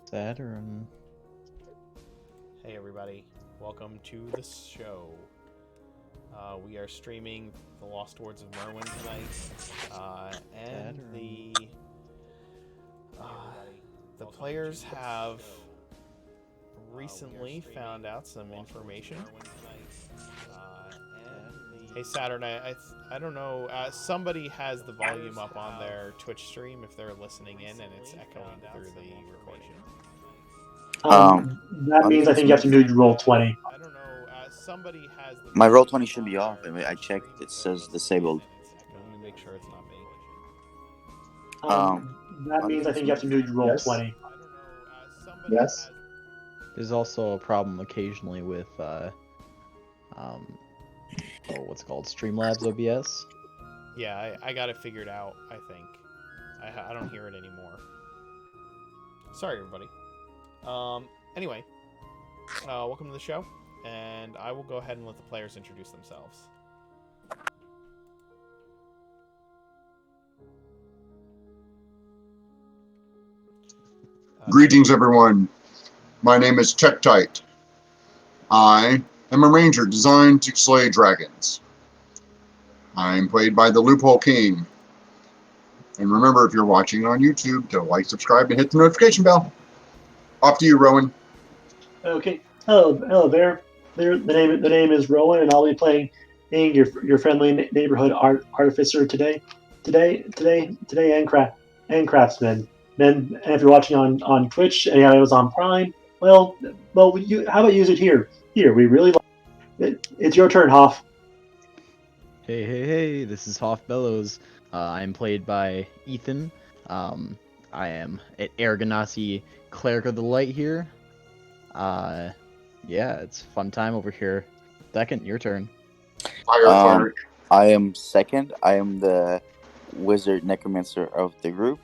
Saturn. Hey everybody, welcome to the show. We are streaming The Lost Words of Myrwyyn tonight, and Saturn. uh, the players have recently found out some information. Hey Saturn, I don't know, somebody has the volume up on their Twitch stream if they're listening in and it's echoing through the recording. That means I think you have to do roll 20. I don't know. Somebody has the My roll volume 20 up should on be off. their I Twitch checked. stream It if they're says listening in disabled. and it's echoing. Let me make sure it's not me. That means I think you have to do roll 20. I don't know. Somebody Yes. has. There's also a problem occasionally with what's it called, Streamlabs OBS. Yeah, I got it figured out. I think. I don't hear it anymore. Sorry, everybody. Anyway, welcome to the show, and I will go ahead and let the players introduce themselves. Greetings, everyone. My name is Tektite. I am a ranger designed to slay dragons. I am played by the Loophole King. And remember, if you're watching on YouTube, to like, subscribe, and hit the notification bell. Off to you, Rowan. Okay. Hello there. The name is Rowan, and I'll be playing your friendly neighborhood artificer today, and craftsman. Then, and if you're watching on Twitch and Amazon Prime, well, how about use it here? Here, we really like it. It's your turn, Hoff. Hey, this is Hoff Bellows. I'm played by Ethan. I am an Aragonasi Cleric of the Light here. Yeah, it's fun time over here. Second, your turn. Fire cleric. I am second. I am the wizard necromancer of the group.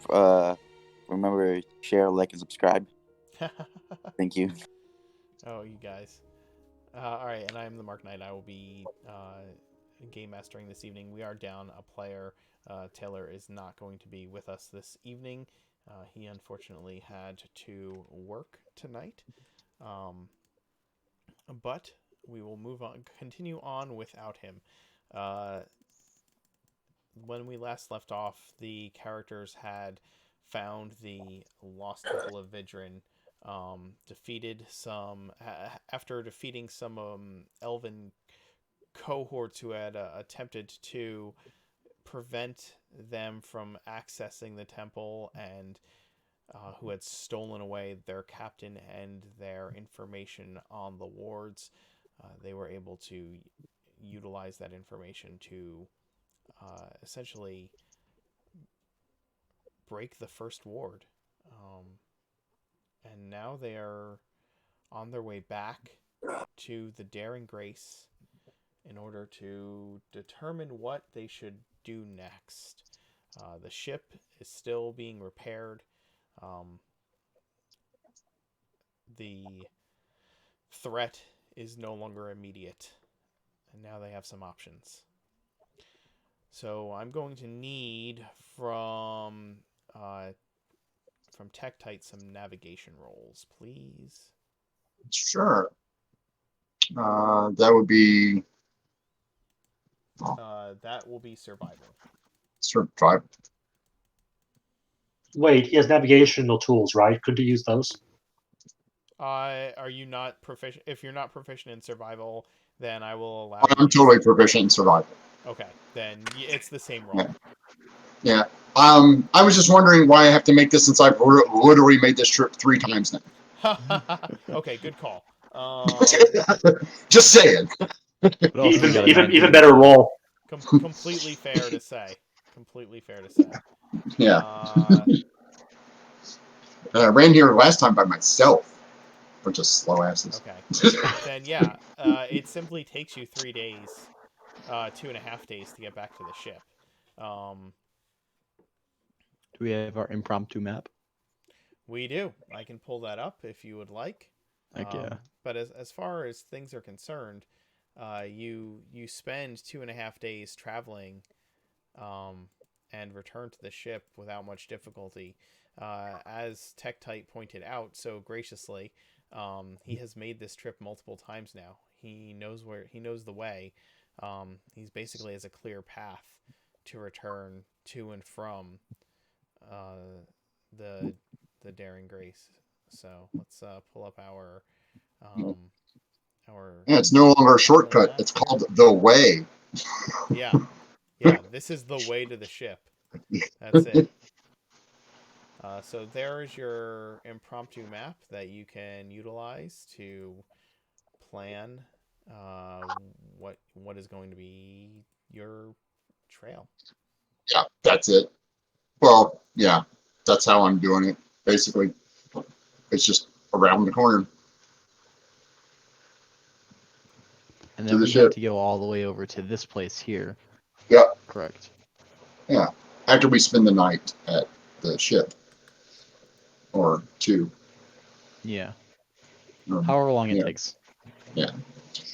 Remember, share, like, and subscribe. Thank you. Oh, you guys. Alright, and I am the Mark Knight. I will be game mastering this evening. We are down a player. Taylor is not going to be with us this evening. He unfortunately had to work tonight. But we will continue on without him. When we last left off, the characters had found the lost temple of Vidrin, defeated some after defeating some elven cohorts who had attempted to prevent them from accessing the temple, and who had stolen away their captain and their information on the wards. They were able to utilize that information to essentially break the first ward. And now they are on their way back to the Daring Grace in order to determine what they should do next. The ship is still being repaired. The threat is no longer immediate, and now they have some options. So I'm going to need from Tektite some navigation rolls, please. Sure. That would be That will be survival. survival. Wait, he has navigational tools, right? Couldn't he use those? Are you not proficient? If you're not proficient in survival, then I will allow. I'm totally proficient in survival. Okay, then it's the same roll. Yeah. I was just wondering why I have to make this since I've literally made this trip 3 times now. Okay, good call. Just saying. Even better roll. Completely fair to say. Completely fair to say. Yeah. I ran here last time by myself. Bunch of slow asses. Okay. Then yeah, it simply takes you 3 days, 2.5 days to get back to the ship. Do we have our impromptu map? We do. I can pull that up if you would like. Heck yeah. But as far as things are concerned, you spend 2.5 days traveling, and return to the ship without much difficulty. As Tektite pointed out so graciously, he has made this trip multiple times now. He knows the way. He's basically has a clear path to return to and from the Daring Grace. So let's pull up um, our Yeah, it's no longer a shortcut. map It's here. called the way. Yeah, this is the way to the ship. That's it. So there is your impromptu map that you can utilize to plan what is going to be your trail. Yeah, that's it. Well, yeah, that's how I'm doing it. Basically, it's just around the corner And to then the we have ship. to go all the way over to this place here. Yeah, Correct. yeah. After we spend the night at the ship, or two. Yeah. However long it Yeah, takes. yeah.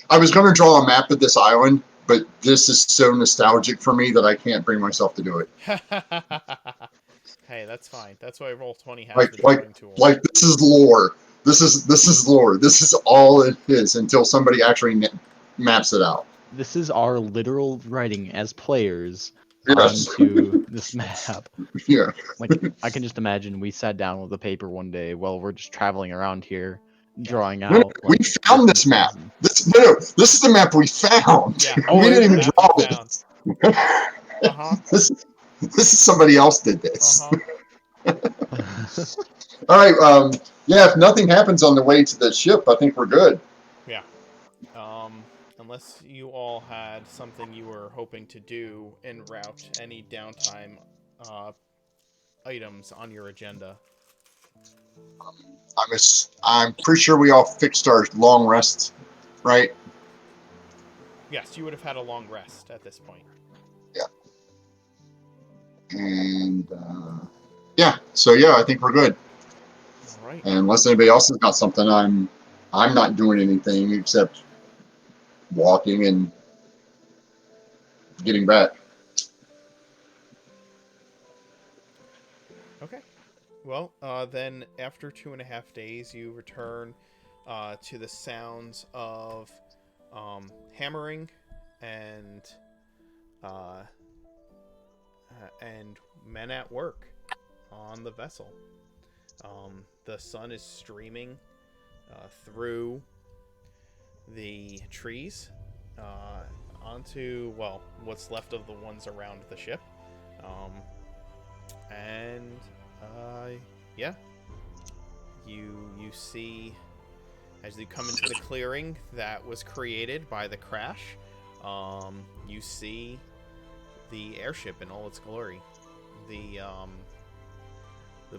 I was going to draw a map of this island, but this is so nostalgic for me that I can't bring myself to do it. Hey, that's fine. That's why Roll20 has Like, the like, drawing tool. like this is lore. This is lore. This is all it is until somebody actually maps it out. This is our literal writing as players Yes. onto this map. Yeah. Like, I can just imagine we sat down with a paper one day while we're just traveling around here, drawing No, out we like found this map. distances and- This is the map we found. Yeah, Oh, We this is is didn't the even it? map you draw found. this. Uh-huh. This is somebody else did this. Uh-huh. All right. Yeah. If nothing happens on the way to the ship, I think we're good. Yeah. Unless you all had something you were hoping to do en route, any downtime items on your agenda. I'm pretty sure we all fixed our long rests, right? Yes, you would have had a long rest at this point. Yeah. And yeah. So yeah, I think we're good. All right. And unless anybody else has got something, I'm not doing anything except walking and getting back. Okay. Well, then after 2.5 days, you return to the sounds of hammering and uh, and men at work on the vessel. The sun is streaming through the trees onto, well, what's left of the ones around the ship. And yeah, you see as you come into the clearing that was created by the crash. You see the airship in all its glory. The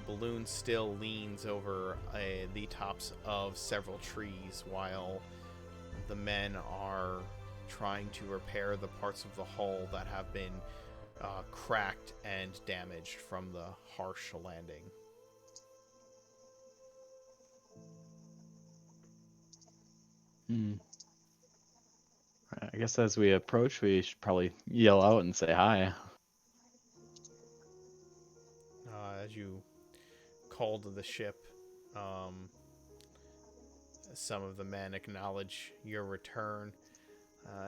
balloon still leans over the tops of several trees while the men are trying to repair the parts of the hull that have been cracked and damaged from the harsh landing. I guess as we approach, we should probably yell out and say hi. As you call to the ship, some of the men acknowledge your return.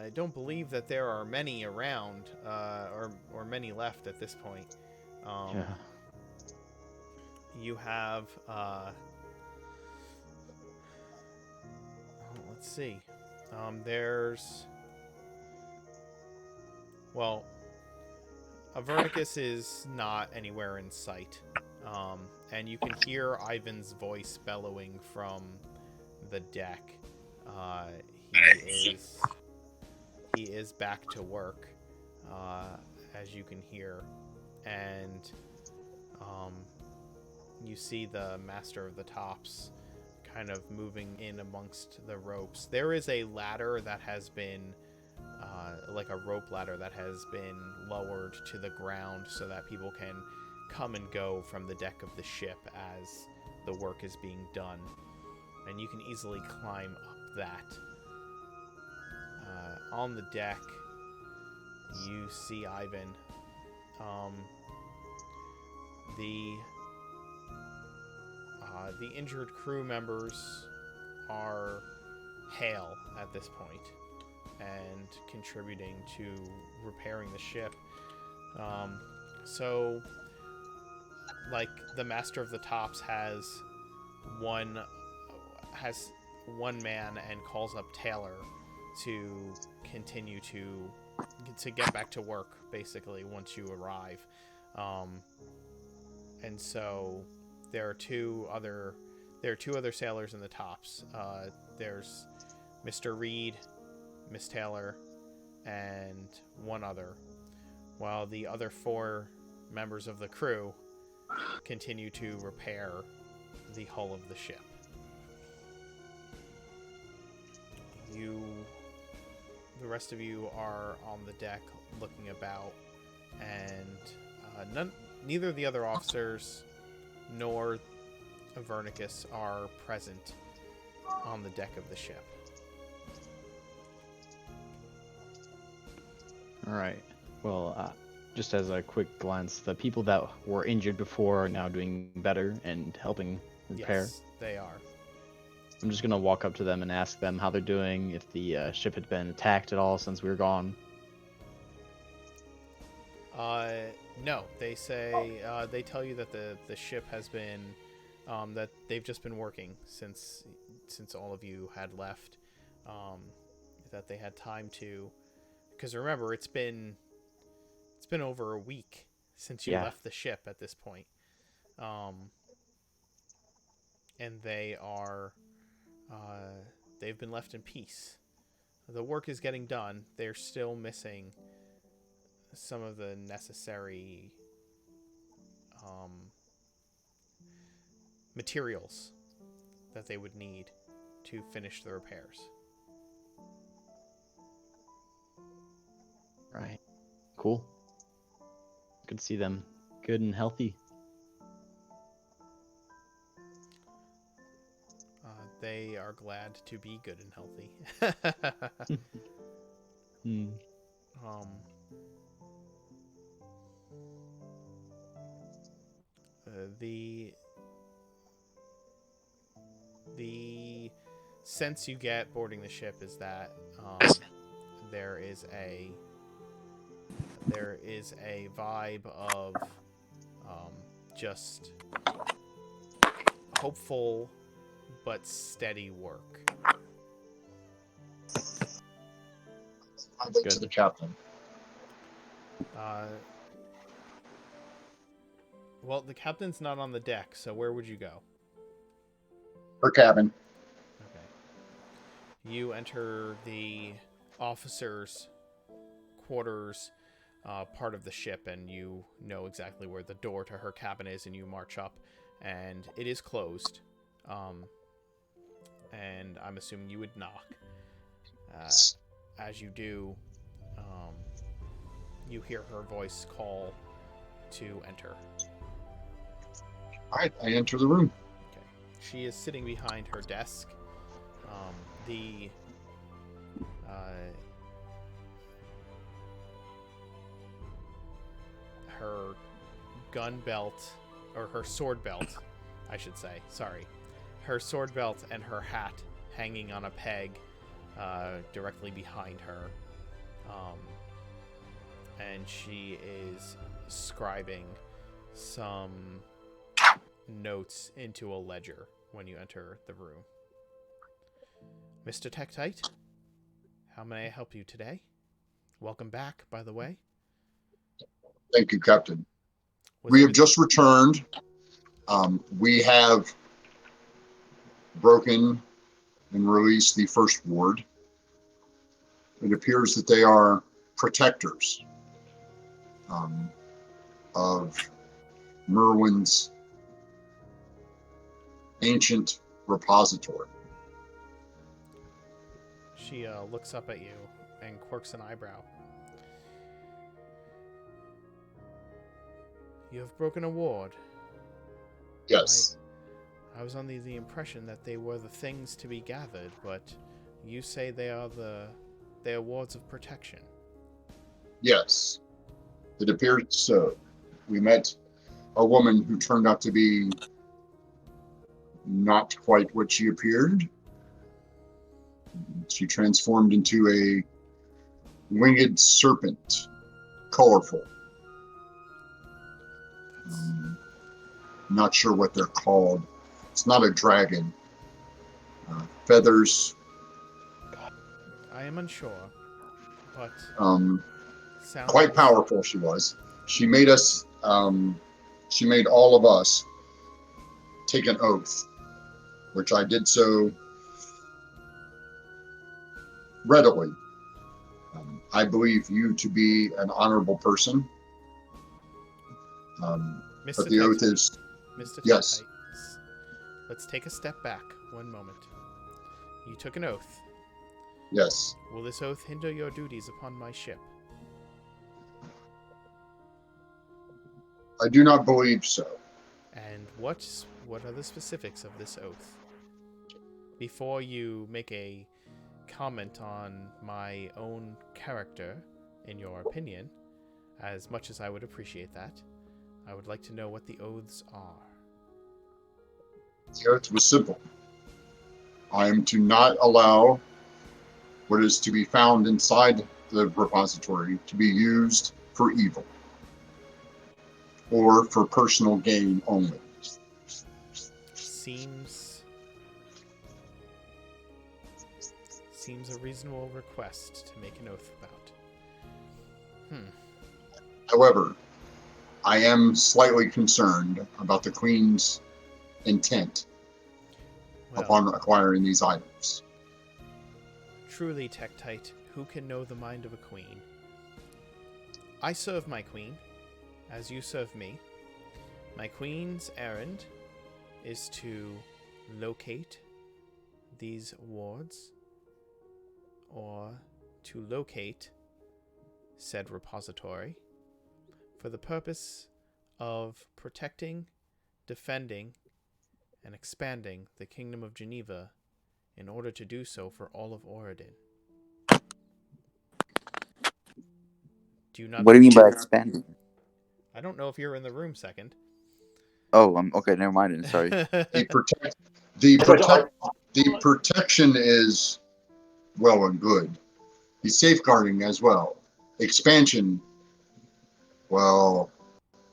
I don't believe that there are many around, or many left at this point. Yeah. You have, let's see. There's, well, Avernicus is not anywhere in sight. And you can hear Ivan's voice bellowing from the deck. He is back to work, as you can hear, and you see the Master of the Tops kind of moving in amongst the ropes. There is a ladder that has been, like a rope ladder that has been lowered to the ground so that people can come and go from the deck of the ship as the work is being done. And you can easily climb up that. On the deck, you see Ivan. The injured crew members are hale at this point and contributing to repairing the ship. So, like, the Master of the Tops has one man and calls up Taylor to continue to get back to work, basically, once you arrive. And so there are two other sailors in the Tops. There's Mr. Reed, Miss Taylor, and one other, while the other 4 members of the crew continue to repair the hull of the ship. The rest of you are on the deck looking about, and neither the other officers nor Avernicus are present on the deck of the ship. All right. Well, just as a quick glance, the people that were injured before are now doing better and helping repair. Yes, they are. I'm just gonna walk up to them and ask them how they're doing, if the ship had been attacked at all since we were gone. No, they say they tell you that the ship has been that they've just been working since all of you had left. That they had time to, because remember, it's been over a week since you left the ship at this point. And they are they've been left in peace. The work is getting done. They're still missing some of the necessary materials that they would need to finish the repairs. Right. Cool. Good to see them good and healthy. They are glad to be good and healthy. The sense you get boarding the ship is that there is a vibe of just hopeful but steady work. I went to the captain. Well, the captain's not on the deck, so where would you go? Her cabin. Okay. You enter the officer's quarters part of the ship, and you know exactly where the door to her cabin is, and you march up, and it is closed. And I'm assuming you would knock. As you do, you hear her voice call to enter. All right, I enter the room. Okay. She is sitting behind her desk. Her gun belt, or her sword belt, I should say, sorry. Her sword belt and her hat hanging on a peg directly behind her. And she is scribing some notes into a ledger when you enter the room. Mr. Tektite, how may I help you today? Welcome back, by the way. Thank you, Captain. We have just returned. We have broken and released the first ward. It appears that they are protectors of Myrwyn's ancient repository. She looks up at you and quirks an eyebrow. You have broken a ward. Yes. I was under the impression that they were the things to be gathered, but you say they are wards of protection. Yes. It appeared so. We met a woman who turned out to be not quite what she appeared. She transformed into a winged serpent, colorful. Not sure what they're called. It's not a dragon. Feathers. I am unsure, but sounds Quite powerful she was. She made us, she made all of us take an oath, which I did so readily. I believe you to be an honorable person. Mr. But the oath Tectite, is, Mr. yes. Tectite, let's take a step back. One moment. You took an oath. yes. Will this oath hinder your duties upon my ship? I do not believe so. And what are the specifics of this oath? Before you make a comment on my own character, in your opinion, as much as I would appreciate that, I would like to know what the oaths are. The oath was simple. I am to not allow what is to be found inside the repository to be used for evil or for personal gain only. Seems a reasonable request to make an oath about. However, I am slightly concerned about the Queen's intent upon acquiring these items. Truly, Tectite, who can know the mind of a queen? I serve my queen, as you serve me. My queen's errand is to locate these wards, or to locate said repository, for the purpose of protecting, defending, and expanding the Kingdom of Geneva in order to do so for all of Oregon. Do you not? What do you mean by expanding? I don't know if you're in the room, second. Oh, okay. Never mind. Then, sorry. The protection is well and good. The safeguarding as well. Expansion, well,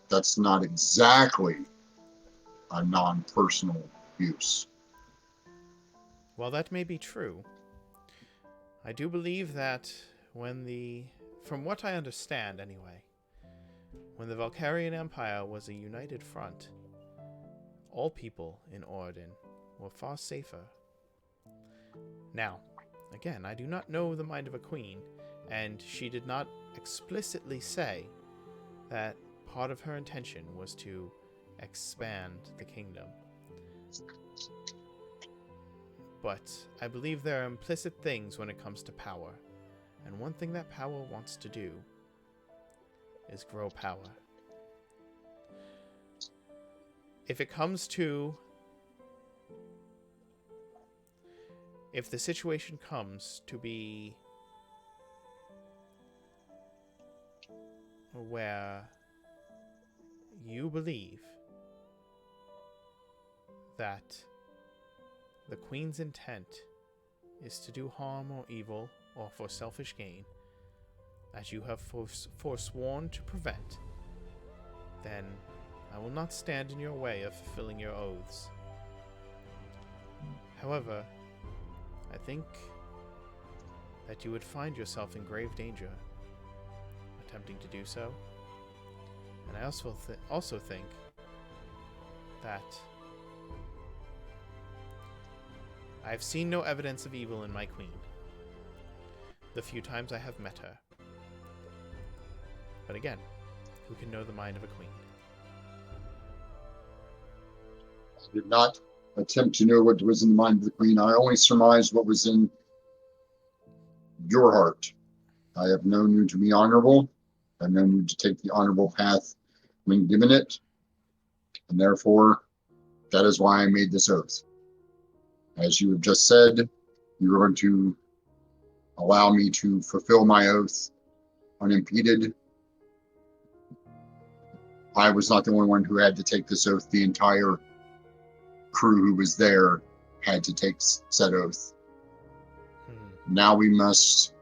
that's not exactly a non-personal use. While that may be true, I do believe that from what I understand anyway, when the Valkyrian Empire was a united front, all people in Oregon were far safer. Now, again, I do not know the mind of a queen, and she did not explicitly say that part of her intention was to expand the kingdom. But I believe there are implicit things when it comes to power, and one thing that power wants to do is grow power. If the situation comes to be where you believe that the Queen's intent is to do harm or evil or for selfish gain, as you have forsworn to prevent, then I will not stand in your way of fulfilling your oaths. However, I think that you would find yourself in grave danger attempting to do so. And I also think that I've seen no evidence of evil in my queen, the few times I have met her. But again, who can know the mind of a queen? I did not attempt to know what was in the mind of the Queen. I only surmised what was in your heart. I have known you to be honorable. I've known you to take the honorable path when given it. And therefore, that is why I made this oath. As you have just said, you're going to allow me to fulfill my oath unimpeded. I was not the only one who had to take this oath. The entire crew who was there had to take said oath. Now we must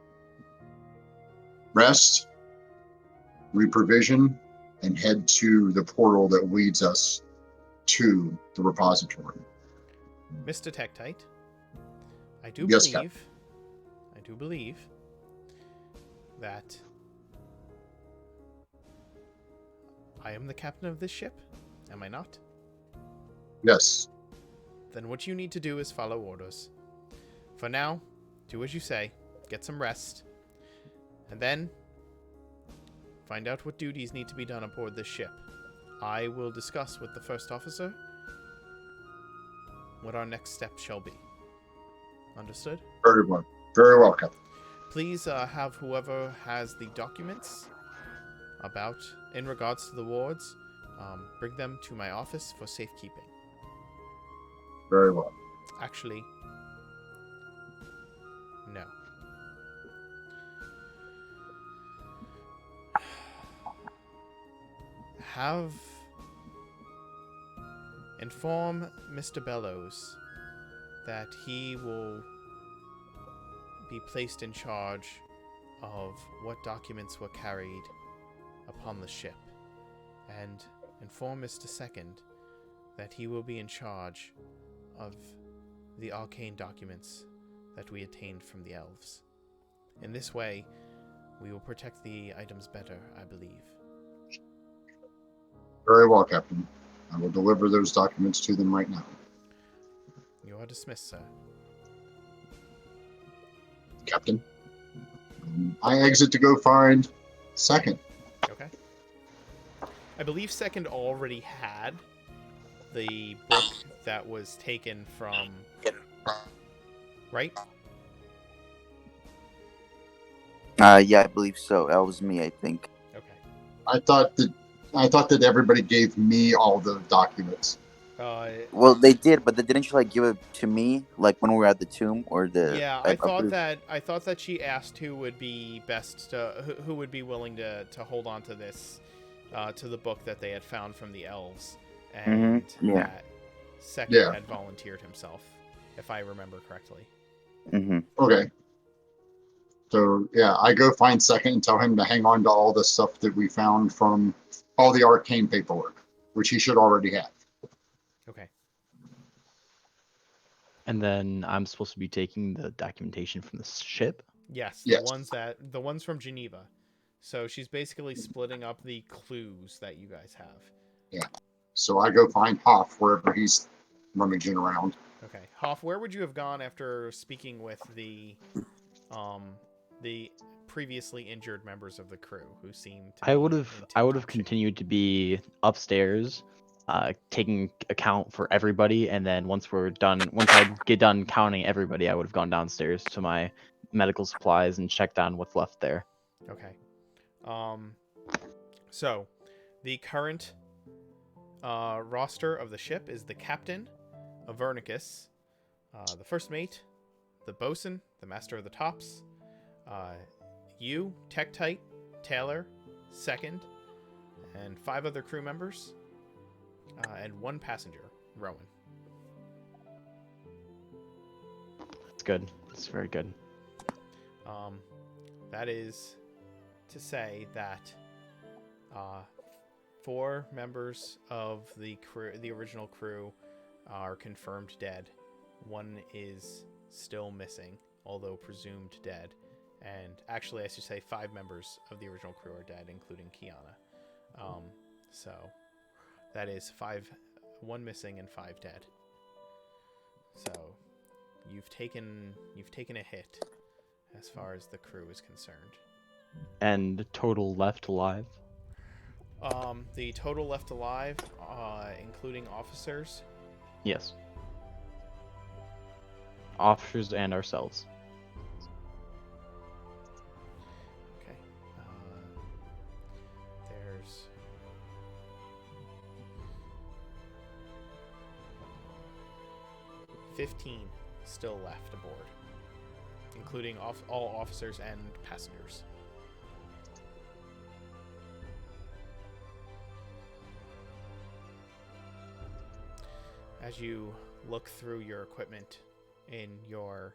rest, reprovision, and head to the portal that leads us to the repository. Mr. Tektite, I Yes, Captain. do believe that I am the captain of this ship. Am I not? Yes. Then what you need to do is follow orders. For now, do as you say, get some rest, and then find out what duties need to be done aboard this ship. I will discuss with the first officer what our next step shall be. Understood? Very well. Very well, Captain. Please have whoever has the documents in regards to the wards, bring them to my office for safekeeping. Very well. Actually, no. Inform Mr. Bellows that he will be placed in charge of what documents were carried upon the ship, and inform Mr. Second that he will be in charge of the arcane documents that we attained from the elves. In this way, we will protect the items better, I believe. Very well, Captain. I will deliver those documents to them right now. You are dismissed, sir. Captain. I exit to go find Second. Okay. I believe Second already had the book that was taken from... Right? Yeah, I believe so. That was me, I think. Okay. I thought that everybody gave me all the documents. Well, they did, but didn't you give it to me, when we were at the tomb, or the? Yeah, I thought that she asked who would be best to, who would be willing to hold on to this, to the book that they had found from the elves, and that Second had volunteered himself, if I remember correctly. Okay. So yeah, I go find Second and tell him to hang on to all the stuff that we found from all the arcane paperwork, which he should already have. Okay. And then I'm supposed to be taking the documentation from the ship? Yes, Yes. the ones from Geneva. So she's basically splitting up the clues that you guys have. Yeah. So I go find Hoff wherever he's rummaging around. Okay. Hoff, where would you have gone after speaking with the previously injured members of the crew who seemed to I would have continued to be upstairs, taking account for everybody, and then once I get done counting everybody, I would have gone downstairs to my medical supplies and checked on what's left there. Okay. So the current roster of the ship is the captain, Avernicus, the first mate, the bosun, the master of the tops, you, Tektite, Taylor, Second, and 5 other crew members, and 1 passenger, Rowan. That's good. It's very good. That is to say that 4 members of the crew, the original crew, are confirmed dead. 1 is still missing, although presumed dead. And actually, I should say 5 members of the original crew are dead, including Kiana. So that is 1 missing and 5 dead. So you've taken a hit as far as the crew is concerned. And total left alive? The total left alive, including officers? Yes. Officers and ourselves. Okay. There's 15 still left aboard, including all officers and passengers. as you look through your equipment in your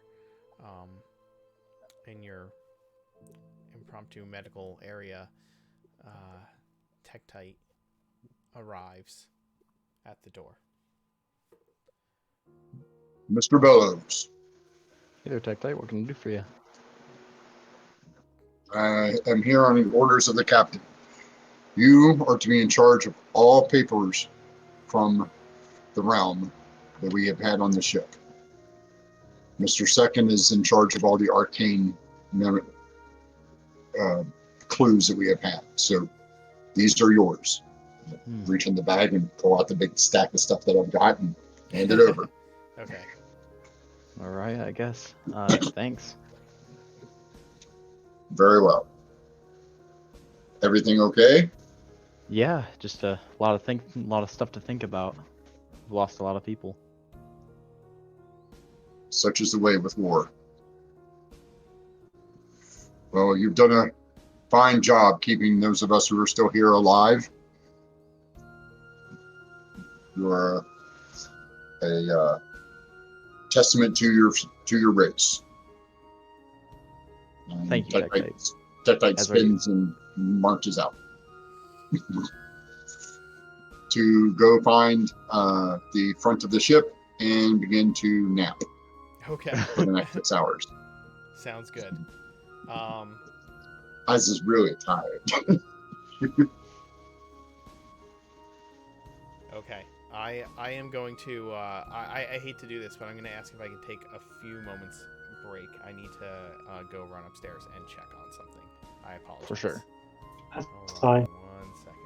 impromptu medical area, Tektite arrives at the door. Mr. Bellows, Hey there, Tektite. What can I do for you? I am here on the orders of the captain. You are to be in charge of all papers from the realm that we have had on the ship. Mr. Second is in charge of all the arcane clues that we have had. So these are yours. Reach in the bag and pull out the big stack of stuff that I've got and hand it over. Okay. All right, I guess. Thanks. Very well. Everything okay? Yeah, just a lot of stuff to think about. We've lost a lot of people. Such is the way with war. Well, you've done a fine job keeping those of us who are still here alive. You are a testament to your race. Thank you, Tektite. Tektite As are you. spins and marches out to go find the front of the ship and begin to nap Okay. for the next 6 hours. Sounds good. Eyes is really tired. Okay. I am going to I hate to do this, but I'm going to ask if I can take a few moments break. I need to go run upstairs and check on something. I apologize. For sure. That's Hold on fine. 1 second.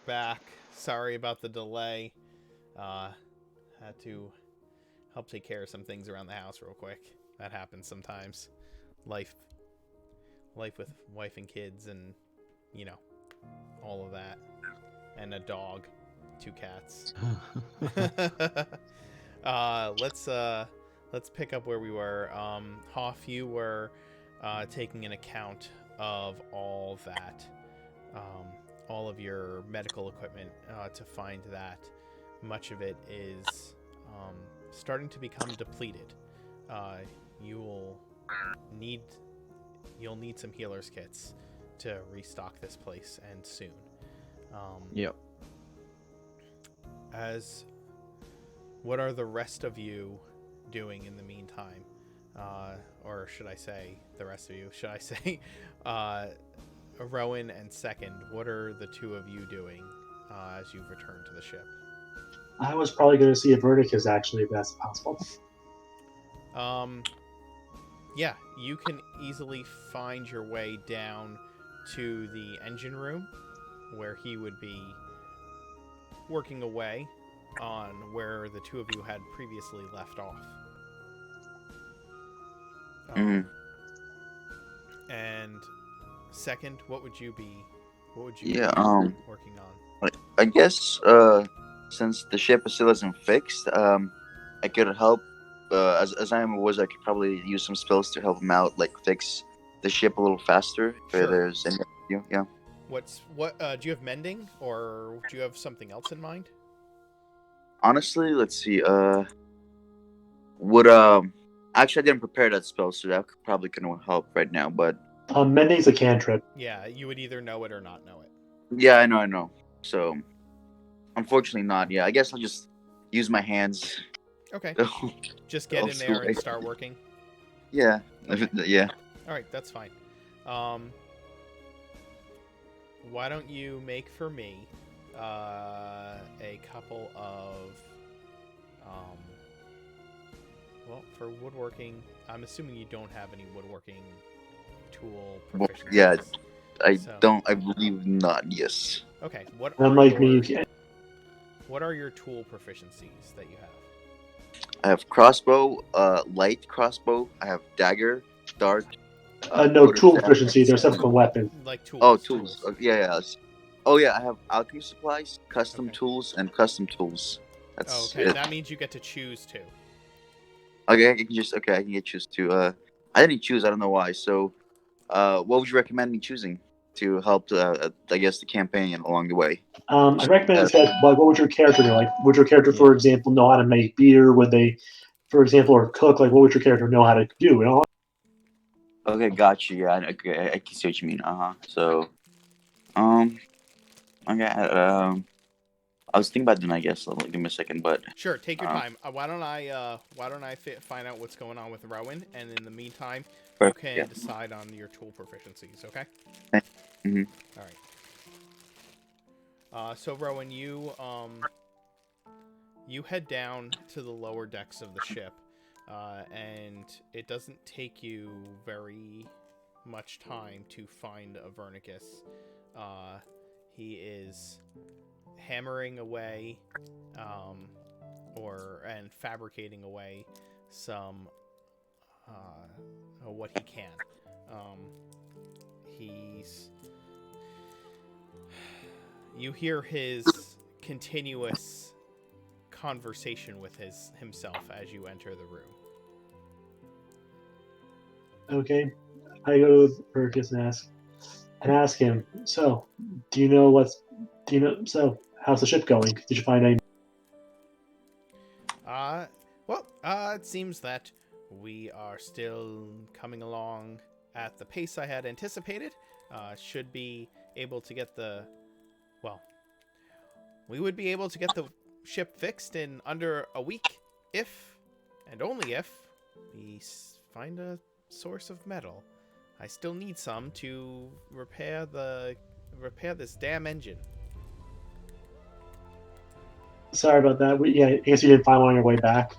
back. Sorry about the delay. Had to help take care of some things around the house real quick. That happens sometimes. Life with wife and kids and, you know, all of that. And a dog. 2 cats. Let's pick up where we were. Hoff, you were taking an account of all that. All of your medical equipment to find that much of it is starting to become depleted. You'll need some healer's kits to restock this place, and soon. Yep. What are the rest of you doing in the meantime? Or should I say the rest of you? Should I say Rowan and Second, what are the two of you doing as you've returned to the ship? I was probably going to see if Verticus actually, if that's possible. Yeah, you can easily find your way down to the engine room where he would be working away on where the two of you had previously left off. And Second, what would you be working on? I guess since the ship still isn't fixed, I could help. As I am a wizard, I could probably use some spells to help him out, like fix the ship a little faster. Sure. If there's any, yeah. Do you have mending, or do you have something else in mind? Honestly, let's see. Actually, I didn't prepare that spell, so that probably couldn't help right now. But Mending's a cantrip. Yeah, you would either know it or not know it. yeah, I know. So, unfortunately, not. Yeah, I guess I'll just use my hands. Okay. Just get in there and start working. Yeah. Okay. Yeah. All right, that's fine. Why don't you make for me a couple of for woodworking? I'm assuming you don't have any woodworking tool proficiencies. Yeah, I believe not. Yes. Okay. What are your tool proficiencies that you have? I have crossbow, light crossbow. I have dagger, dart. No, tool proficiency. They're separate from weapons. Like tools. Oh, tools. Yeah. Oh, yeah. I have alchemy supplies, custom tools, and custom tools. That's okay. it. That means you get to choose two. Okay, I can get choose two. I didn't choose. I don't know why. So, what would you recommend me choosing to help? I guess the campaign along the way. I recommend that. Like, what would your character do? Like, would your character, for example, know how to make beer? Would they, for example, or cook? Like, what would your character know how to do? You know? Okay, got you. Yeah, okay, I can see what you mean. So, okay. I was thinking about them. I guess. Give me a second, but sure, take your time. Why don't I find out what's going on with Rowan, and in the meantime, you can decide on your tool proficiencies. Okay. Mm-hmm. All right. So Rowan, you head down to the lower decks of the ship, and it doesn't take you very much time to find a Vernicus. He is hammering away and fabricating away some what he can. You hear his continuous conversation with himself as you enter the room. Okay, I go to Verticus and ask him. So, So, how's the ship going? Did you find any? It seems that we are still coming along at the pace I had anticipated. Should be able to get we would be able to get the ship fixed in under a week if, and only if, we find a source of metal. I still need some to repair this damn engine. Sorry about that. I guess you didn't find one on your way back.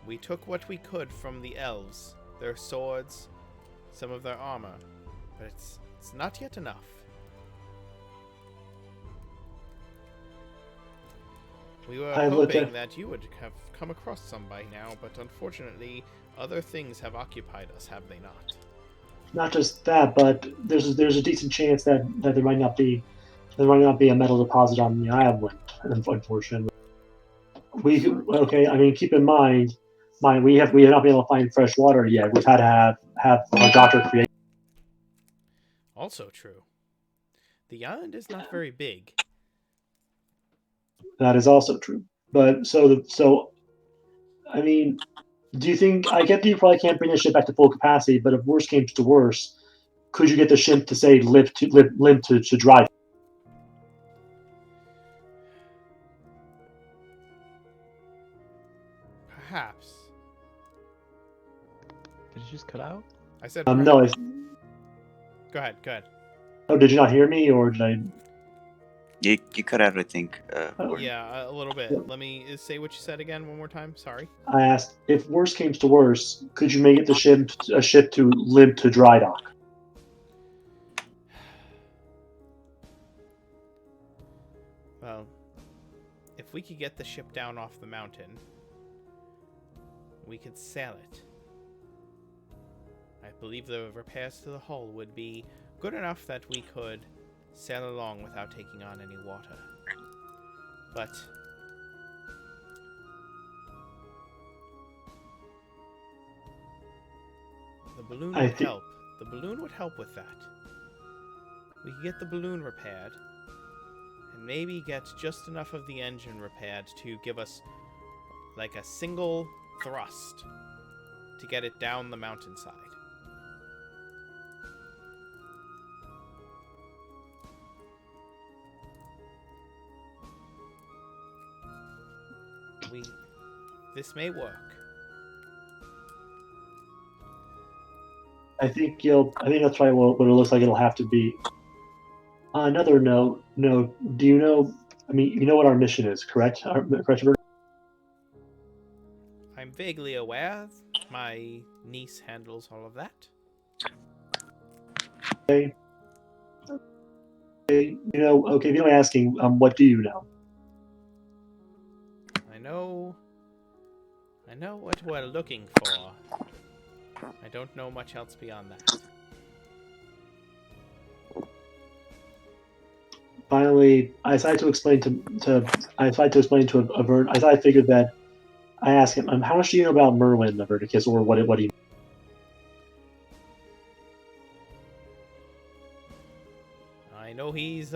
We took what we could from the elves, their swords, some of their armor, but it's not yet enough. We were I looked hoping at- that you would have come across some by now, but unfortunately, other things have occupied us, have they not? Not just that, but there's a decent chance that there might not be a metal deposit on the island. Unfortunately, I mean, keep in mind, we have not been able to find fresh water yet. We've had to have our doctor create. Also true. The island is not very big. That is also true. But I mean, do you think I get that you probably can't bring the ship back to full capacity? But if worse came to worse, could you get the ship to say limp to dry? Perhaps. Did it just cut out? I said No. perhaps. Go ahead. Oh, did you not hear me, or did I? You cut out, I think. Yeah, a little bit. Let me say what you said again one more time. Sorry. I asked if worse came to worse, could you make it a ship to limp to dry dock? Well, if we could get the ship down off the mountain, we could sail it. I believe the repairs to the hull would be good enough that we could sail along without taking on any water. But the balloon would help. The balloon would help with that. We could get the balloon repaired, and maybe get just enough of the engine repaired to give us like a single thrust to get it down the mountainside. This may work. I think that's probably what it looks like it'll have to be. On another note, do you know? I mean, you know what our mission is, correct? Correct. I'm vaguely aware. My niece handles all of that. Okay. Okay, if you don't asking, what do you know? I know what we're looking for. I don't know much else beyond that. Finally, I decided to explain to Avert. I figured that I asked him, how much do you know about Myrwyyn, Averticus, or what do you? I know he's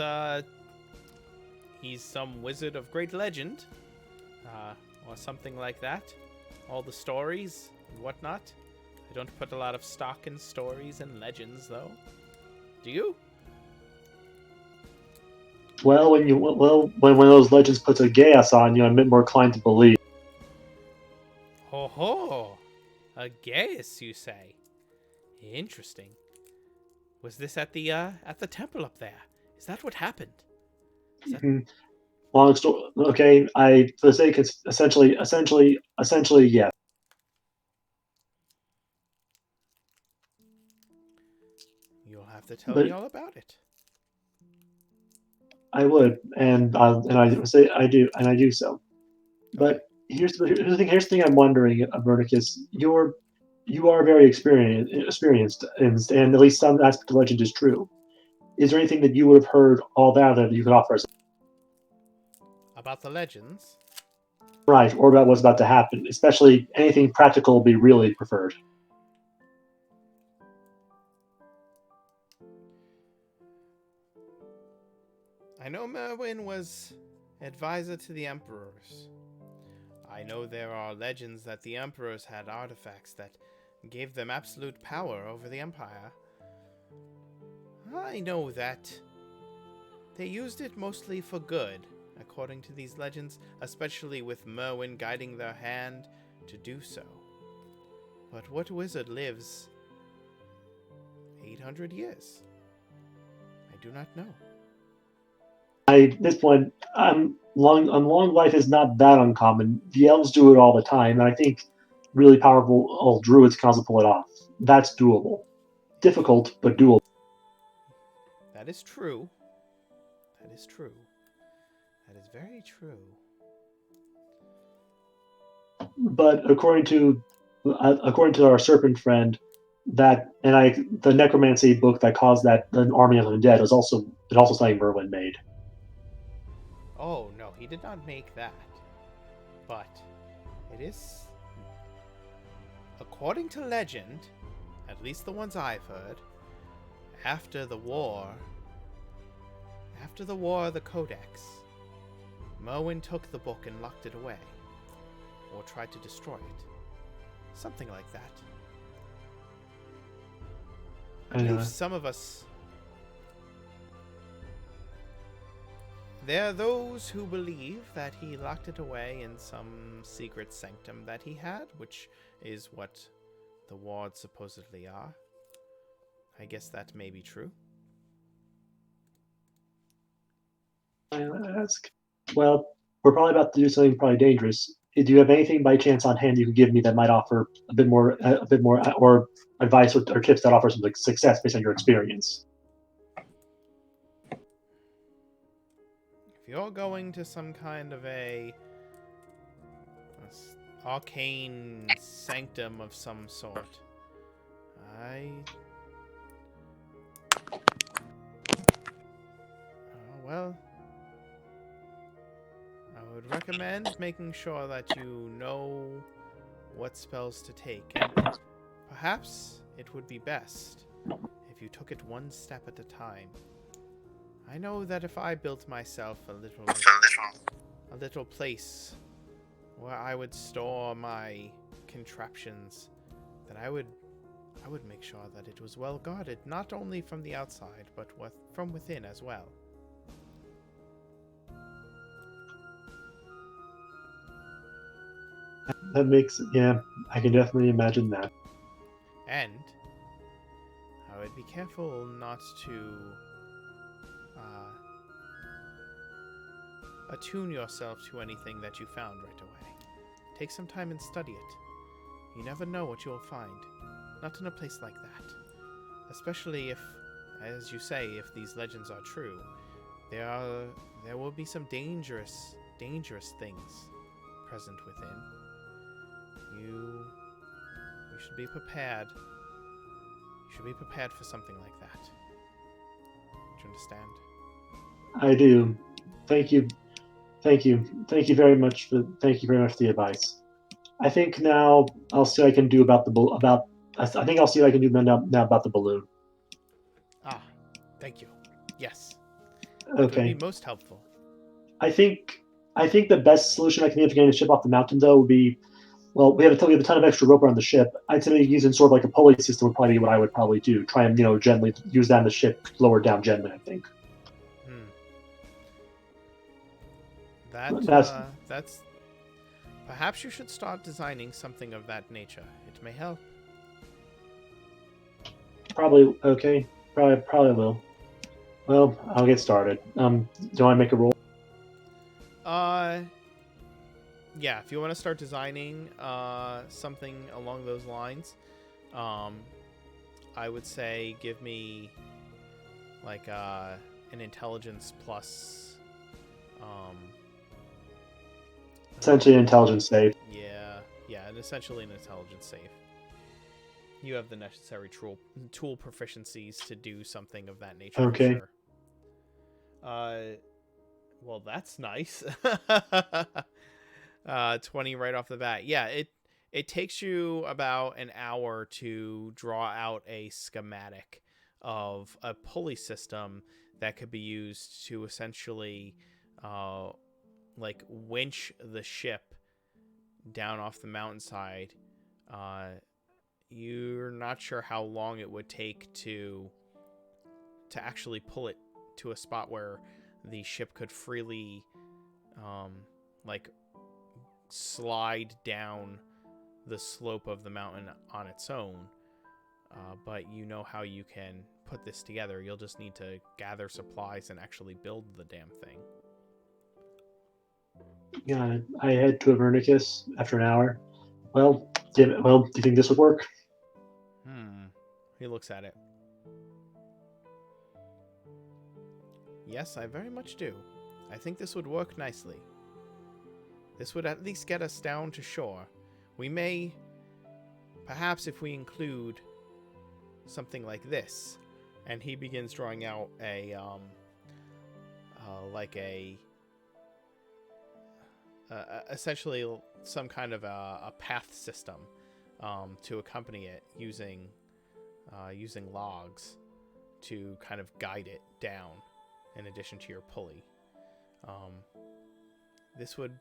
some wizard of great legend, or something like that. All the stories and whatnot. I don't put a lot of stock in stories and legends, though. Do you? Well, when those legends put a gas on you, I'm a bit more inclined to believe. Ho ho! A Gaius, you say? Interesting. Was this at the temple up there? Is that what happened? Long story. Okay, for the sake, it's essentially, yes. You'll have to tell me all about it. I would, and I say I do, and I do so. But here's the thing I'm wondering, Verticus. You are very experienced, and at least some aspect of legend is true. Is there anything that you would have heard all that you could offer us? About the legends? Right, or about what's about to happen. Especially anything practical would be really preferred. I know Myrwyyn was advisor to the emperors. I know there are legends that the emperors had artifacts that gave them absolute power over the empire. I know that they used it mostly for good, according to these legends, especially with Myrwyyn guiding their hand to do so. But what wizard lives 800 years? I do not know. At this point, long life is not that uncommon. The elves do it all the time, and I think really powerful old druids can also pull it off. That's doable. Difficult, but doable. That is true. That is true. That is very true. But according to our serpent friend, the necromancy book that caused that the army of undead was also something Myrwyyn made. Oh, no, he did not make that. But it is, according to legend, at least the ones I've heard, after the war of the Codex, Myrwyyn took the book and locked it away. Or tried to destroy it. Something like that. I believe some of us... There are those who believe that he locked it away in some secret sanctum that he had, which is what the wards supposedly are. I guess that may be true. I ask. Well, we're probably about to do something probably dangerous. Do you have anything by chance on hand you could give me that might offer a bit more, or advice or tips that offer some success based on your experience? If you're going to some kind of a arcane sanctum of some sort, well, I would recommend making sure that you know what spells to take, and perhaps it would be best if you took it one step at a time. I know that if I built myself a little place where I would store my contraptions, that I would make sure that it was well guarded, not only from the outside, but from within as well. That makes, yeah, I can definitely imagine that. And I would be careful not to attune yourself to anything that you found right away. Take some time and study it. You never know what you'll find. Not in a place like that. Especially if, as you say, if these legends are true, there will be some dangerous things present within. You should be prepared. You should be prepared for something like that. Do you understand? I do. Thank you. Thank you very much for the advice. I think now I'll see what I can do about I think I'll see what I can do now about the balloon. Ah, thank you. Yes. That would be most helpful. I think the best solution I can think of getting the ship off the mountain though would be, well, we have a ton of extra rope around the ship. I'd say using sort of like a pulley system would probably be what I would probably do. Try and gently use that in the ship, lower down gently. I think. That's perhaps you should start designing something of that nature. It may help. Probably okay. Probably will. Well, I'll get started. Do I make a roll? Yeah. If you want to start designing something along those lines, I would say give me like an intelligence plus. Essentially, an intelligence save. Yeah, and essentially an intelligence save. You have the necessary tool proficiencies to do something of that nature. Okay. For sure. Well, that's nice. 20 right off the bat. Yeah, it takes you about an hour to draw out a schematic of a pulley system that could be used to essentially like winch the ship down off the mountainside. You're not sure how long it would take to actually pull it to a spot where the ship could freely like slide down the slope of the mountain on its own. But you know how you can put this together. You'll just need to gather supplies and actually build the damn thing. Yeah, I head to Avernicus after an hour. Well, do you think this would work? He looks at it. Yes, I very much do. I think this would work nicely. This would at least get us down to shore. We may, perhaps if we include something like this, and he begins drawing out a, essentially some kind of a path system to accompany it using logs to kind of guide it down in addition to your pulley. This would,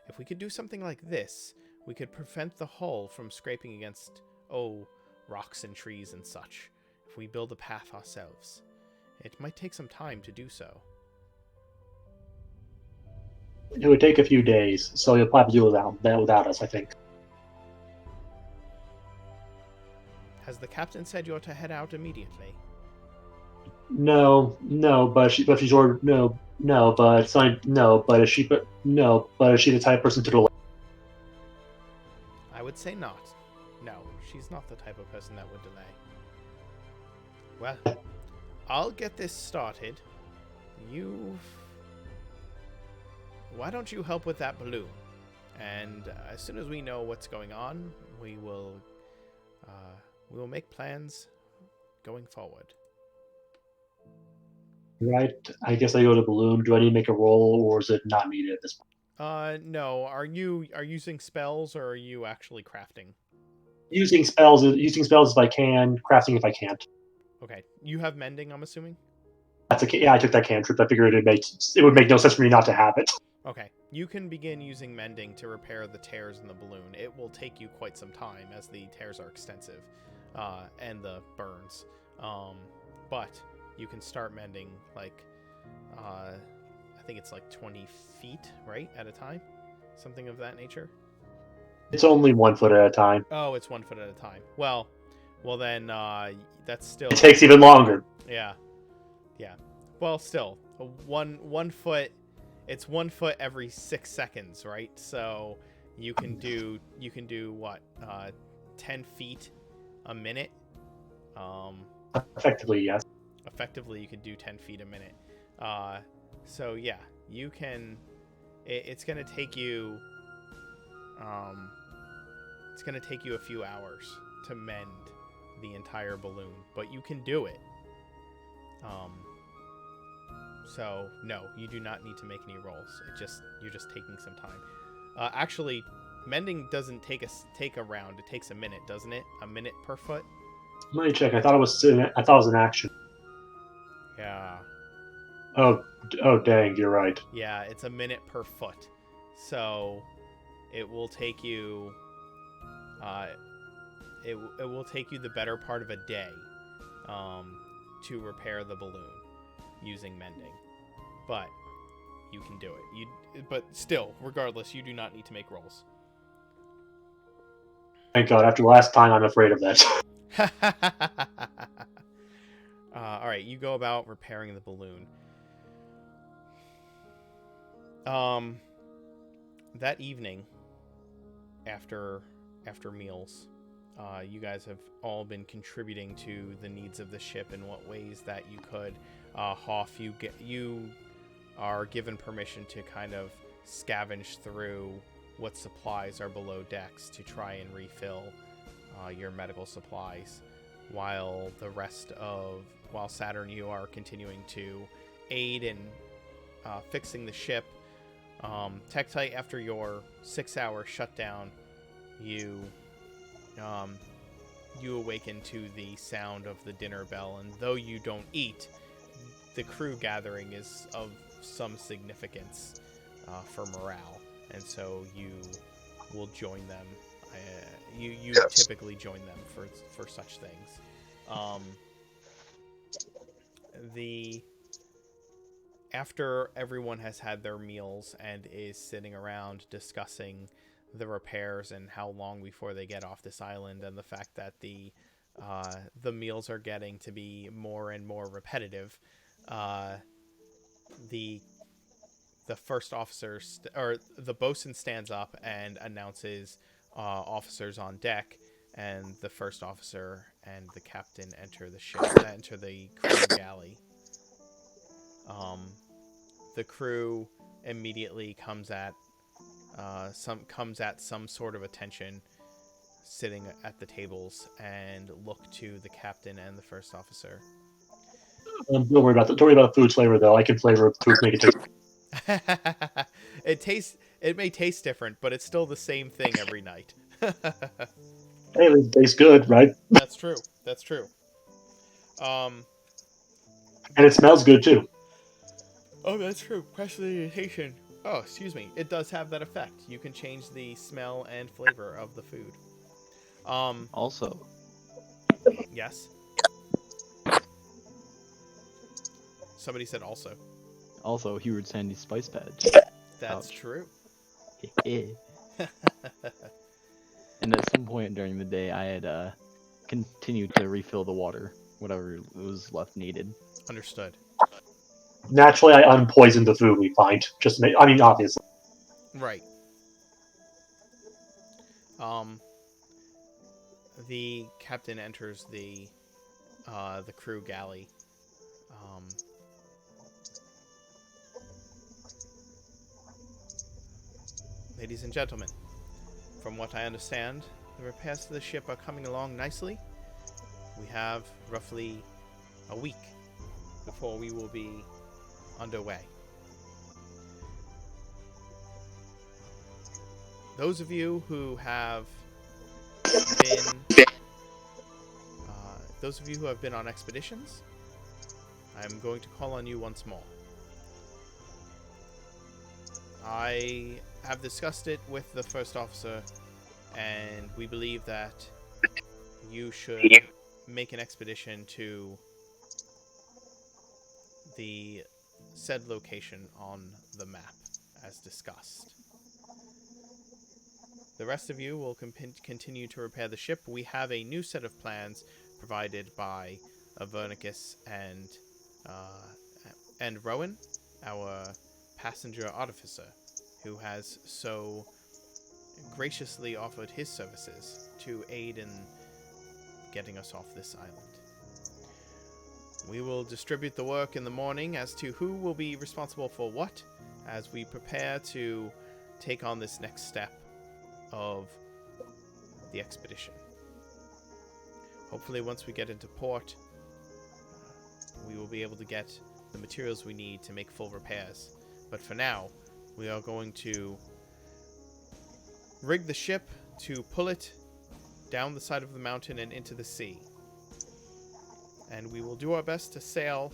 if we could do something like this, we could prevent the hull from scraping against, rocks and trees and such. If we build a path ourselves, it might take some time to do so. It would take a few days, so you'll probably do that without us, I think. Has the captain said you're to head out immediately? No, but she's ordered but it's not, but is she the type of person to delay? I would say not. No, she's not the type of person that would delay. Well, I'll get this started. Why don't you help with that balloon? And as soon as we know what's going on, we will make plans going forward. Right. I guess I go to balloon. Do I need to make a roll, or is it not needed at this point? No. Are you using spells, or are you actually crafting? Using spells if I can, crafting if I can't. Okay. You have mending, I'm assuming? Yeah, I took that cantrip. I figured it would make no sense for me not to have it. Okay. You can begin using mending to repair the tears in the balloon. It will take you quite some time, as the tears are extensive, and the burns. But you can start mending, like, I think it's like 20 feet, right, at a time? Something of that nature? It's only 1 foot at a time. Oh, it's 1 foot at a time. Well then, that's still... It takes even longer. Yeah. Well, still, one foot... It's 1 foot every 6 seconds, right? So you can do what? 10 feet a minute? Effectively, yes. Effectively, you could do 10 feet a minute. So yeah, you can... It's going to take you... It's going to take you a few hours to mend the entire balloon, but you can do it. So no, you do not need to make any rolls. You're just taking some time. Actually, mending doesn't take a round. It takes a minute, doesn't it? A minute per foot. Let me check. I thought it was an action. Yeah. Oh, dang! You're right. Yeah, it's a minute per foot. So it will take you. It will take you the better part of a day, to repair the balloon using mending, but you can do it. But still, regardless, you do not need to make rolls. Thank God. After last time, I'm afraid of that. All right, you go about repairing the balloon. That evening, after meals, you guys have all been contributing to the needs of the ship in what ways that you could. Hoff, you are given permission to kind of scavenge through what supplies are below decks to try and refill your medical supplies, while Saturn, you are continuing to aid in fixing the ship. Tektite, after your 6-hour shutdown, you awaken to the sound of the dinner bell, and though you don't eat, the crew gathering is of some significance for morale, and so you will join them. You Yes. typically join them for such things. After everyone has had their meals and is sitting around discussing the repairs and how long before they get off this island, and the fact that the meals are getting to be more and more repetitive, the first officer or the bosun stands up and announces officers on deck, and the first officer and the captain enter the crew galley. The crew immediately comes at comes at some sort of attention, sitting at the tables, and look to the captain and the first officer. Don't worry about the food flavor though. I can flavor food, make it taste. It may taste different, but it's still the same thing every night. Hey, it tastes good, right? That's true. That's true. And it smells good too. Oh, that's true. Prestidigitation. Oh, excuse me. It does have that effect. You can change the smell and flavor of the food. Also, Yes. Somebody said also. Heward Sandy's spice badge. That's Ouch. true. And at some point during the day, I had continued to refill the water, whatever was left needed. Understood. Naturally, I unpoisoned the food we find. Obviously. Right. The captain enters the crew galley. Ladies and gentlemen, from what I understand, the repairs to the ship are coming along nicely. We have roughly a week before we will be underway. Those of you who have been on expeditions, I'm going to call on you once more. I have discussed it with the first officer, and we believe that you should make an expedition to the said location on the map, as discussed. The rest of you will continue to repair the ship. We have a new set of plans provided by Vernicus and Rowan, our passenger artificer, who has so graciously offered his services to aid in getting us off this island. We will distribute the work in the morning as to who will be responsible for what, as we prepare to take on this next step of the expedition. Hopefully, once we get into port, we will be able to get the materials we need to make full repairs. But for now, we are going to rig the ship to pull it down the side of the mountain and into the sea. And we will do our best to sail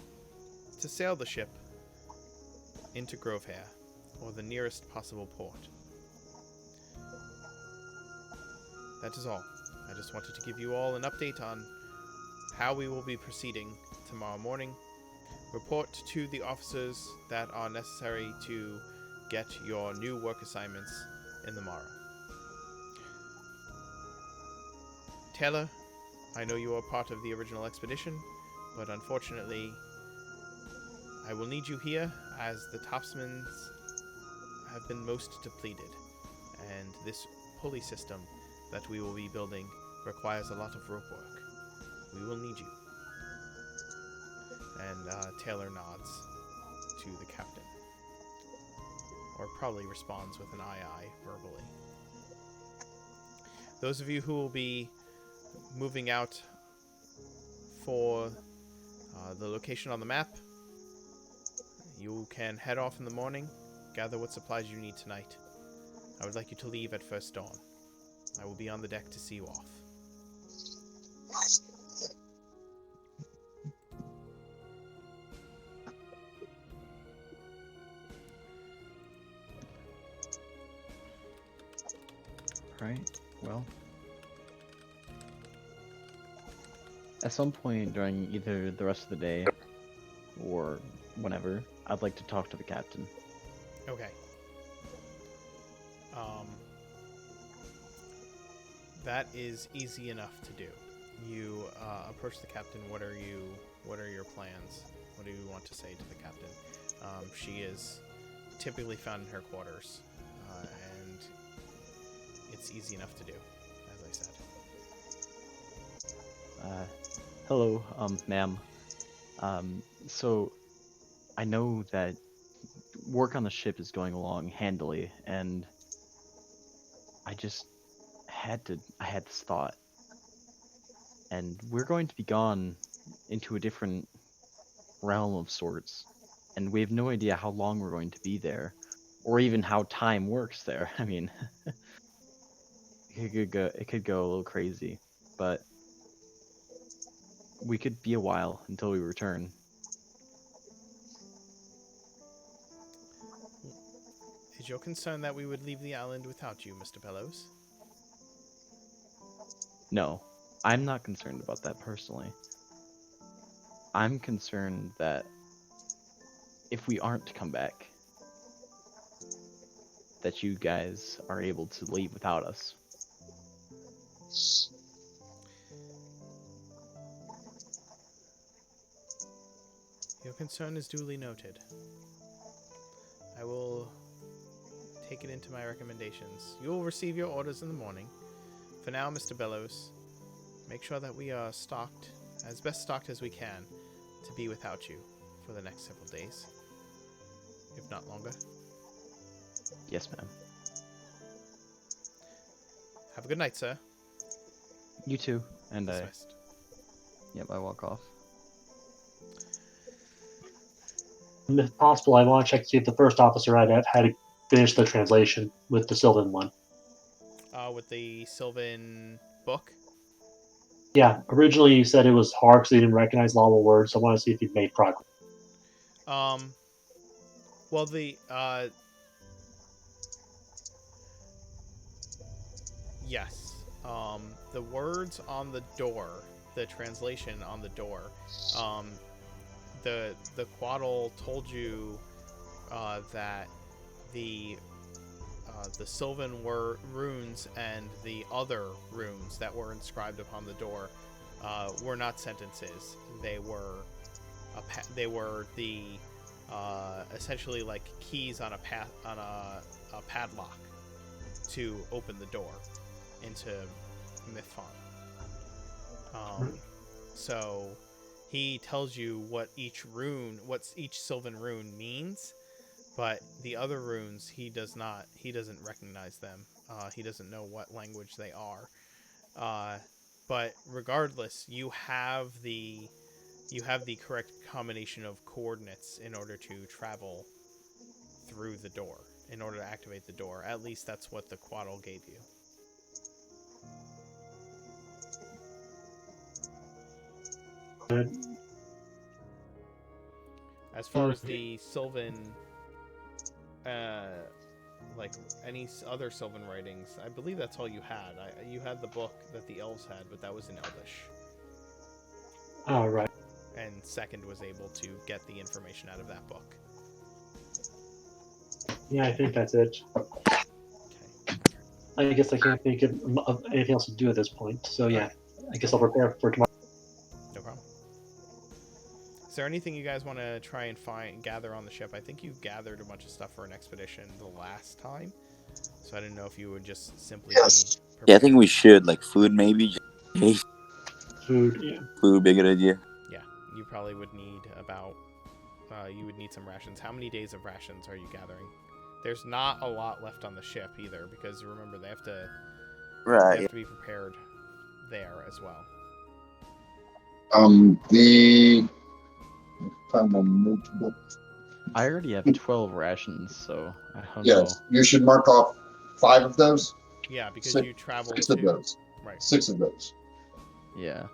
the ship into Grovehair, or the nearest possible port. That is all. I just wanted to give you all an update on how we will be proceeding tomorrow morning. Report to the officers that are necessary to get your new work assignments in the morrow. Taylor, I know you are part of the original expedition, but unfortunately, I will need you here as the topsmen have been most depleted, and this pulley system that we will be building requires a lot of rope work. We will need you. And Taylor nods to the captain, or probably responds with an aye verbally. Those of you who will be moving out for the location on the map, you can head off in the morning, gather what supplies you need tonight. I would like you to leave at first dawn. I will be on the deck to see you off. Right, well. At some point during either the rest of the day or whenever, I'd like to talk to the captain. Okay. That is easy enough to do. You approach the captain. What are your plans? What do you want to say to the captain? She is typically found in her quarters, and it's easy enough to do, as I said. Hello, ma'am. So I know that work on the ship is going along handily, and I had this thought, and we're going to be gone into a different realm of sorts, and we have no idea how long we're going to be there, or even how time works there. I mean, it could go a little crazy, but we could be a while until we return. Is your concern that we would leave the island without you, Mr. Bellows? No, I'm not concerned about that personally. I'm concerned that if we aren't to come back, that you guys are able to leave without us. Your concern is duly noted. I will take it into my recommendations. You will receive your orders in the morning. For now, Mr. Bellows, make sure that we are stocked, as best stocked as we can, to be without you for the next several days, if not longer. Yes, ma'am. Have a good night, sir. You too. And Dismissed. I walk off. If possible, I want to check to see if the first officer had finished the translation with the Sylvan one. With the Sylvan book. Yeah, originally you said it was hard because he didn't recognize a lot of the words, so I want to see if he made progress. Well, yes. The words on the door, the translation on the door, the Quaddle told you that the Sylvan runes and the other runes that were inscribed upon the door were not sentences. They were the essentially like keys on a padlock to open the door into Mythfont. So he tells you what each Sylvan rune means, but the other runes he doesn't recognize them. He doesn't know what language they are. But regardless, you have the correct combination of coordinates in order to travel through the door, in order to activate the door. At least that's what the Quaddle gave you. As far as the Sylvan, like any other Sylvan writings, I believe that's all you had. You had the book that the elves had, but that was in Elvish. All right. And Second was able to get the information out of that book. Yeah, I think that's it. Okay. I guess I can't think of anything else to do at this point. So yeah, I guess I'll prepare for tomorrow. No problem. Is there anything you guys want to try and gather on the ship? I think you gathered a bunch of stuff for an expedition the last time, so I didn't know if you would just simply. Yes. Yeah, I think we should, like, food maybe. Food, yeah. Food would be a good idea. Yeah, you probably would need about. You would need some rations. How many days of rations are you gathering? There's not a lot left on the ship either, because remember they have to. Right. They have to be prepared there as well. Found my notebook. I already have 12 rations, so I don't Yes, know. you should mark off 5 of those. Yeah, because Six- you traveled 6 to. of those. Right. 6 of those. Yeah.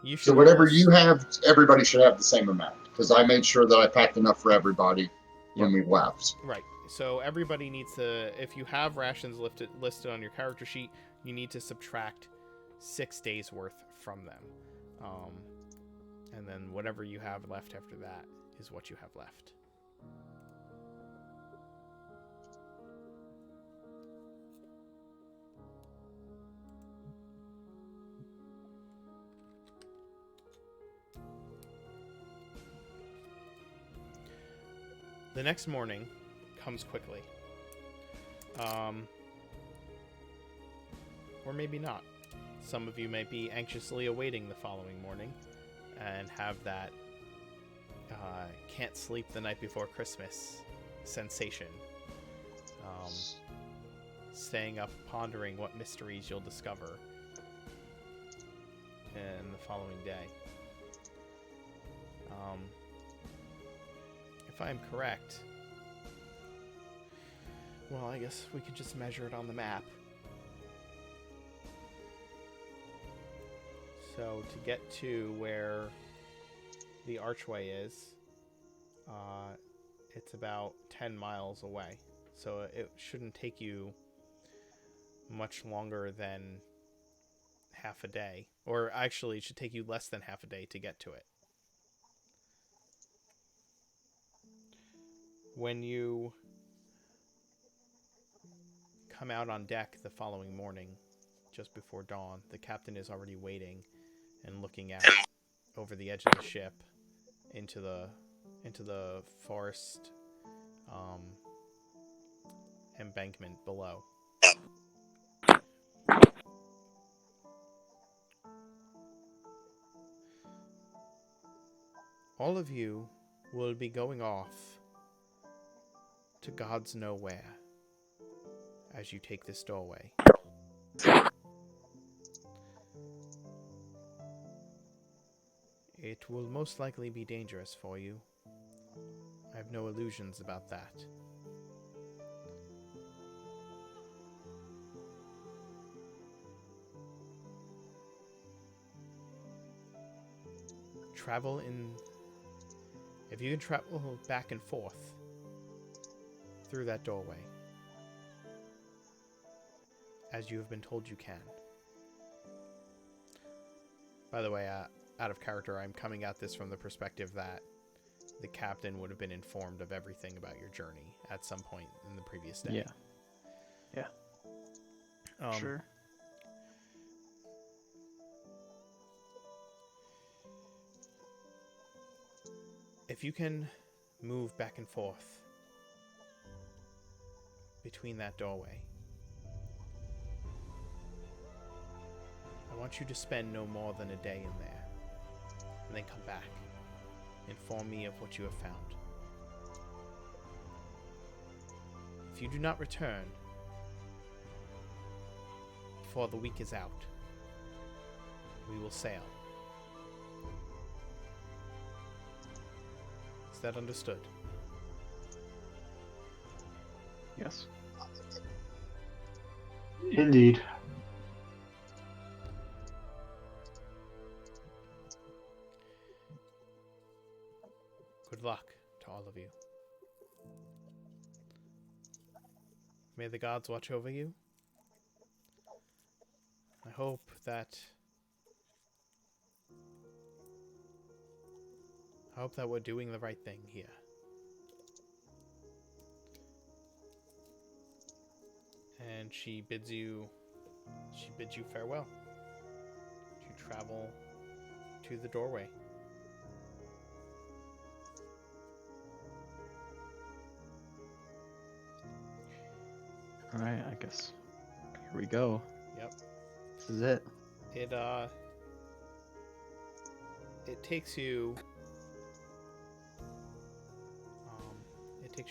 You should So whatever almost- you have, everybody should have the same amount. Because I made sure that I packed enough for everybody when we left. Right. So everybody needs to, if you have rations listed on your character sheet, you need to subtract 6 days worth from them. And then whatever you have left after that is what you have left. The next morning comes quickly. Or maybe not. Some of you may be anxiously awaiting the following morning and have that can't sleep the night before Christmas sensation. staying up pondering what mysteries you'll discover in the following day. If I'm correct, well, I guess we could just measure it on the map. So to get to where the archway is, it's about 10 miles away. So it shouldn't take you much longer than half a day. Or actually, it should take you less than half a day to get to it. When you come out on deck the following morning, just before dawn, the captain is already waiting and looking out over the edge of the ship into the forest embankment below. All of you will be going off to God's nowhere as you take this doorway. It will most likely be dangerous for you. I have no illusions about that. Travel in... If you can travel back and forth through that doorway, as you have been told you can. By the way, out of character, I'm coming at this from the perspective that the captain would have been informed of everything about your journey at some point in the previous day. Yeah. Sure. If you can move back and forth between that doorway, I want you to spend no more than a day in there, and then come back. Inform me of what you have found. If you do not return before the week is out, we will sail. Is that understood? Yes. Indeed. Good luck to all of you. May the gods watch over you. I hope that we're doing the right thing here. And she bids you farewell. You travel to the doorway. All right, I guess. Here we go. Yep. This is it. It takes you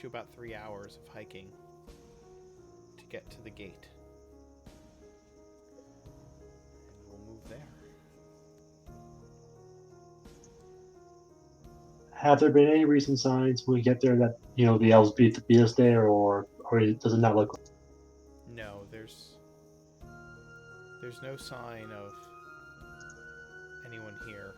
about 3 hours of hiking to get to the gate. And we'll move there. Have there been any recent signs when we get there that the elves beat us there, or does it not look like? No, there's no sign of anyone here.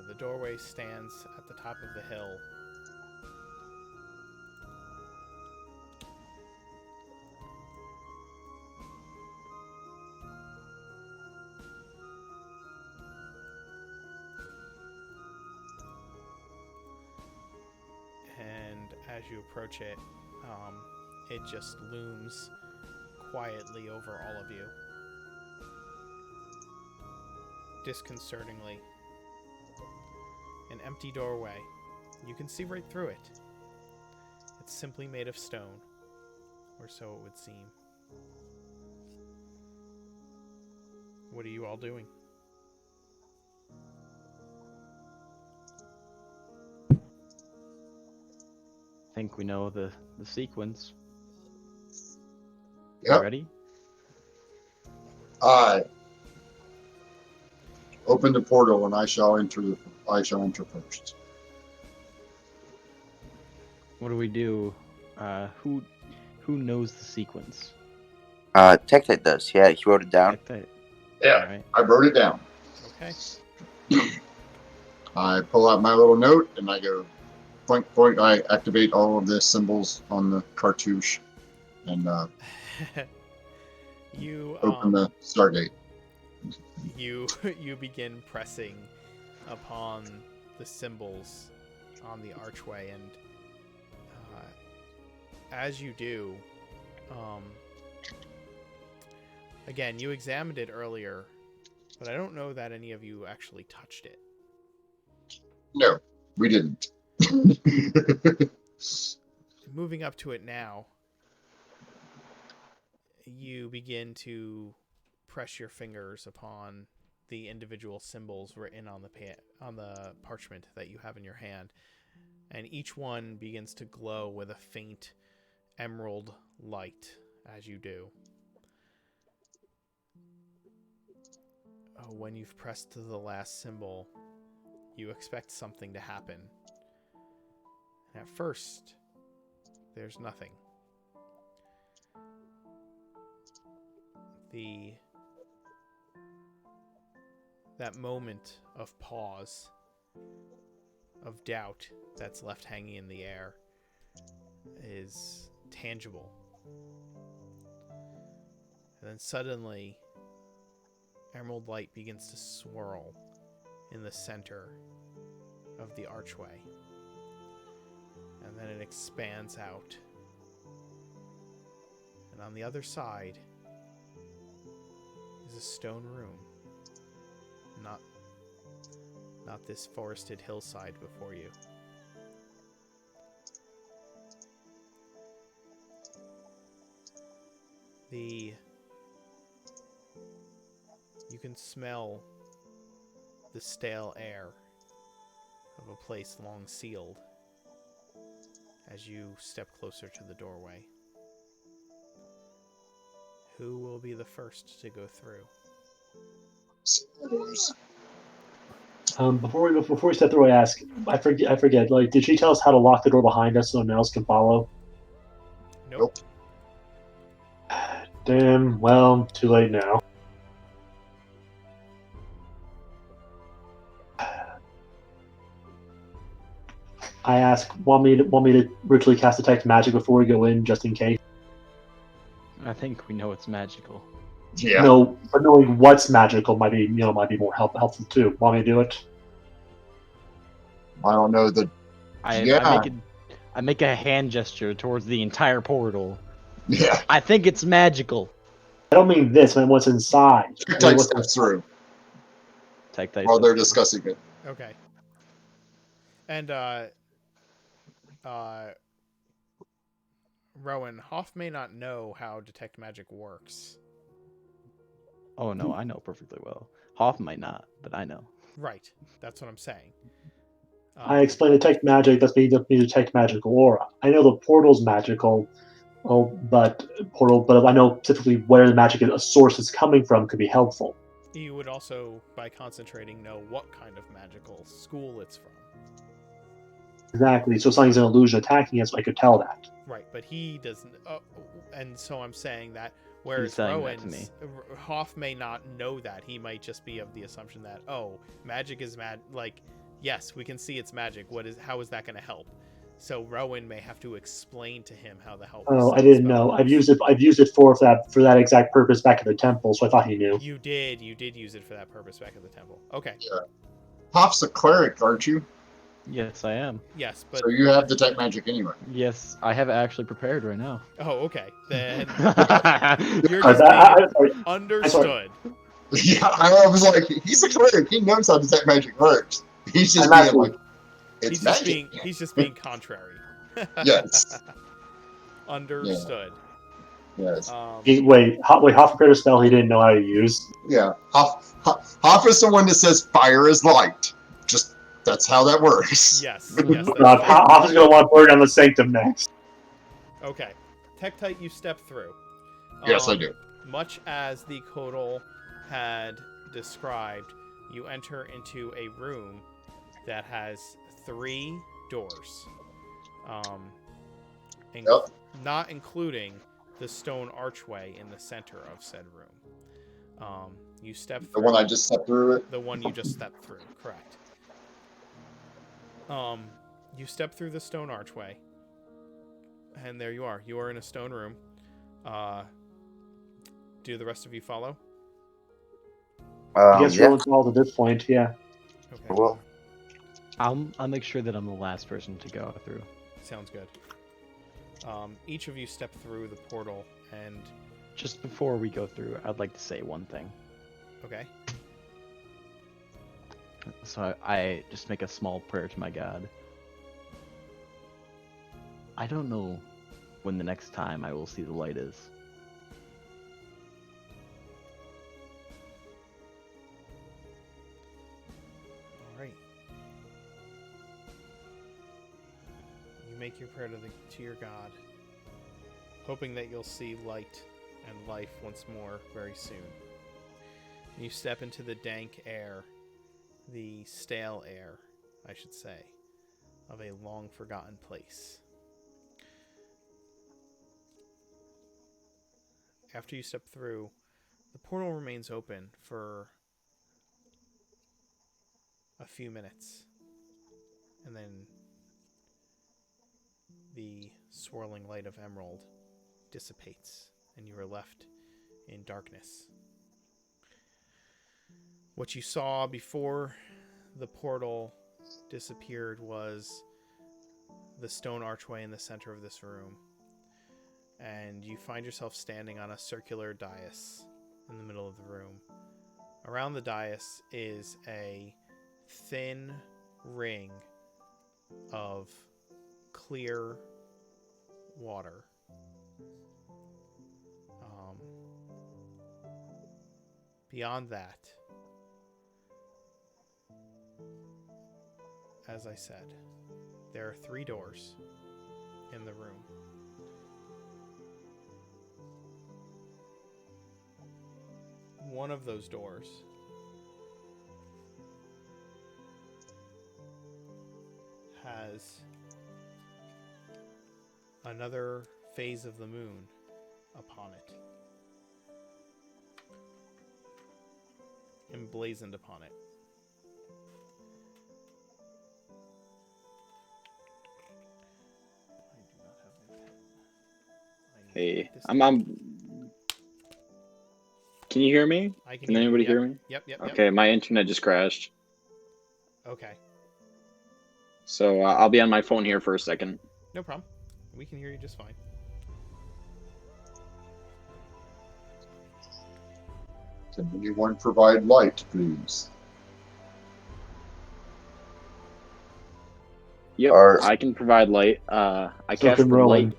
The doorway stands at the top of the hill. And as you approach it, it just looms quietly over all of you. Disconcertingly. An empty doorway. You can see right through it. It's simply made of stone, or so it would seem. What are you all doing? think we know the sequence. Yep. You ready? I open the portal and I shall enter first. What do we do? Who knows the sequence? Tectite does. Yeah, he wrote it down. Yeah, Alright. I wrote it down. Okay. I pull out my little note and I go point point. I activate all of the symbols on the cartouche and You open the Stargate. you begin pressing upon the symbols on the archway, and as you do, again, you examined it earlier, but I don't know that any of you actually touched it. No, we didn't. Moving up to it now, you begin to press your fingers upon the individual symbols written on the parchment that you have in your hand, and each one begins to glow with a faint emerald light as you do. When you've pressed the last symbol, you expect something to happen. And at first, there's nothing. That moment of pause, of doubt that's left hanging in the air is tangible. And then suddenly, emerald light begins to swirl in the center of the archway. And then it expands out. And on the other side is a stone room. Not this forested hillside before you. You can smell the stale air of a place long sealed as you step closer to the doorway. Who will be the first to go through? Before we step through, I ask. I forget. Like, did she tell us how to lock the door behind us so no one else can follow? Nope. Damn. Well, too late now. I ask. Want me to ritually cast detect magic before we go in, just in case? I think we know it's magical. Yeah. No, but knowing what's magical might be more helpful too. Want me to do it? I don't know the. I make a hand gesture towards the entire portal. Yeah. I think it's magical. I don't mean this. I mean what's inside. Tectite steps through while they're discussing it. Okay. And Rowan, Hoff may not know how detect magic works. Oh no, I know perfectly well. Hoff might not, but I know. Right. That's what I'm saying. I explain detect magic. That's me detect magical aura. I know the portal's magical. But I know typically where the magic a source is coming from could be helpful. You would also, by concentrating, know what kind of magical school it's from. Exactly. So if something's an illusion attacking us, I could tell that. Right, but he doesn't. And so I'm saying that. Whereas Rowan's, Hoff may not know that. He might just be of the assumption that, magic is like, yes, we can see it's magic. How is that going to help? So Rowan may have to explain to him how the help. Oh, I didn't know. I've used it for that exact purpose back at the temple, so I thought he knew. You did use it for that purpose back at the temple. Okay. Yeah. Hoff's a cleric, aren't you? Yes, I am. Yes, but so you have detect magic anyway. Yes, I have it actually prepared right now. Oh, okay. Then You're just understood. Yeah, I was like, he's a cleric. He knows how detect magic works. He's just being like, it's magic. He's just being contrary. Yes. Understood. Yeah. Yes. Hoff prepared a spell he didn't know how to use. Yeah. Hoff is the one that says fire is light. Just That's how that works. Yes, Mhm. yes. That's Hoff is going to want to burn down the sanctum next. okay. Tektite, you step through. Yes, I do. Much as the Kodal had described, you enter into a room that has 3 doors. Yep. Not including the stone archway in the center of said room. You step through The one I just stepped through it. the one you just stepped through, correct. You step through the stone archway, and there you are. You are in a stone room. Do the rest of you follow? I guess Yeah. roll calls at this point, yeah. Okay, Well, I'll make sure that I'm the last person to go through. sounds good. Each of you step through the portal, and Just before we go through, I'd like to say one thing. okay. So I just make a small prayer to my God. I don't know when the next time I will see the light is. All right. You make your prayer to your God, hoping that you'll see light and life once more very soon. And you step into the dank air, the stale air, I should say, of a long forgotten place. After you step through, the portal remains open for a few minutes, and then the swirling light of emerald dissipates, and you are left in darkness. What you saw before the portal disappeared was the stone archway in the center of this room, and you find yourself standing on a circular dais in the middle of the room. Around the dais is a thin ring of clear water. Beyond that, as I said, there are 3 doors in the room. One of those doors has another phase of the moon upon it, emblazoned upon it. I do not have my pen. I need to Hey, write this I'm. down. Can you hear me? I can Can hear you. anybody Yep. hear me? Yep. Okay, my internet just crashed, Okay, so I'll be on my phone here for a second. no problem. We can hear you just fine. Can anyone provide light, please? Yep, Are- I can provide light. I So cast can the Rowan. light.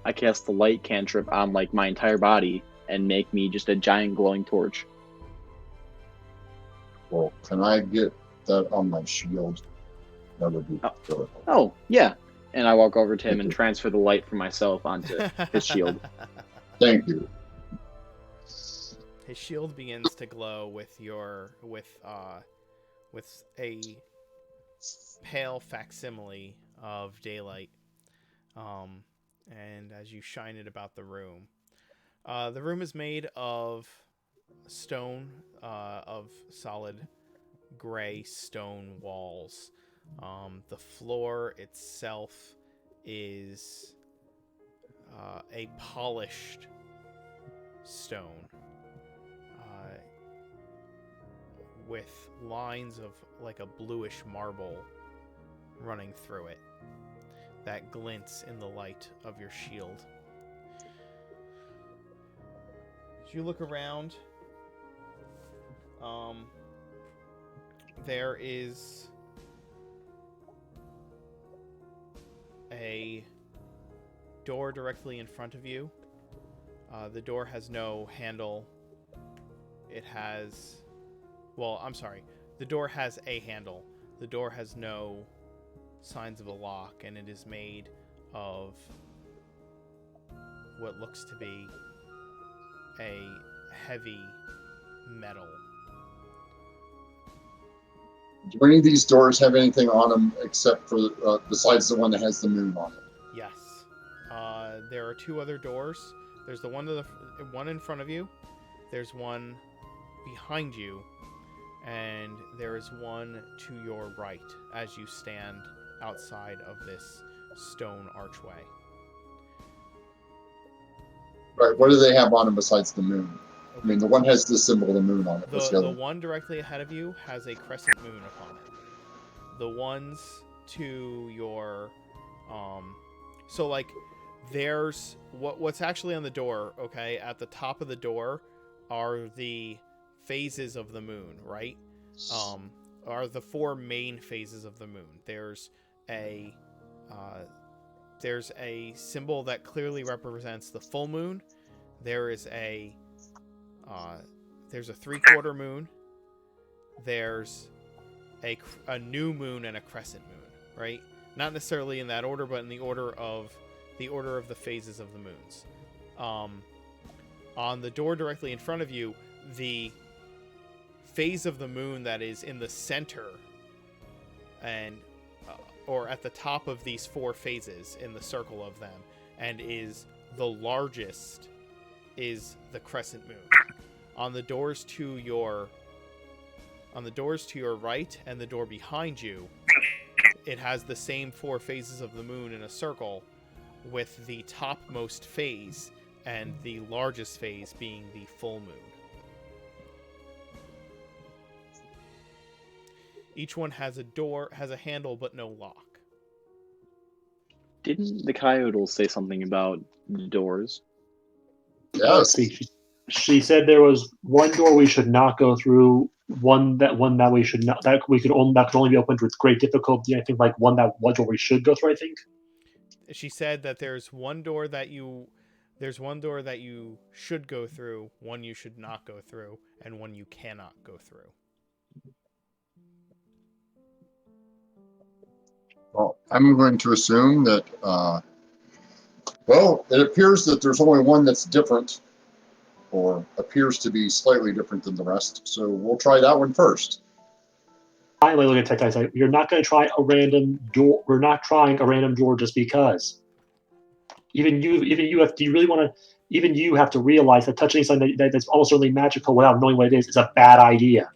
I cast the light cantrip on like my entire body and make me just a giant glowing torch. Well, can I get that on my shield? That would be good. Oh yeah, and I walk over to him Thank and you. transfer the light from myself onto his shield. Thank you. His shield begins to glow with a pale facsimile of daylight, and as you shine it about the room is made of stone, of solid gray stone walls. The floor itself is a polished stone, with lines of like a bluish marble running through it that glints in the light of your shield. As you look around, there is a door directly in front of you. The door has no handle. It has... Well, I'm sorry. The door has a handle. The door has no signs of a lock, and it is made of what looks to be a heavy metal. Do any of these doors have anything on them except for besides the one that has the moon on it? Yes. There are 2 other doors. There's the one in front of you. There's one behind you, and there is one to your right as you stand outside of this stone archway. Right. What do they have on them besides the moon? I mean, the one has the symbol of the moon on it. What's the The other? one directly ahead of you has a crescent moon upon it. The ones to your so like there's what's actually on the door, okay? At the top of the door are the phases of the moon, right? Are the 4 main phases of the moon. There's a symbol that clearly represents the full moon. There's a 3/4 moon. There's a new moon and a crescent moon, right? Not necessarily in that order, but in the order of the phases of the moons. On the door directly in front of you, the phase of the moon that is in the center and or at the top of these 4 phases in the circle of them, and is the largest, is the crescent moon. On the doors to your right and the door behind you, it has the same 4 phases of the moon in a circle, with the topmost phase and the largest phase being the full moon. Each one has a handle but no lock. Didn't the coyote say something about the doors? Yes. She said there was one door we should not go through, one that we should not, that could only be opened with great difficulty. I think like one door we should go through. I think She said that there's one door that you should go through, one you should not go through, and one you cannot go through. Well, I'm going to assume that. Well, it appears that there's only one that's different, or appears to be slightly different than the rest. So we'll try that one first. Finally, look at Tech Dice. You're not going to try a random door. We're not trying a random door just because. Even you have. Do you really want to? Even you have to realize that touching something that's almost certainly magical without knowing what it is a bad idea.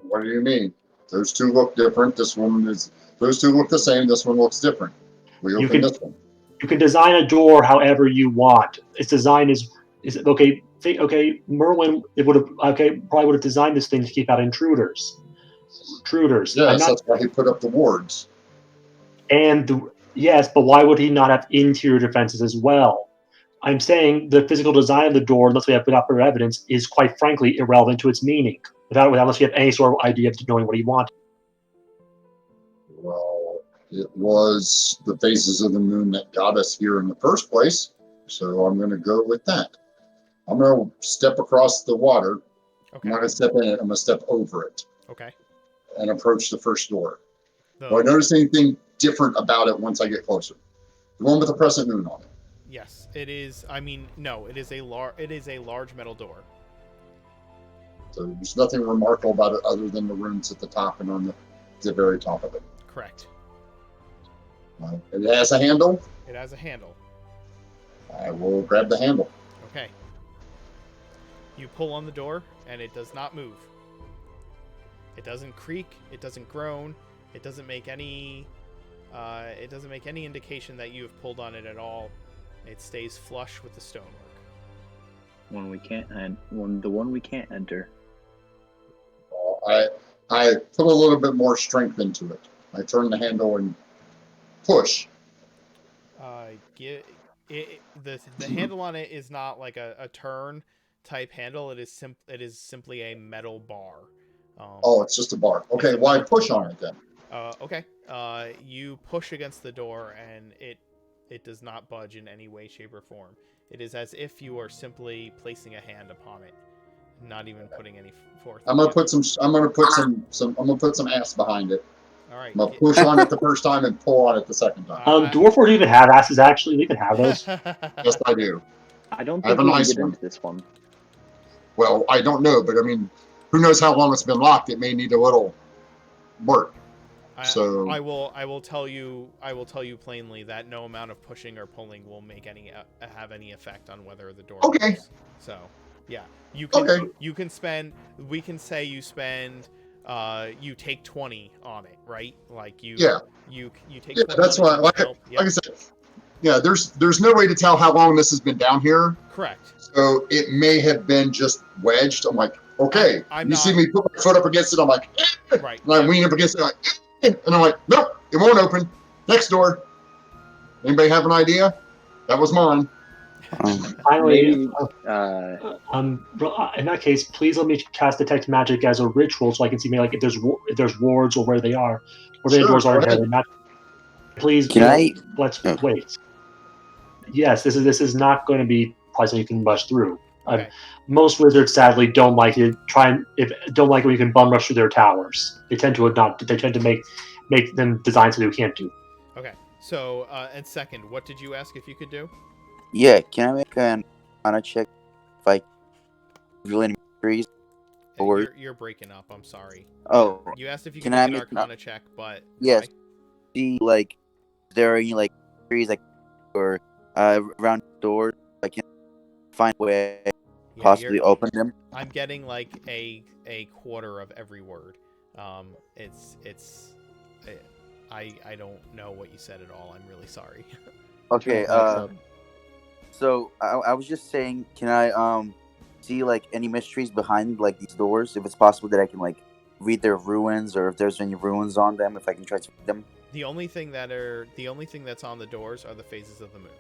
What do you mean? Those 2 look different. Those 2 look the same. This one looks different. We open this one. You can design a door however you want. Its design is okay. Myrwyyn probably would have designed this thing to keep out intruders. Yes, that's why he put up the wards. Yes, but why would he not have interior defenses as well? I'm saying the physical design of the door, unless we have proper evidence, is quite frankly irrelevant to its meaning. Unless we have any sort of idea of knowing what he wanted. Well, it was the phases of the moon that got us here in the first place, so I'm going to go with that. I'm going to step across the water. Okay. I'm not going to step in it. I'm going to step over it. Okay. And approach the first door. Do I notice anything different about it once I get closer? The one with the crescent moon on it. Yes, it is. I mean, no, it is a large metal door. So there's nothing remarkable about it other than the runes at the top and on the very top of it. Correct. It has a handle. It has a handle. I will grab the handle. Okay. You pull on the door, and it does not move. It doesn't creak. It doesn't groan. It doesn't make any. It doesn't make any indication that you have pulled on it at all. It stays flush with the stonework. The one we can't enter. I put a little bit more strength into it. I turn the handle and push. The handle on it is not like a turn type handle. It is simply a metal bar. It's just a bar. Okay, I push on it then. Okay. You push against the door, and it does not budge in any way, shape, or form. It is as if you are simply placing a hand upon it. Not even putting any forth. I'm gonna put some. I'm gonna put some. I'm gonna put some ass behind it. All right. I'm gonna push on it the first time and pull on it the second time. Dwarf Wars even have asses, actually. We can have those. Yes, I do. I don't I have think a we can nice get one. into this one. Well, I don't know, but I mean, who knows how long it's been locked? It may need a little work. So I will tell you plainly that no amount of pushing or pulling will make any have any effect on whether the door Okay. moves. So, yeah, you can Okay. you can spend. We can say you spend. You take 20 on it, right? Like you. Yeah. You take Yeah, 20 that's on it. why. Like I said, yeah. There's no way to tell how long this has been down here. Correct. So it may have been just wedged. I'm like, okay. I'm you not- see me put my foot up against it. I'm like, Right. and I lean up against it. Like, and I'm like, nope, it won't open. Next door. Anybody have an idea? That was mine. Finally, Maybe. in that case, please let me cast Detect Magic as a ritual so I can see maybe like if there's wards or where they are, or if any Sure, doors go aren't ahead. inherently magic. Please, Can I? let's Oh. wait. Yes, this is not going to be probably something you can rush through. Okay. Most wizards sadly don't like it. Don't like when you can bum rush through their towers. They tend to not. They tend to make them design so you can't do. Okay. So, and second, what did you ask if you could do? Yeah, can I make an Arcana check if I reveal any mysteries? Or You're breaking up. I'm sorry. oh, You asked if you can could I make an make an- Arcana check, but yes. why? See, like, is there any like mysteries like or around doors I can find a way possibly open them? I'm getting like a quarter of every word. I don't know what you said at all. I'm really sorry. Okay. Backs up. So I was just saying, can I see like any mysteries behind like these doors? If it's possible that I can like read their ruins, or if there's any ruins on them, if I can try to read them. The only thing that's on the doors are the phases of the moon.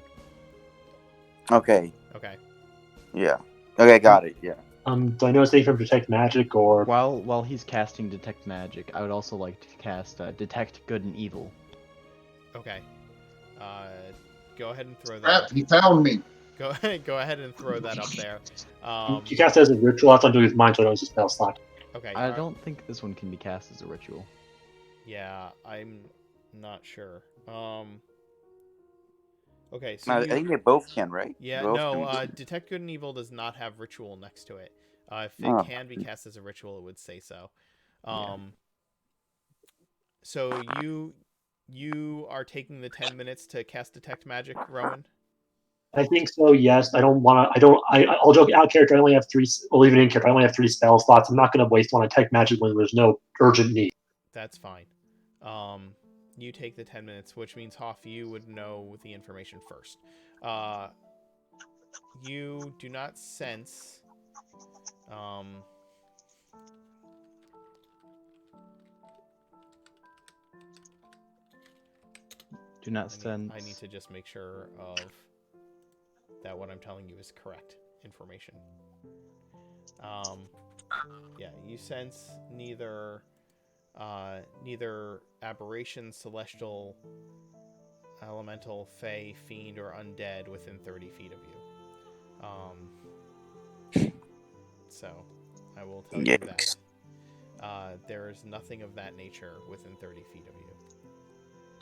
Okay. Okay. Yeah. Okay, got it. Yeah. Do I know anything from Detect Magic or? While he's casting Detect Magic, I would also like to cast Detect Good and Evil. Okay. Go ahead and throw that. Crap, he found me. Go ahead and throw that up there. You cast it as a ritual. That's what I'm doing with mine, so I know it's a spell slot. Okay. I don't think this one can be cast as a ritual. Yeah, I'm not sure. Okay, so I think they both can, right? Yeah, Both no. can. Detect Good and Evil does not have ritual next to it. If it can be cast as a ritual, it would say so. So you are taking the 10 minutes to cast Detect Magic, Rowan? I think so. Yes. I don't want to. I'll joke out character. I only have 3. Well, even in character, I only have 3 spell slots. I'm not going to waste one on Detect Magic when there's no urgent need. That's fine. You take the 10 minutes, which means Hoff, you would know the information first. You do not sense. Do not sense. I need to just make sure of that what I'm telling you is correct information. Yeah, you sense neither aberration, celestial, elemental, fey, fiend, or undead within 30 feet of you. So I will tell you that there is nothing of that nature within 30 feet of you.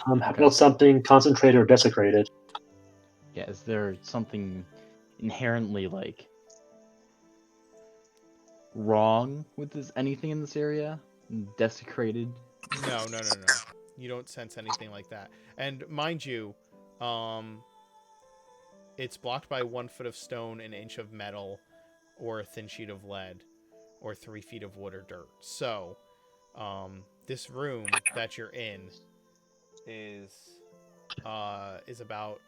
How about something concentrated or desecrated? Yeah, is there something inherently like wrong with anything in this area? Desecrated? No. You don't sense anything like that. And mind you, it's blocked by 1 foot of stone, an inch of metal, or a thin sheet of lead, or 3 feet of wood or dirt. So, this room that you're in is about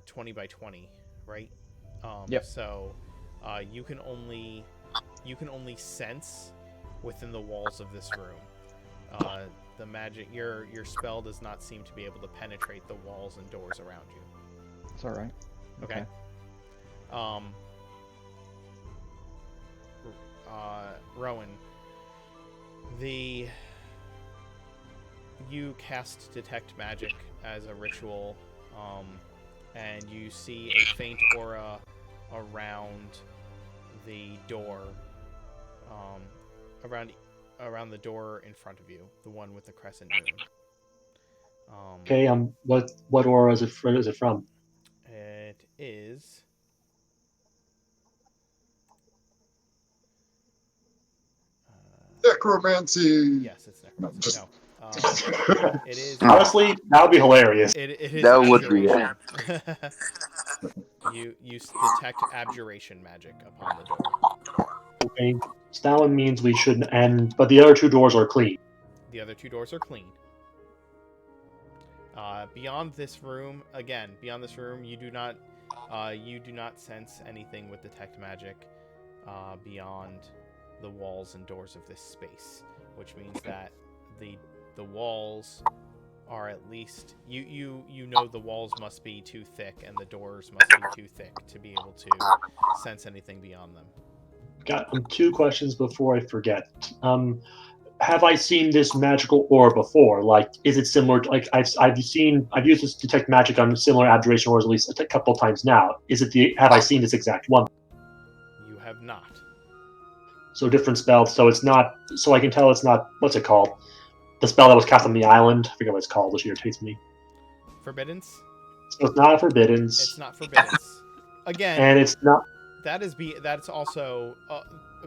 20 by 20, right? Yep. So, you can only sense within the walls of this room. The magic, your spell does not seem to be able to penetrate the walls and doors around you. It's all right. Okay. Rowan, you cast Detect Magic as a ritual, and you see a faint aura around the door, around the door in front of you, the one with the crescent moon. Okay. What aura is it from? It is. Necromancy. Yes, it's No, necromancy. just- No. It is. Honestly, that would be hilarious. It is That would be, abjuration. You detect abjuration magic upon the door. Okay. So that one means we shouldn't end, but the other two doors are clean. The other two doors are clean. Beyond this room, you do not sense anything with detect magic beyond the walls and doors of this space, which means that the walls are at least you know the walls must be too thick and the doors must be too thick to be able to sense anything beyond them. Got 2 questions before I forget. Have I seen this magical ore before? Like, is it similar to, like, I've used this detect magic on similar abjuration ores at least a couple of times now. Have I seen this exact one? You have not. So different spells. So it's not. So I can tell it's not. What's it called? The spell that was cast on the island. I forget what it's called. Which irritates me. Forbiddance? So it's not a forbiddance. It's not forbiddance. Again, and it's not. That's also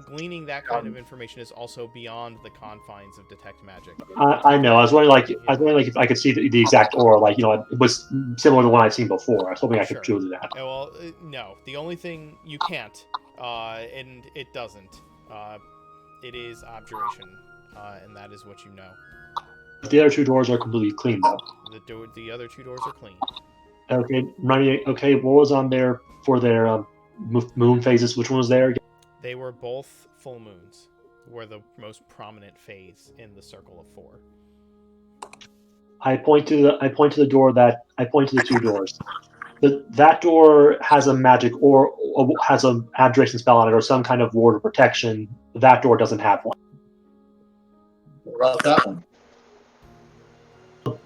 gleaning that kind of information is also beyond the confines of detect magic. I know. I was wondering, if I could see the exact aura. Like, it was similar to the one I've seen before. I was hoping I could do that. Well, no. The only thing you can't, and it doesn't. It is abjuration, and that is what you know. The other 2 doors are completely clean, though. The other 2 doors are clean. Okay, okay. What was on there for their moon phases? Which one was there? They were both full moons. Were the most prominent phase in the circle of 4. I point to the door I point to the 2 doors. That door has a magic or has an abjuration spell on it or some kind of ward or protection. That door doesn't have one. What about that one?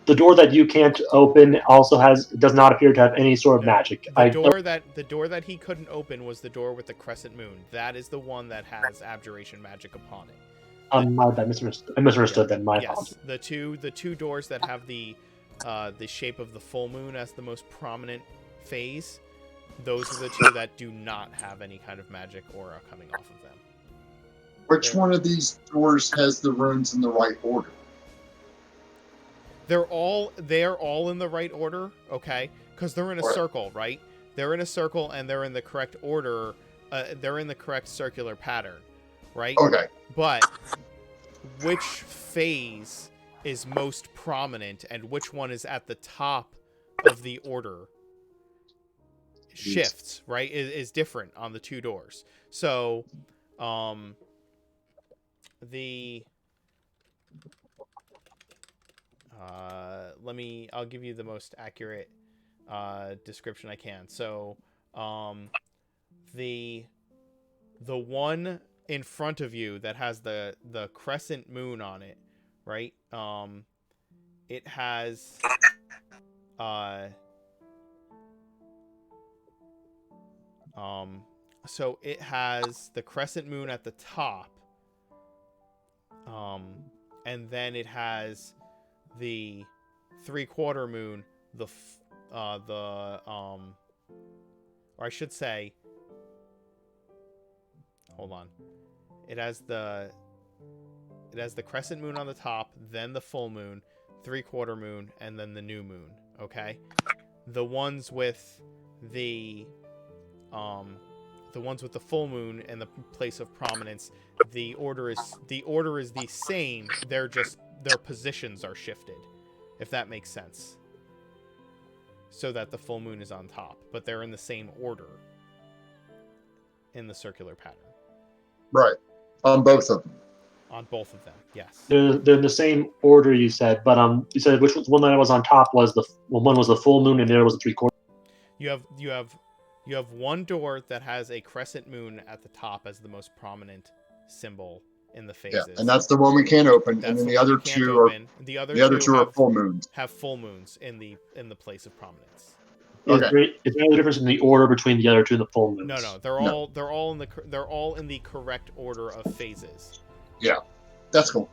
The door that you can't open also does not appear to have any sort of magic. The door that he couldn't open was the door with the crescent moon. That is the one that has abjuration magic upon it. My bad. I misunderstood then. My apologies. The two doors that have the shape of the full moon as the most prominent phase, those are the 2 that do not have any kind of magic aura coming off of them. Which one of these doors has the runes in the right order? They're all in the right order, okay? Because they're in a circle, right? They're in a circle and they're in the correct order. They're in the correct circular pattern, right? Okay. But which phase is most prominent and which one is at the top of the order shifts, right? Is different on the 2 doors. So, I'll give you the most accurate description I can. So, the one in front of you that has the crescent moon on it, right? It has so it has the crescent moon at the top, and then it has the 3/4 moon, or I should say, hold on. It has the crescent moon on the top, then the full moon, 3/4 moon, and then the new moon. Okay, the ones with the full moon and the place of prominence, the order is the same. They're just their positions are shifted, if that makes sense. So that the full moon is on top, but they're in the same order in the circular pattern. Right. On both of them. On both of them, yes. They're in the same order, you said, but you said which one that was on top was one was the full moon and the other was the 3/4. You have one door that has a crescent moon at the top as the most prominent symbol in the phases. Yeah, and that's the one we can't open, and then the other 2 are the other two are full moons. Have full moons in the place of prominence. Is Okay. there any difference in the order between the other two and the full moons? No, they're No. all in the correct order of phases. Yeah, that's cool.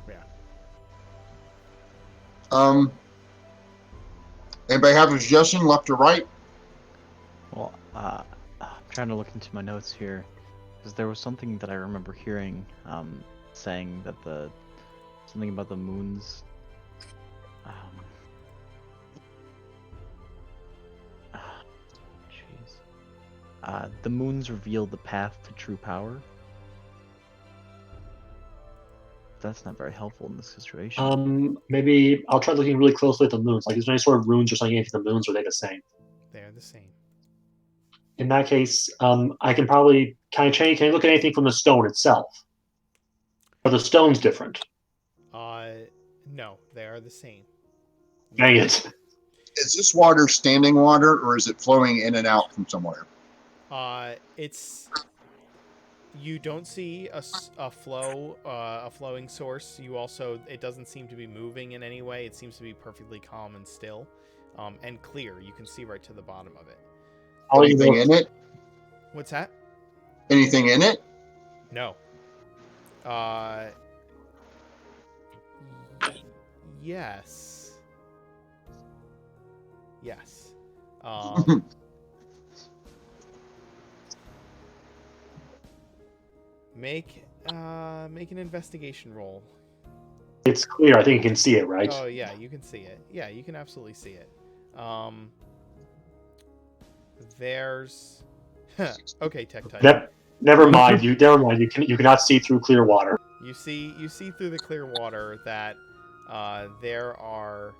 Yeah. Anybody have a suggestion, left or right? Well, I'm trying to look into my notes here, because there was something that I remember hearing, saying that something about the moons. Jeez. The moons reveal the path to true power. That's not very helpful in this situation. Maybe I'll try looking really closely at the moons. Like, is there any sort of runes or something for the moons, or are they the same? They're the same. In that case, I can probably can I look at anything from the stone itself? Are the stones different? No, they are the same. Dang it. Is this water standing water, or is it flowing in and out from somewhere? It's you don't see a flowing source. It doesn't seem to be moving in any way. It seems to be perfectly calm and still, and clear. You can see right to the bottom of it. Anything in it? What's that? Anything in it? No. Yes. Yes. Make an investigation roll. It's clear. I think you can see it, right? Oh yeah, you can see it. Yeah, you can absolutely see it. There's okay, Tech Type. Never mind. Never mind. You cannot see through clear water. You see through the clear water that there are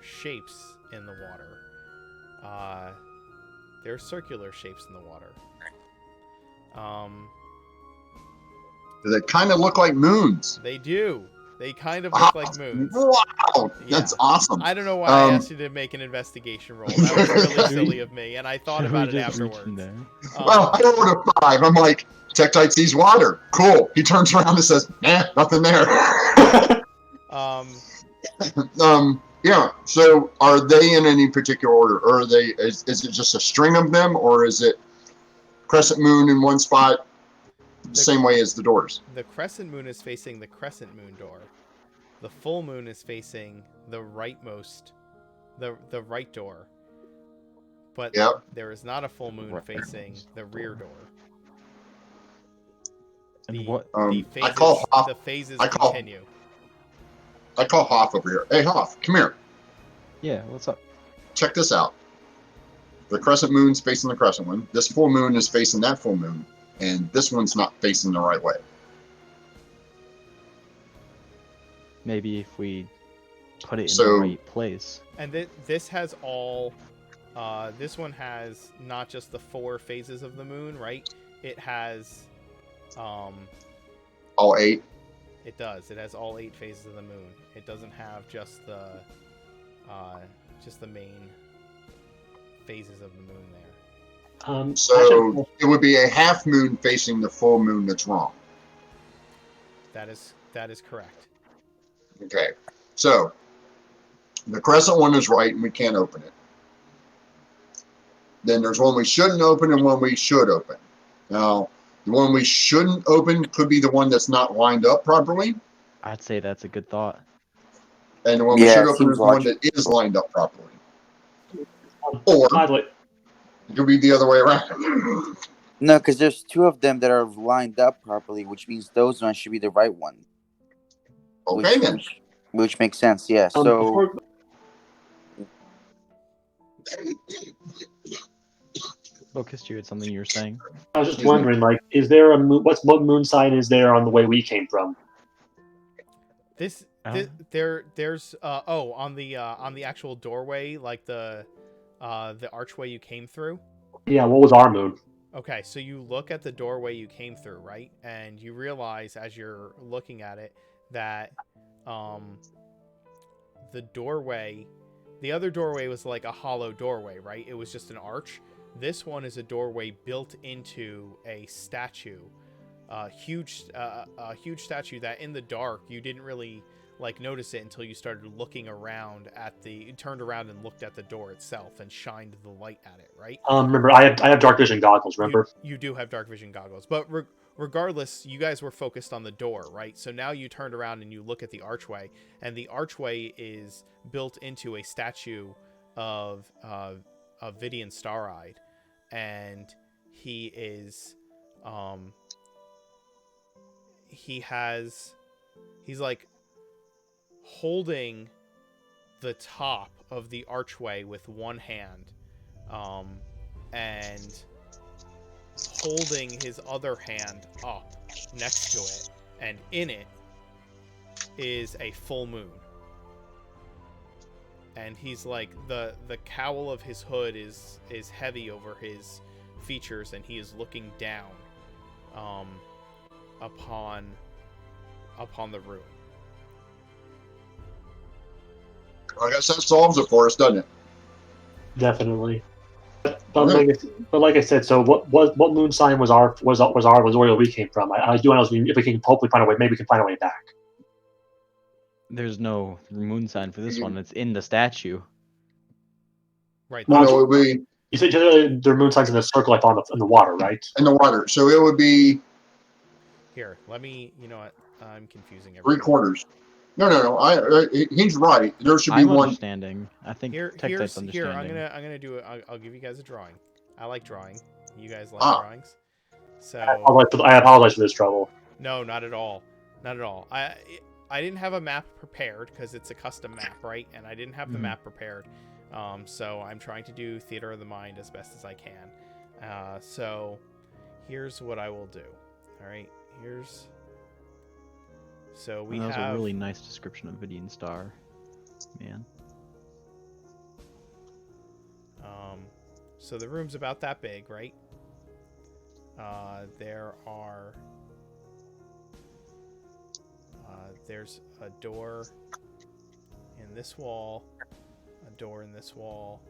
shapes in the water. There are circular shapes in the water. Do they kind of look like moons? They do. They kind of look like moons. Wow, that's awesome. I don't know why I asked you to make an investigation roll. That was really silly of me, and I thought about it afterwards. Well, I rolled a 5. I'm like, Tektite sees water. Cool. He turns around and says, nothing there. Yeah. So, are they in any particular order, or are they? Is it just a string of them, or is it crescent moon in one spot, the same way as the doors? The crescent moon is facing the crescent moon door. The full moon is facing the rightmost, the right door. But there is not a full moon facing the rear door. The phases continue. I call Hoff over here. Hey, Hoff, come here. Yeah, what's up? Check this out. The crescent moon's facing the crescent one. This full moon is facing that full moon. And this one's not facing the right way. Maybe if we put it in the right place. And this has all... this one has not just the 4 phases of the moon, right? It has... all 8? It does. It has all 8 phases of the moon. It doesn't have just the main phases of the moon there. So it would be a half moon facing the full moon that's wrong. That is correct. Okay. So the crescent one is right and we can't open it. Then there's one we shouldn't open and one we should open. Now, the one we shouldn't open could be the one that's not lined up properly. I'd say that's a good thought. And the one we should open is the one that is lined up properly. Or it could be the other way around. No, because there's 2 of them that are lined up properly, which means those ones should be the right one. Okay, then. Which makes sense, yeah. So... Focus, you had something you were saying? I was just wondering, like, is there a moon? What moon sign is there on the way we came from? There's on the actual doorway, like the archway you came through. Yeah, what was our moon? Okay, so you look at the doorway you came through, right? And you realize as you're looking at it that the other doorway was like a hollow doorway, right? It was just an arch. This one is a doorway built into a statue huge statue that in the dark you didn't really like notice it until you started looking around you turned around and looked at the door itself and shined the light at it, right? Remember, I have dark vision goggles. Remember? You do have dark vision goggles, but regardless, you guys were focused on the door, right? So now you turned around and you look at the archway, and the archway is built into a statue of Vidian Star-Eyed, and he's like holding the top of the archway with one hand, and holding his other hand up next to it, and in it is a full moon. And he's like, the cowl of his hood is heavy over his features, and he is looking down upon the room. I guess that solves it for us, doesn't it? Definitely. But like I said, so what moon sign was where we came from? I do want to know if we can hopefully find a way. Maybe we can find a way back. There's no moon sign for this one. It's in the statue. Right. No, No, it would be You said there are moon signs in the circle, like in the water, right? in the water. So it would be Here, let me. You know what? I'm confusing everything. 3/4. No. He's right. There should be I'm one. understanding. I think Tektite's understanding. I'm gonna do it. I'll give you guys a drawing. I like drawing. You guys like drawings. So I apologize for this trouble. no, not at all. Not at all. I didn't have a map prepared because it's a custom map, right? And I didn't have the map prepared. So I'm trying to do theater of the mind as best as I can. So here's what I will do. All right. So we have. That was a really nice description of Vidian Star, man. So the room's about that big, right? There's a door in this wall, a door in this wall,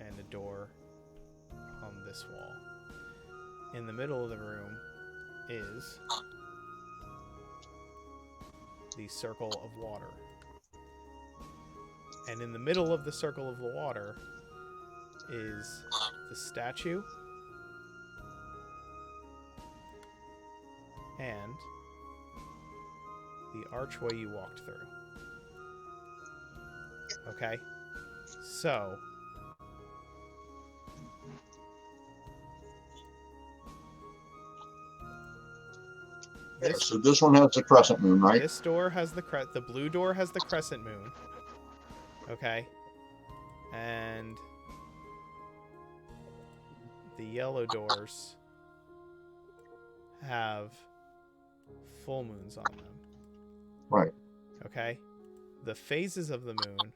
and a door on this wall. In the middle of the room is the circle of water. And in the middle of the circle of the water is the statue and the archway you walked through. Okay? So So this one has the crescent moon, right? this door has the blue door has the crescent moon. Okay? And the yellow doors have full moons on them. Right. Okay? The phases of the moon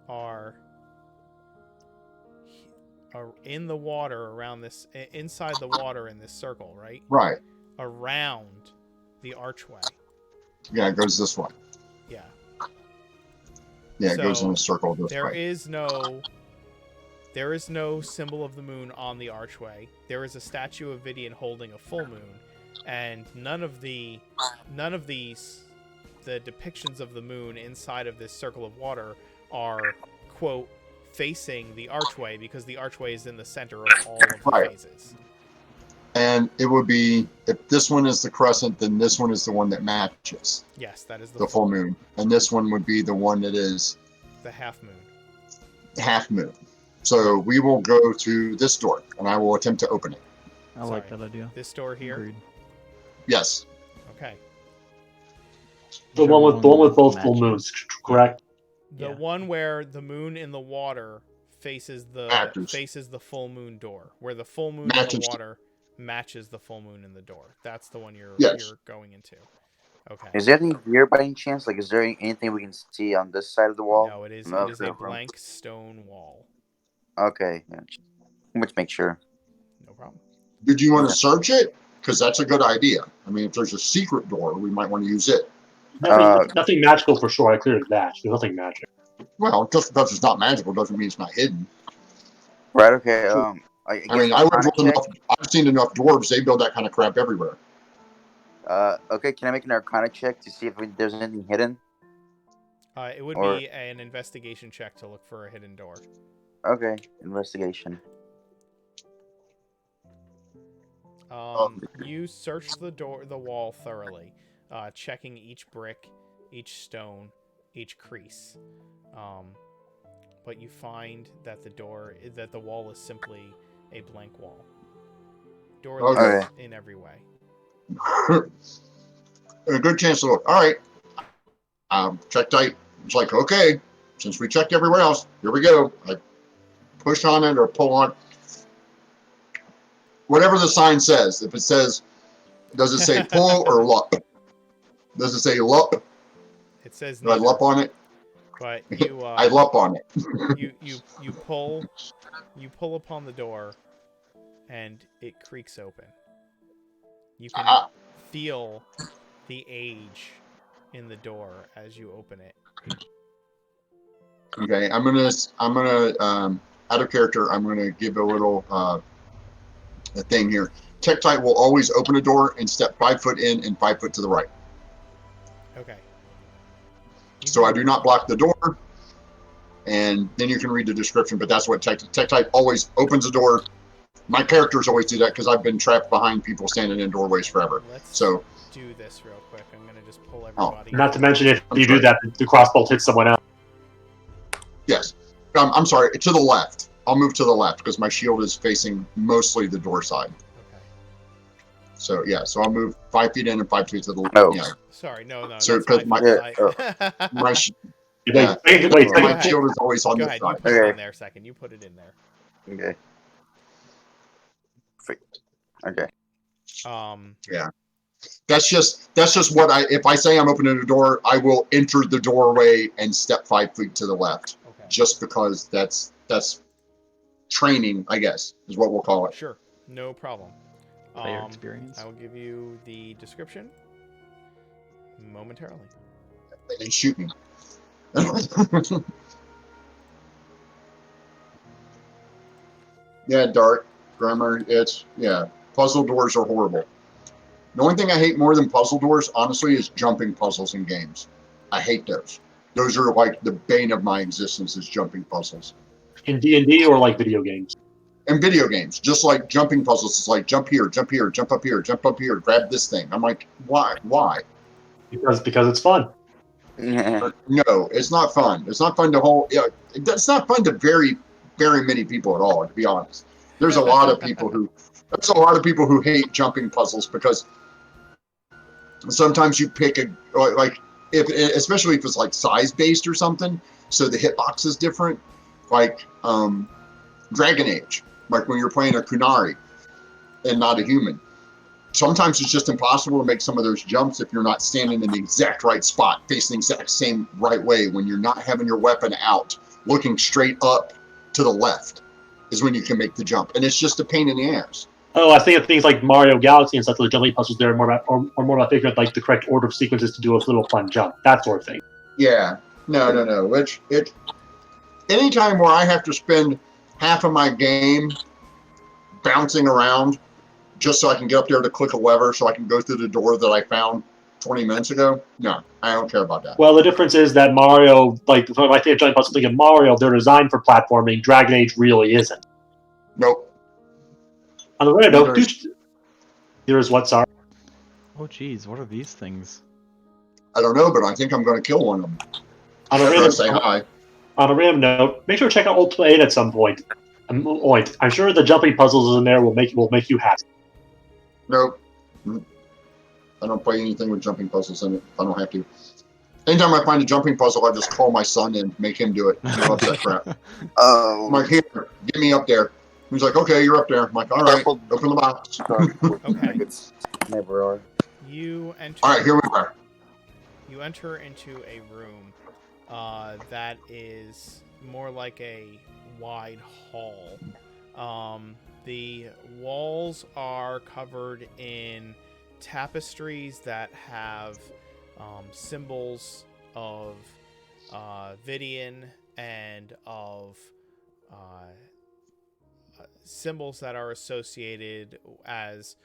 are in the water around this, inside the water in this circle, right? Right. Around the archway. Yeah, it goes this way. Yeah. Yeah, it goes in So, a circle this There way. is no symbol of the moon on the archway. There is a statue of Vidian holding a full moon, and none of the depictions of the moon inside of this circle of water are, quote, facing the archway, because the archway is in the center of all of the Right. phases. And it would be, if this one is the crescent, then this one is the one that matches Yes, that is the full moon. And this one would be the one that is the half moon. half moon. So we will go to this door, and I will attempt to open it. I like Sorry. that idea. This door here. Agreed. Yes. Okay. The one with both full matches. moons, correct? The Yeah. one where the moon in the water faces Actors. the full moon door, where the full moon in Matches. the water matches the full moon in the door. That's the one you're Yes. going into. Okay. Is there anything here by any chance? Like, is there anything we can see on this side of the wall? No, it is No, a okay. blank stone wall. Okay. Yeah. Let's make sure. No problem. Did you want to search it? Because that's a good idea. I mean, if there's a secret door, we might want to use it. Nothing magical for sure. I cleared that. There's nothing magic. Well, just because it's not magical doesn't mean it's not hidden. Right. Okay. I mean, I've seen enough dwarves. They build that kind of crap everywhere. Okay, can I make an Arcana check to see if there's anything hidden? It would Or- be an investigation check to look for a hidden door. Okay, investigation. You search the wall thoroughly, checking each brick, each stone, each crease. But you find that the wall is simply a blank wall. Doorless Okay. in every way. A good chance to look. All right. Check tight. It's like, okay, since we checked everywhere else, here we go. I push on it or pull on. Whatever the sign says. If it says, does it say pull or lup? Does it say lup? It says Do I neither, lup on it? but you I lup on it. you pull upon the door, and it creaks open. You can feel the age in the door as you open it. Okay, I'm gonna out of character. I'm gonna give a little a thing here. Tektite will always open a door and step 5 foot in and 5 foot to the right. Okay. So I do not block the door, and then you can read the description. But that's what Tektite always opens a door. My characters always do that because I've been trapped behind people standing in doorways forever. Let's So do this real quick. I'm gonna just pull everybody. Not to mention, if I'm you sorry. do that, the crossbolt hits someone else. yes, I'm sorry. To the left. I'll move to the left because my shield is facing mostly the door side. Okay. So yeah, so I'll move 5 feet in and 5 feet to the left. Oh. Yeah. Sorry, no. So, That's 'cause my my- fault. My Wait, Oh. wait, Go my ahead. shield is always on Go this ahead. You side. put it Okay. in there. Second. You put it in there. Okay. Okay. That's just what if I say I'm opening a door, I will enter the doorway and step 5 feet to the left, Okay. just because that's training, I guess, is what we'll call it. Sure. No problem. Player experience. I will give you the description momentarily. And they shoot me. Yeah, dark grammar. Puzzle doors are horrible. The only thing I hate more than puzzle doors, honestly, is jumping puzzles in games. I hate those. Those are like the bane of my existence, is jumping puzzles. In D&D or like video games? And video games, just like jumping puzzles, it's like jump here, jump here, jump up here, jump up here, grab this thing. I'm like, why? Because it's fun. Yeah. No, it's not fun. It's not fun to it's not fun to very many people at all, to be honest. There's a lot of people who hate jumping puzzles because sometimes you pick especially if it's like size based or something, so the hitbox is different. Like Dragon Age, like when you're playing a Kunari and not a human. Sometimes it's just impossible to make some of those jumps if you're not standing in the exact right spot, facing the exact same right way. When you're not having your weapon out, looking straight up to the left, is when you can make the jump, and it's just a pain in the ass. Oh, I think of things like Mario Galaxy and stuff. The jumping puzzles there are more about figuring out like the correct order of sequences to do a little fun jump, that sort of thing. Yeah, no. Anytime where I have to spend half of my game bouncing around just so I can get up there to click a lever so I can go through the door that I found 20 minutes ago, no, I don't care about that. Well, the difference is that Mario, like my favorite jumping puzzles, in Mario, they're designed for platforming. Dragon Age really isn't. Nope. On the other note, there's what, sorry? Oh, geez, what are these things? I don't know, but I think I'm going to kill one of them. On a After I random, say hi. on a random note, make sure to check out Ultimate 8 at some point. I'm sure the jumping puzzles in there will make you happy. Nope. I don't play anything with jumping puzzles in it. I don't have to. Anytime I find a jumping puzzle, I just call my son and make him do it. He loves that crap. Oh. I'm like, here, get me up there. He's like, okay, you're up there. I'm like, all right, Careful. open the box. Okay. It's never are. You enter. All right, here we are. You enter into a room that is more like a wide hall. The walls are covered in tapestries that have symbols of Vidian and of symbols that are associated as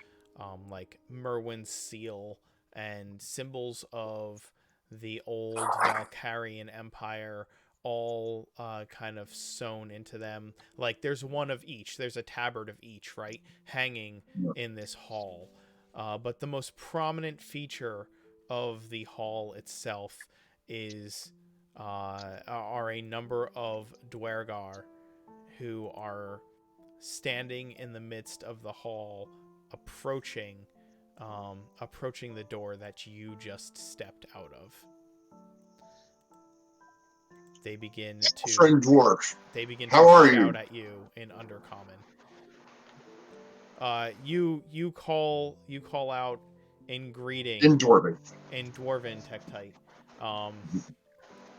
like Myrwyn's seal and symbols of the old Valkyrian Empire all kind of sewn into them. Like there's one of each. There's a tabard of each, right, hanging in this hall. But the most prominent feature of the hall itself is are a number of Dwergar who are standing in the midst of the hall, approaching the door that you just stepped out of. They begin to Friend dwarf. they begin How to are shout you? at you in Undercommon. You call out in greeting In Dwarven. in Dwarven Tektite,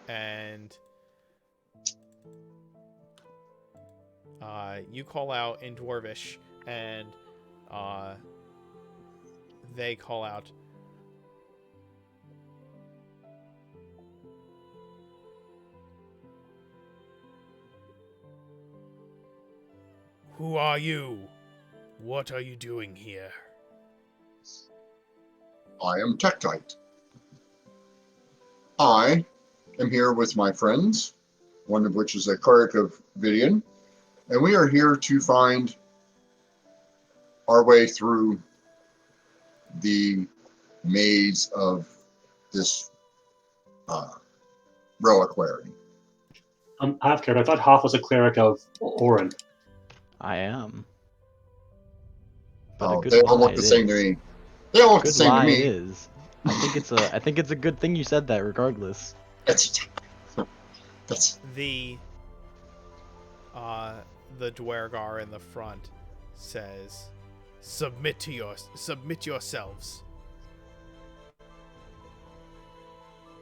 and you call out in Dwarvish, and they call out, "Who are you? What are you doing here?" I am Tektite. I am here with my friends, one of which is a cleric of Vidian, and we are here to find our way through the maze of this reliquary. I'm half character. I thought Hoff was a cleric of Orin. I am. But a Oh, good they all lie look the it same to is. me. They all look the Good same to lie it me. is. I think it's a good thing you said that regardless. That's The Dwergar in the front says, submit yourselves.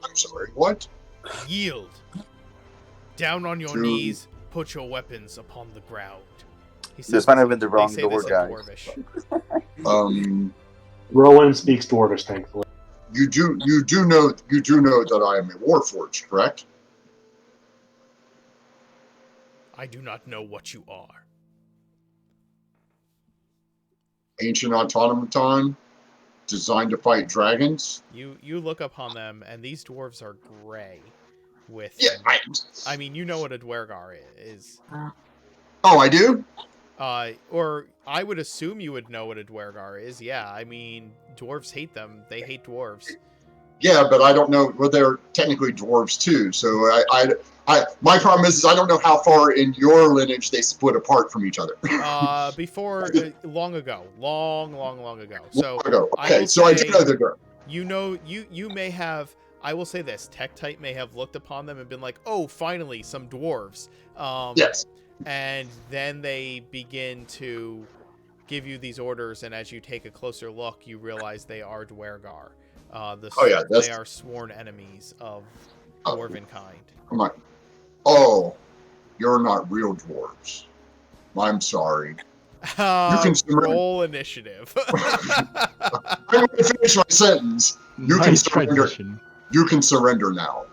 I'm sorry, what? Yield. Down on your To- knees, put your weapons upon the ground. He This might have been the they wrong say door, this in guys. Dwarvish. Rowan speaks Dwarvish, thankfully. You do know that I am a warforged, correct? I do not know what you are. Ancient automaton designed to fight dragons. You look upon them, and these dwarves are gray. With Yeah, I mean, you know what a Dwergar is. Oh, I do? Or I would assume you would know what a Dwergar is. Yeah, I mean, dwarves hate them. They hate dwarves. Yeah, but I don't know. Well, they're technically dwarves too. So my problem is I don't know how far in your lineage they split apart from each other. Before long ago. So Okay, so I do know they're girl. you know, you may have. I will say this: Tektite may have looked upon them and been like, "Oh, finally, some dwarves." Yes. And then they begin to give you these orders, and as you take a closer look, you realize they are Dwergar. They are sworn enemies of dwarven kind. Come on. Oh, you're not real dwarves. I'm sorry. You can Roll initiative. I'm going to finish my sentence. You can Nice surrender. transition. You can surrender now.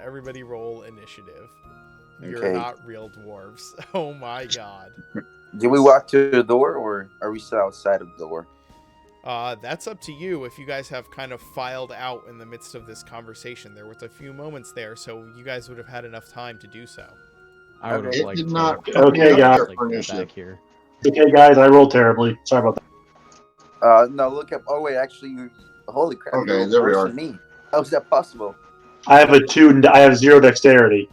Everybody roll initiative. You're Okay. not real dwarves. Oh my god. Did we walk to the door, or are we still outside of the door? That's up to you. If you guys have kind of filed out in the midst of this conversation, there was a few moments there, so you guys would have had enough time to do so. I would have It liked did to not. Okay, guys. like go back here. Okay, guys, I rolled terribly. Sorry about that. No, look up. Oh wait, actually, holy crap! Okay, you're there we worse are. than me. How is that possible? I have 0 dexterity.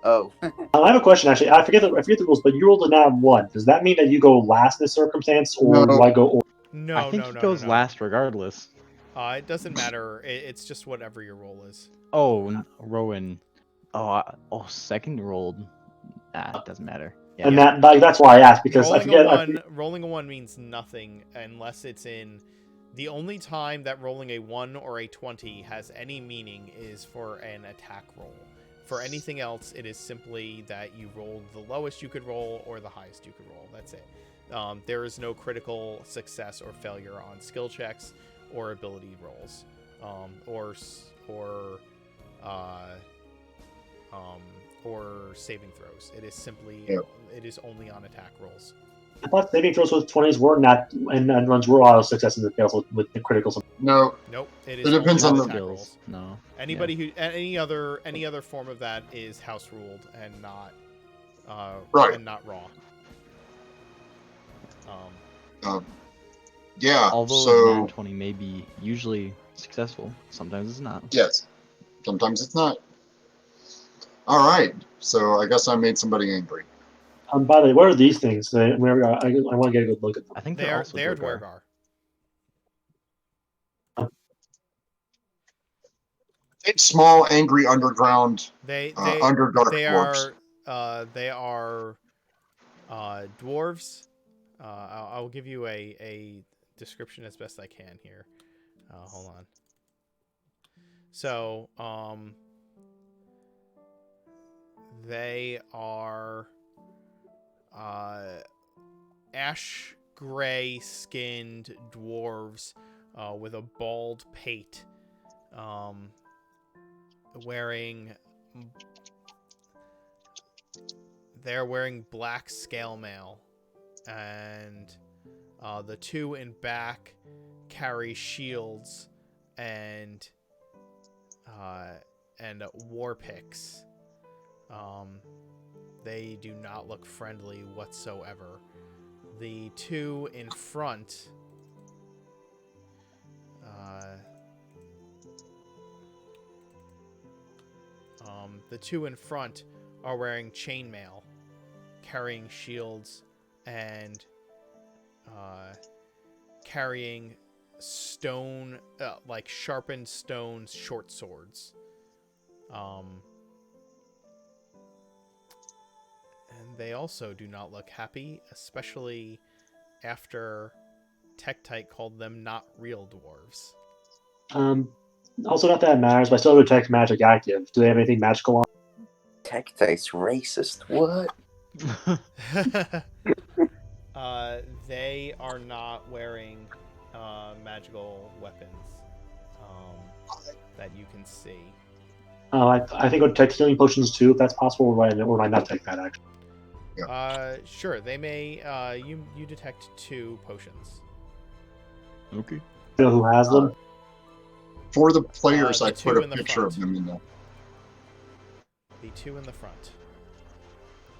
Oh, I have a question, actually. I forget the rules, but you rolled a nat 1. Does that mean that you go last in this circumstance, or No. do I go? No, I think no, he no, goes no, last regardless. It doesn't matter. It's just whatever your roll is. Oh, Rowan. Second rolled. It doesn't matter. Yeah. And that's why I asked, because I forget. Rolling a 1 means nothing unless it's in. The only time that rolling a 1 or a 20 has any meaning is for an attack roll. For anything else, it is simply that you rolled the lowest you could roll or the highest you could roll. That's it. There is no critical success or failure on skill checks or ability rolls, or saving throws. It is simply Yeah. It is only on attack rolls. I thought saving throws with 20s were not, and ones were auto successes and fails with the criticals. No, Nope, it it is depends only on with the attack rolls. skills. No. Anybody who any other form of that is house ruled and not Right. raw. Yeah. Although so a nat 20 may be usually successful, sometimes it's not. yes, sometimes it's not. All right. So I guess I made somebody angry. By the way, what are these things? I want to get a good look at them. I think They they're are also Dwergar. It's small, angry underground They underdark they dwarves. are dwarves. I'll give you a description as best I can here. Hold on. So they are ash gray skinned dwarves with a bald pate, they're wearing black scale mail, and the two in back carry shields and war picks. They do not look friendly whatsoever. The two in front are wearing chainmail, carrying shields, and carrying stone, like sharpened stone short swords. And they also do not look happy, especially after Tektite called them not real dwarves. Also, not that it matters, but I still have detect magic active. Do they have anything magical on? Tektite's racist. What? They are not wearing magical weapons that you can see. I think I would detect healing potions too, if that's possible, or would I not take that actually? Sure, they may. You detect 2 potions. Okay. You know who has them? For the players, The I two put a in the picture front. of them in there. The 2 in the front.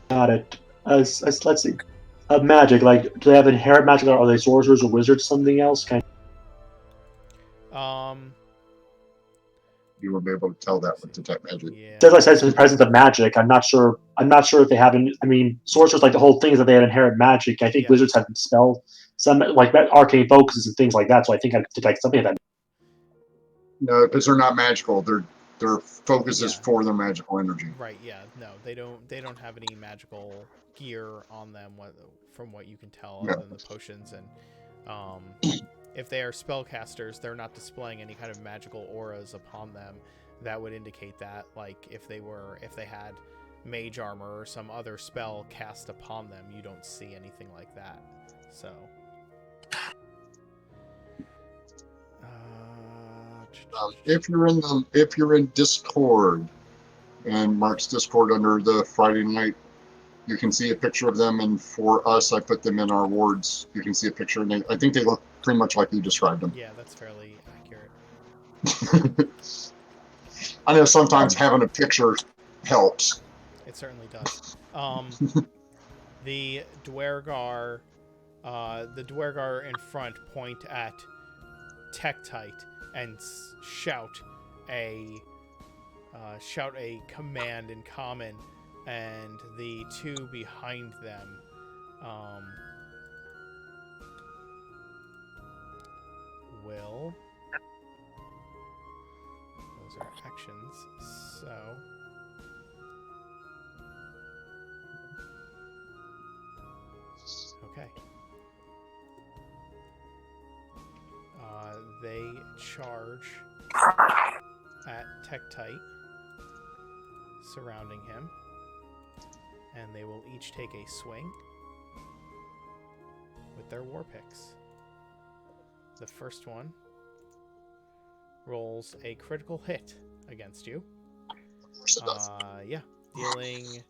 Got it. Let's see. Magic, like, do they have inherent magic, or are they sorcerers or wizards, something else? You will be able to tell that with detect magic. Yeah. As I said, it's the presence of magic. I'm not sure if they have. I mean, sorcerers, like, the whole thing is that they have inherent magic. I think Yeah. wizards have some like arcane focuses and things like that. So I think I detect something like that. No, because they're not magical. Their focus is Yeah. for their magical energy. Right. Yeah. No, they don't have any magical gear on them. From what you can tell, other than the potions, and if they are spellcasters, they're not displaying any kind of magical auras upon them that would indicate that. Like if they had mage armor or some other spell cast upon them, you don't see anything like that. So. If you're in Discord, and Mark's Discord under the Friday night, you can see a picture of them. And for us, I put them in our wards. You can see a picture, and I think they look pretty much like you described them. Yeah, that's fairly accurate. I know sometimes having a picture helps. It certainly does. The Dwergar in front point at Tektite and shout a command in common, and the 2 behind them will. Those are actions, so. Okay. They charge at Tektite, surrounding him, and they will each take a swing with their war picks. The first one rolls a critical hit against you. Of course it does. Yeah, dealing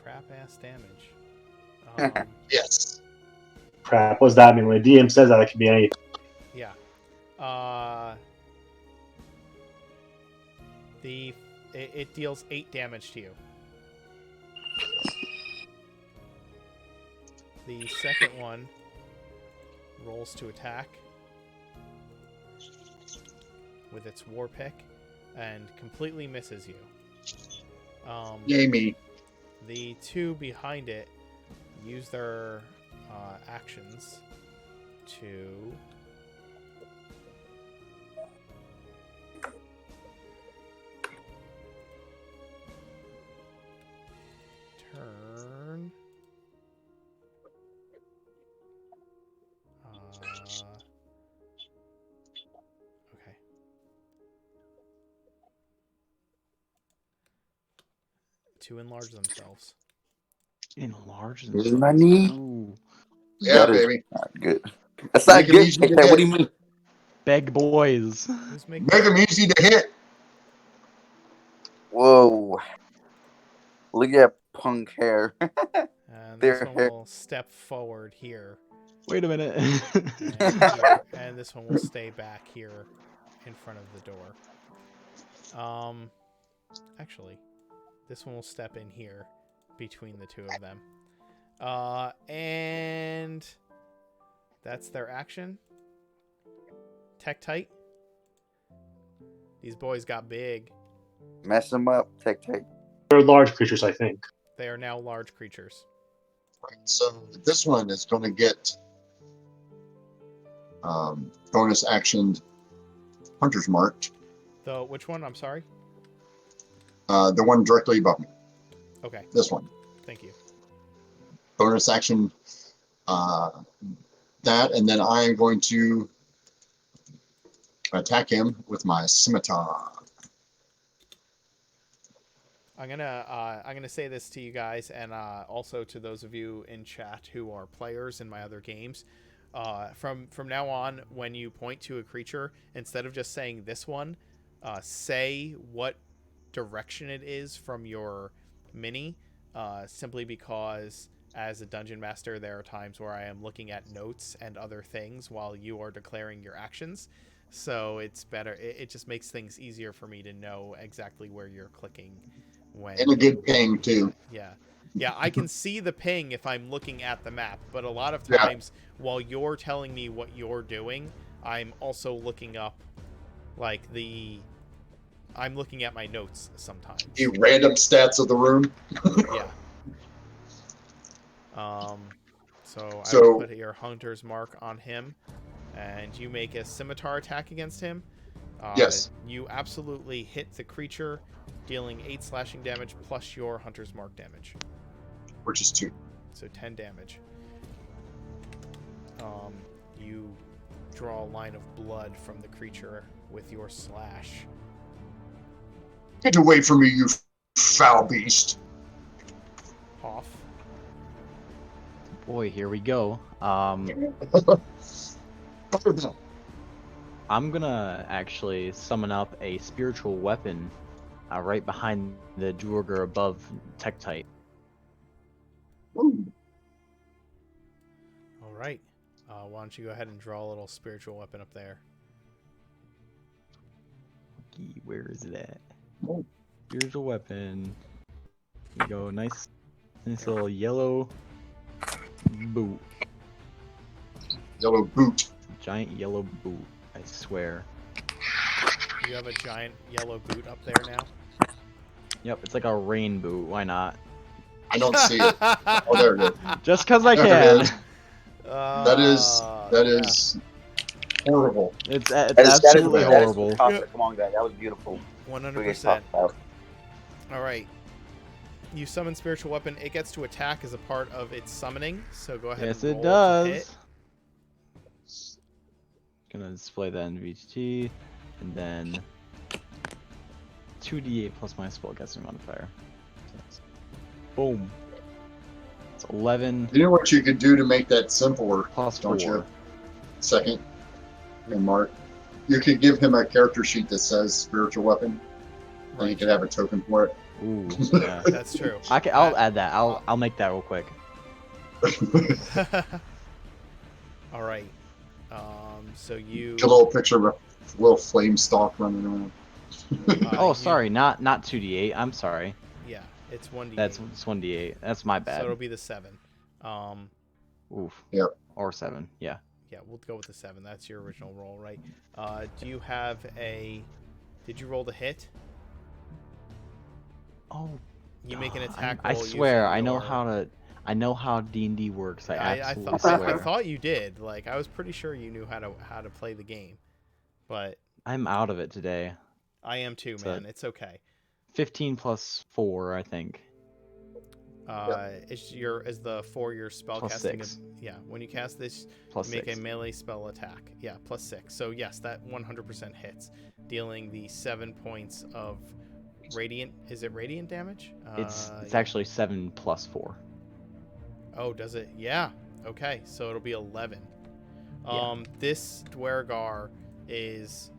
crap ass damage. Yes. Crap, what does that mean? When a DM says that, it could be any. Yeah. It deals 8 damage to you. The second one rolls to attack with its war pick and completely misses you. Yay me. The 2 behind it use their actions to turn. Okay. To enlarge themselves. Enlarge Money? Ooh. Yeah, That is baby. not good. That's not Make 'em good. easy to What hit. do you mean? Beg boys. Who's making? Make them easy to hit. Whoa. Look at that punk hair. And Their this one hair. will step forward here, Wait a minute. and here, and this one will stay back here, in front of the door. Actually, this one will step in here, between the 2 of them. And that's their action. Tech tight. These boys got big. Mess them up. Take. They're large creatures, I think. They are now large creatures. Right, so this one is going to get bonus actioned Hunter's Marked. Which one? I'm sorry. The one directly above me. Okay. This one. Thank you. Bonus action that, and then I am going to attack him with my scimitar. I'm gonna say this to you guys, and also to those of you in chat who are players in my other games. From now on, when you point to a creature, instead of just saying this one, say what direction it is from your mini. Simply because, as a dungeon master, there are times where I am looking at notes and other things while you are declaring your actions. So it's better. It just makes things easier for me to know exactly where you're clicking. And a good ping, too. Yeah, I can see the ping if I'm looking at the map, but a lot of Yeah. times while you're telling me what you're doing, I'm also looking up, I'm looking at my notes sometimes. The random stats of the room. Yeah. So I So- will put your hunter's mark on him, and you make a scimitar attack against him. Yes. You absolutely hit the creature, dealing 8 slashing damage plus your hunter's mark damage. Which is 2. So 10 damage. You draw a line of blood from the creature with your slash. Get away from me, you foul beast. Off. Boy, here we go. I'm gonna actually summon up a spiritual weapon right behind the Duergar above Tektite. Ooh. All right. Why don't you go ahead and draw a little spiritual weapon up there? Where is it at? Oh. Spiritual weapon. Here we go. Nice little yellow boot. Yellow boot. Giant yellow boot. I swear. You have a giant yellow boot up there now? Yep, it's like a rain boot. Why not? I don't see it. Oh, there it is. Just because I There it can. is. That is horrible. It's That absolutely is horrible. fantastic. Come on, guys. That was beautiful. 100%. All right. You summon spiritual weapon. It gets to attack as a part of its summoning. So go ahead. Yes, and it roll does. To hit. Gonna display that in VGT, and then 2d8 plus my spellcasting modifier. So that's- boom. It's 11 You know what you could do to make that simpler, plus don't 4. you? Second, and Mark, you could give him a character sheet that says spiritual weapon. And you could have a token for it. Ooh, yeah. That's true. I'll add that. I'll make that real quick. All right. So you. Get a little picture of a little flame stalk running around. Oh, you- sorry, not 2d8. I'm sorry. Yeah, it's 1d8. That's 1d8. That's my So bad. it'll be the 7. Oof. Yep. Or 7. Yeah. Yeah, we'll go with the 7. That's your original roll, right? Do you have a? Did you roll the hit? Oh. You make an God, attack I roll. swear, using I know your- how to. I know how D&D works. I I absolutely thought swear. I thought you did. Like I was pretty sure you knew how to play the game, but I'm out of it today. I am too, So- man. It's okay. 15 plus 4, I think. Is the 4 your spell Plus casting? 6. Yeah, when you cast this, Plus you make 6. a melee spell attack. Yeah, plus 6. So yes, that 100% hits, dealing the 7 points of radiant. Is it radiant damage? It's Yeah. actually 7 plus 4. Oh, does it? Yeah. Okay, so it'll be 11. Yeah. This Dwergar is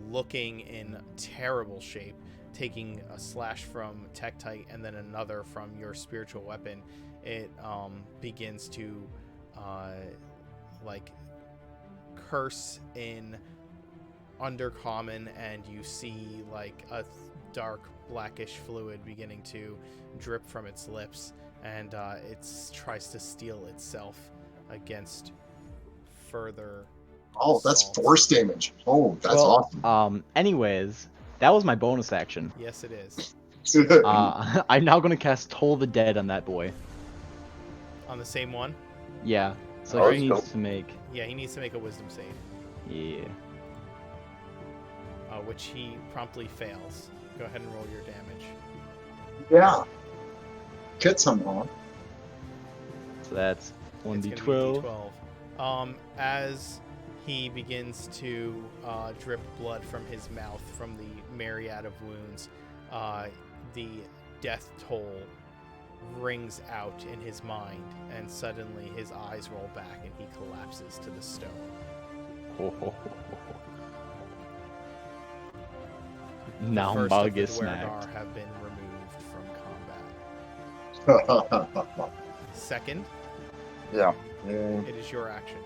looking in terrible shape, taking a slash from Tektite and then another from your spiritual weapon. It begins to like curse in Undercommon, and you see like a dark blackish fluid beginning to drip from its lips, and it tries to steel itself against further. Oh, that's assault. force damage. Oh, that's awesome. Anyways, that was my bonus action. Yes, it is. I'm now gonna cast Toll the Dead on that boy. On the same one? Yeah. So Oh, he that's needs dope. to make. Yeah, he needs to make a wisdom save, Yeah. which he promptly fails. Go ahead and roll your damage. Yeah. Get some on. So that's It's gonna be 1d12. D12. As he begins to drip blood from his mouth from the myriad of wounds, the death toll rings out in his mind, and suddenly his eyes roll back and he collapses to the stone. Now The I'm first about to of the get smacked. Dwergar have been removed from combat. Second, Yeah. it is your action.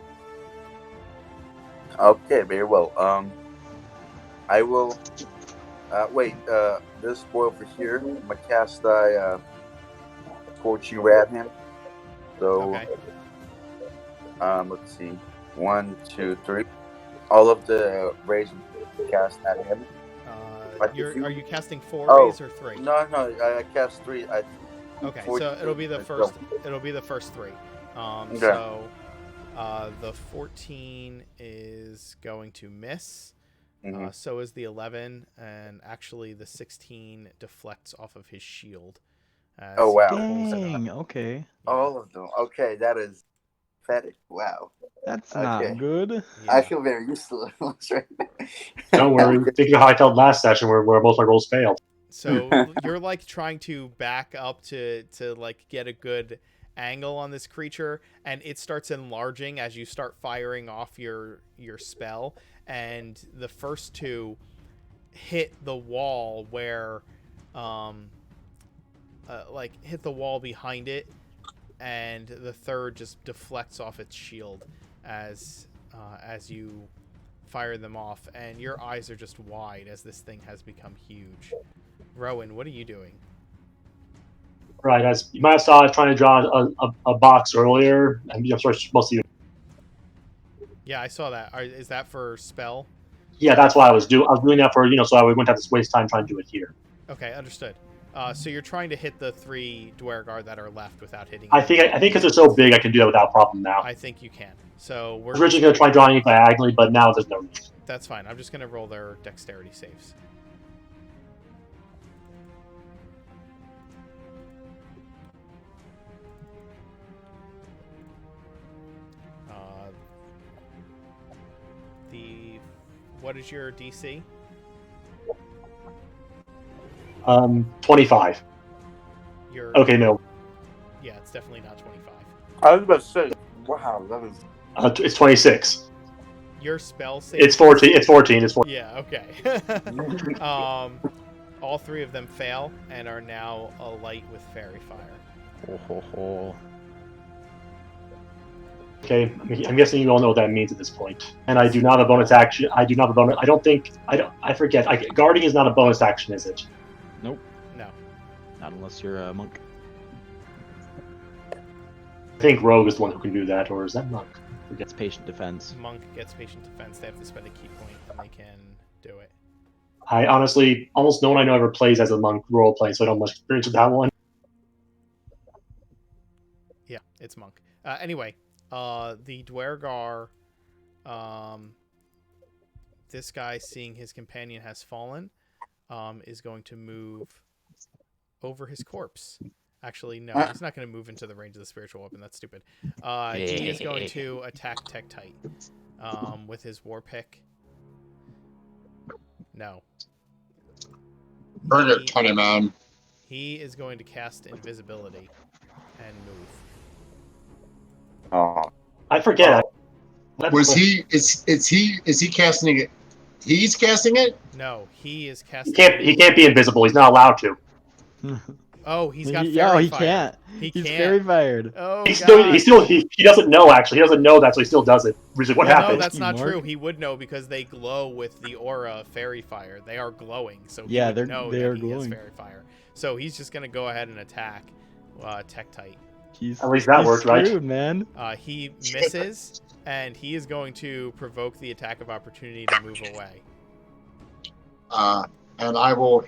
Okay, very well. I will. Wait. This boy over here. I'm gonna cast Scorching Ray at him. So, Okay. let's see. 1, 2, 3. All of the rays cast at him. Like if you- Are you casting 4 Oh, rays or 3? No, I cast 3. Okay, Four- so it'll be the let's first. go. It'll be the first 3. Okay. So the 14 is going to miss. Mhm. So is the 11, and actually the 16 deflects off of his shield. as Oh, wow. he pulls it up. Dang. Okay. Yeah. All of them. Okay, that is pathetic. Wow. That's Okay. not good. Yeah. I feel very useless right now. Don't worry. Think of how I felt last session where both our rolls failed. So you're like trying to back up to like get a good angle on this creature, and it starts enlarging as you start firing off your spell, and the first 2 hit the wall where like hit the wall behind it, and the third just deflects off its shield as you fire them off, and your eyes are just wide as this thing has become huge. Rowan, what are you doing? Right, as you might have saw, I was trying to draw a box earlier, and I'm sure most of you. Yeah, I saw that. Is that for spell? Yeah, that's what I was doing. I was doing that for so I wouldn't have to waste time trying to do it here. Okay, understood. So you're trying to hit the 3 Dwergar that are left without hitting. I think because they're so big, I can do that without problem now. I think you can. So I we're was originally going to try drawing it diagonally, but now there's no reason. that's fine. I'm just gonna roll their dexterity saves. What is your DC? 25. Your Okay, no, Yeah, it's definitely not 25. I was about to say, wow, that was. it's 26. Your spell save. It's 14. It's 14. It's 14. Yeah. Okay. All three of them fail and are now alight with fairy fire. Ho, ho, ho. Okay, I'm guessing you all know what that means at this point. And I do not have a bonus action. I do not have a bonus. I don't think. I forget. Guarding is not a bonus action, is it? Nope. No. Not unless you're a monk. I think Rogue is the one who can do that, or is that Monk? Gets patient defense. Monk gets patient defense. They have to spend a key point and they can do it. I honestly, almost no one I know ever plays as a Monk role play, so I don't have much experience with that one. Yeah, it's Monk. Anyway, the Dwergar, this guy, seeing his companion has fallen, is going to move over his corpse. Actually, no, he's not going to move into the range of the spiritual weapon. That's stupid. He is going to attack Tektite with his war pick. No. Bring it, Tiny Man. He is going to cast invisibility and move. Oh, I forget. Was he? Is he casting it? He's casting it. No, he is He casting. can't be invisible. He's not allowed to. Oh, he's got Yo, fairy he fire. can't. He's can't. fairy fired. Oh, He doesn't know actually. He doesn't know that, so he still does it. Which is what Well, happened. No, that's not Mark? true. He would know because they glow with the aura of fairy fire. They are glowing, so he Yeah, would they're- know they that are he has glowing. fairy fire. So he's just gonna go ahead and attack Tektite. At least that he's worked, right? screwed, man. He misses, and he is going to provoke the attack of opportunity to move away. And I will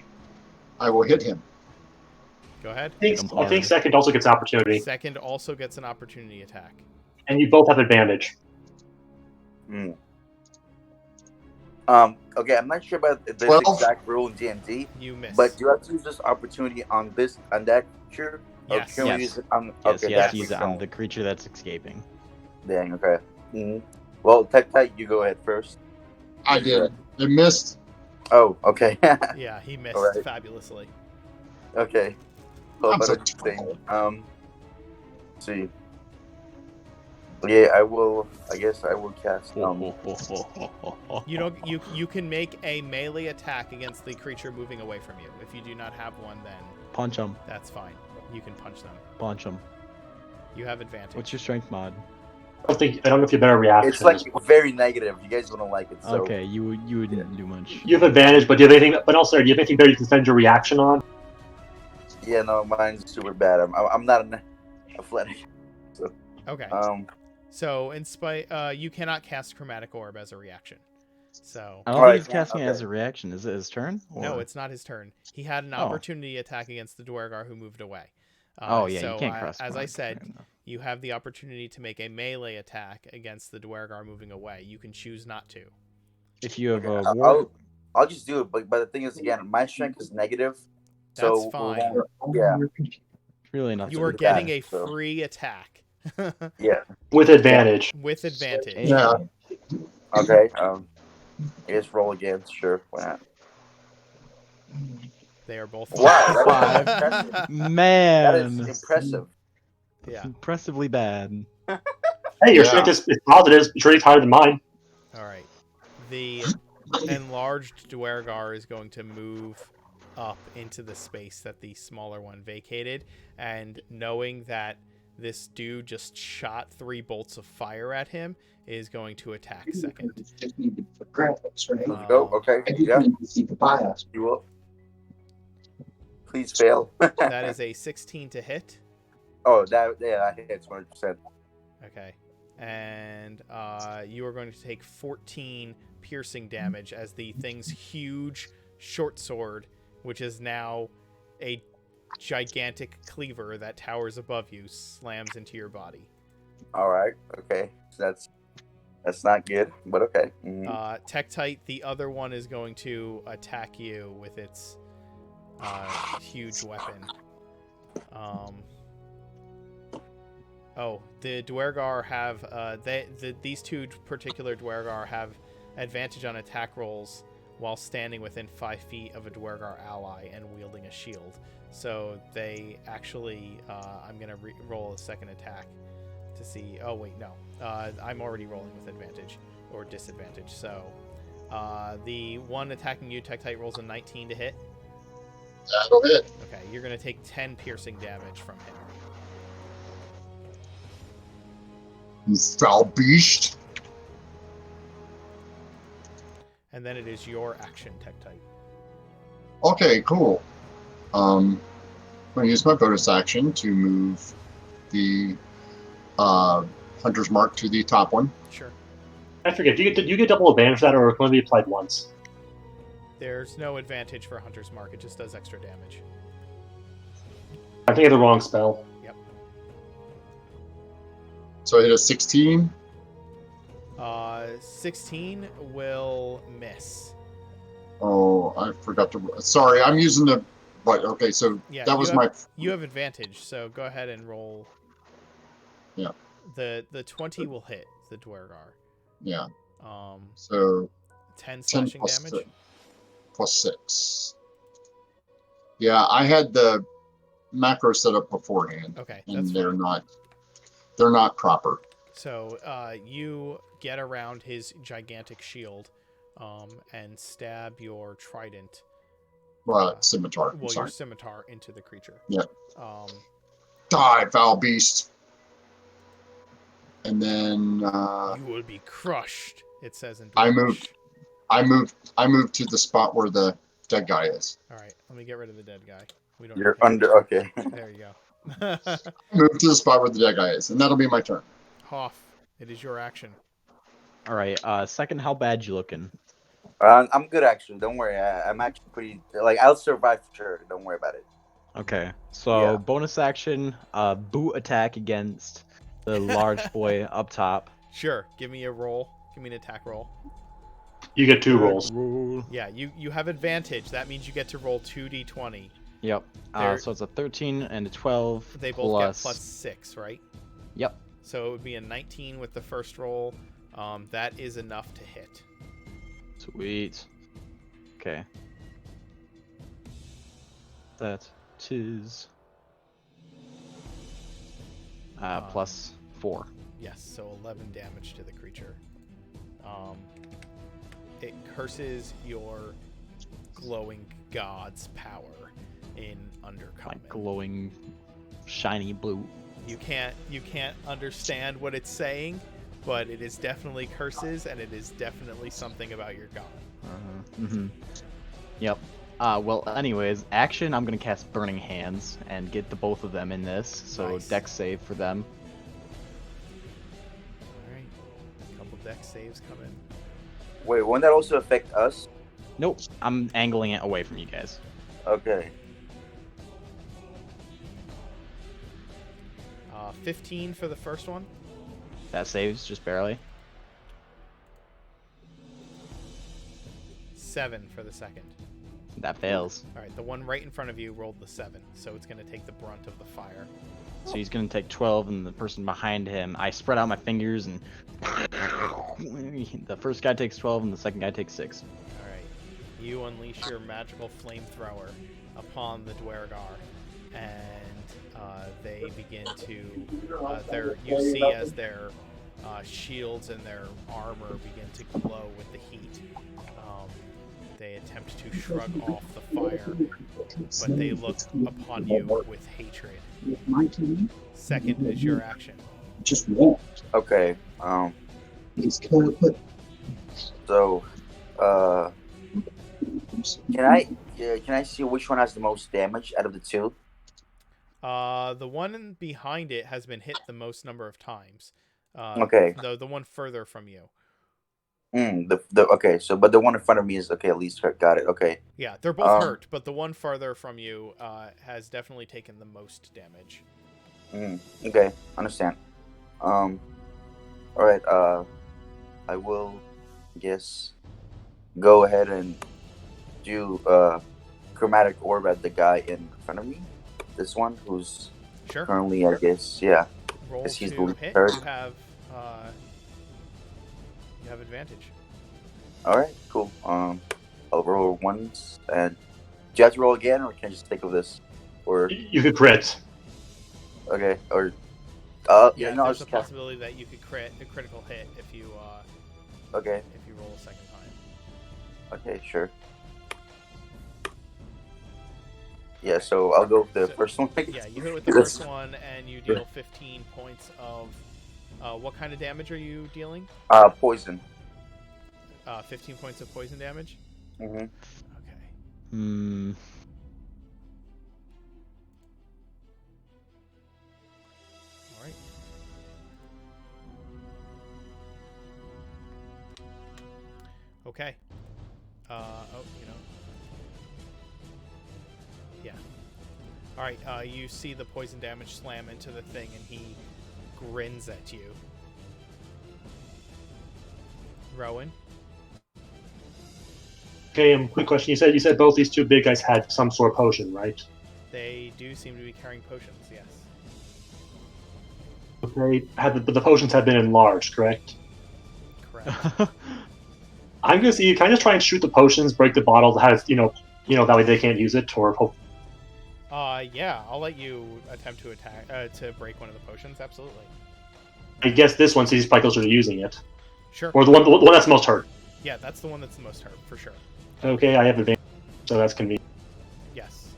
hit him. Go ahead. I think second also gets opportunity, Second also gets an opportunity attack. and you both have advantage. Okay, I'm not sure about this 12? exact rule in D&D, You miss. but do you have to use this opportunity on that creature? Or Yes. can we Yes. use it on? Yes, Okay, he has that to use makes it on sense. the creature that's escaping. Dang. Okay. Well, Tektite, you go ahead first. I did. It missed. Oh, okay. Yeah, he missed Alright. fabulously. Okay. So I'm so better thing. Let's see. Yeah, I guess I will cast. You don't. You can make a melee attack against the creature moving away from you. If you do not have one, then Punch him. that's fine. You can punch them. Punch him. You have advantage. What's your strength mod? I don't know if you better react. It's like very negative. You guys wouldn't like it. So. Okay, you wouldn't do much. You have advantage, but do you have anything? But also, do you have anything better you can spend your reaction on? Yeah, no, mine's super bad. I'm not an athletic. So, Okay. So in spite, you cannot cast Chromatic Orb as a reaction. So I don't Alright, think he's casting it as okay. a reaction. Is it his turn? no, Or- it's not his turn. He had an Oh. opportunity attack against the Dwergar who moved away. Oh yeah, so you can't cross. as I command, said, fair enough. you have the opportunity to make a melee attack against the Dwergar moving away. You can choose not to. If you have Okay, a war, I'll just do it. But the thing is, again, my strength is negative. So That's fine. Yeah. really not. You so are bad. getting a so- free attack Yeah. With advantage. with advantage. Yeah. Okay. I guess roll again. Sure. Why not? They are both Wow, Five. that is Man, that is impressive. Yeah. impressively bad. Hey, your Yeah. strength is positive. Your strength is higher than mine. All right. The enlarged Dwergar is going to move up into the space that the smaller one vacated, and knowing that this dude just shot 3 bolts of fire at him, is going to attack second. Let's go. Okay. Yeah. You will. Please fail. That is a 16 to hit. Oh, that hits 100%. Okay. And you are going to take 14 piercing damage as the thing's huge short sword, which is now a gigantic cleaver that towers above you, slams into your body. All right. Okay. So that's not good, but okay. Tektite, the other one, is going to attack you with its huge weapon. The Dwergar have these 2 particular Dwergar have advantage on attack rolls while standing within 5 feet of a Dwergar ally and wielding a shield. So they actually, I'm gonna roll a second attack to see. Oh wait, no, I'm already rolling with advantage or disadvantage. So the one attacking you, Tektite, rolls a 19 to hit. That'll hit. Okay, you're going to take 10 piercing damage from him. You foul beast. And then it is your action, Tektite. Okay, cool. I'm going to use my bonus action to move the Hunter's Mark to the top one. Sure. I forget. Do you get double advantage for that, or can it only be applied once? There's no advantage for Hunter's Mark. It just does extra damage. I think I had the wrong spell. Yep. So I hit a 16. 16 will miss. Oh, I forgot to. Sorry, I'm using the. Right. Okay, so Yeah, that was You have advantage, so go ahead and roll. Yeah. The 20 will hit the Dwergar. Yeah. Um, So 10 10 slashing plus damage. 6, plus 6. Yeah, I had the macro set up beforehand, Okay, and that's they're fine. not proper. So you get around his gigantic shield, and stab your trident. Scimitar. Well, Sorry. your scimitar into the creature. Yeah. Die, foul beast. And then you will be crushed. It says in Dwarvish. I I moved to the spot where the dead guy is. All right, let me get rid of the dead guy. We don't. You're under. Okay. There you go. Move to the spot where the dead guy is, and that'll be my turn. Hoff, it is your action. All right. Second, how bad you looking? I'm good actually. Don't worry. I'm actually pretty. Like I'll survive for sure. Don't worry about it. Okay. So Yeah. bonus action, boot attack against the large boy up top. Sure. Give me a roll. Give me an attack roll. You get 2 rolls. Yeah, you have advantage. That means you get to roll 2d20. Yep. So it's a 13 and a 12. They both get plus 6, right? Yep. So it would be a 19 with the first roll. That is enough to hit. Sweet. Okay. That is plus 4. Yes, so 11 damage to the creature. It curses your glowing god's power in Undercommon. Like glowing, shiny blue. You can't understand what it's saying, but it is definitely curses, and it is definitely something about your god. Yep. Well, anyways, action. I'm gonna cast Burning Hands and get the both of them in this. So Nice. Dex save for them. All right, a couple dex saves coming. Wait, won't that also affect us? Nope. I'm angling it away from you guys. Okay. 15 for the first one. That saves just barely. 7 for the second. That fails. All right, the one right in front of you rolled the 7, so it's going to take the brunt of the fire. So he's gonna take 12, and the person behind him, I spread out my fingers, and the first guy takes 12, and the second guy takes 6. All right, you unleash your magical flamethrower upon the Dwergar, and they begin to. You see as their shields and their armor begin to glow with the heat. They attempt to shrug off the fire, but they look upon you with hatred. Second is your action. Just walk. Okay. So, can I see which one has the most damage out of the two? The one behind it has been hit the most number of times. Okay. The one further from you. Okay. So, but the one in front of me is okay. At least got it. Okay. Yeah, they're both hurt, but the one farther from you has definitely taken the most damage. Okay, understand. All right. I will, guess, go ahead and do chromatic orb at the guy in front of me. This one, who's Sure. currently, I guess, yeah. Roll Guess he's to the hit. third. You have advantage. All right, cool. I'll roll once, and do you have to roll again, or can I just take of this? Or You could crit. okay, or Yeah, no, I'll there's a just cast. possibility that you could crit a critical hit if you Okay, if you roll a second time. okay, sure. Yeah, so I'll go with the So- first one. Yeah, you hit with the Because- first one, and you deal 15 points of. What kind of damage are you dealing? Poison. 15 points of poison damage. Mm-hmm. Okay. Hmm. All right. Okay. Yeah. All right. You see the poison damage slam into the thing, and he grins at you. Rowan. Okay, quick question. You said both these two big guys had some sort of potion, right? They do seem to be carrying potions. Yes. Okay, the potions have been enlarged, correct? Correct. I'm gonna see. Can I just try and shoot the potions, break the bottle that has, that way they can't use it, or hope. Yeah. I'll let you attempt to attack to break one of the potions. Absolutely. I guess this one, so he's probably closer to using it, Sure. or the one that's most hurt. Yeah, that's the one that's the most hurt for sure. Okay, I have advantage, so that's convenient. Yes.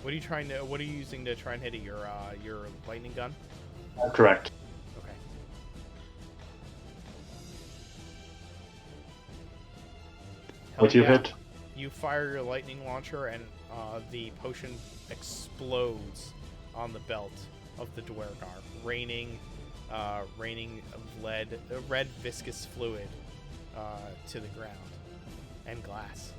What are you using to try and hit it? Your lightning gun? Correct. Okay. Hell What you yeah. hit? You fire your lightning launcher, and the potion explodes on the belt of the Dwergar, raining red viscous fluid to the ground and glass.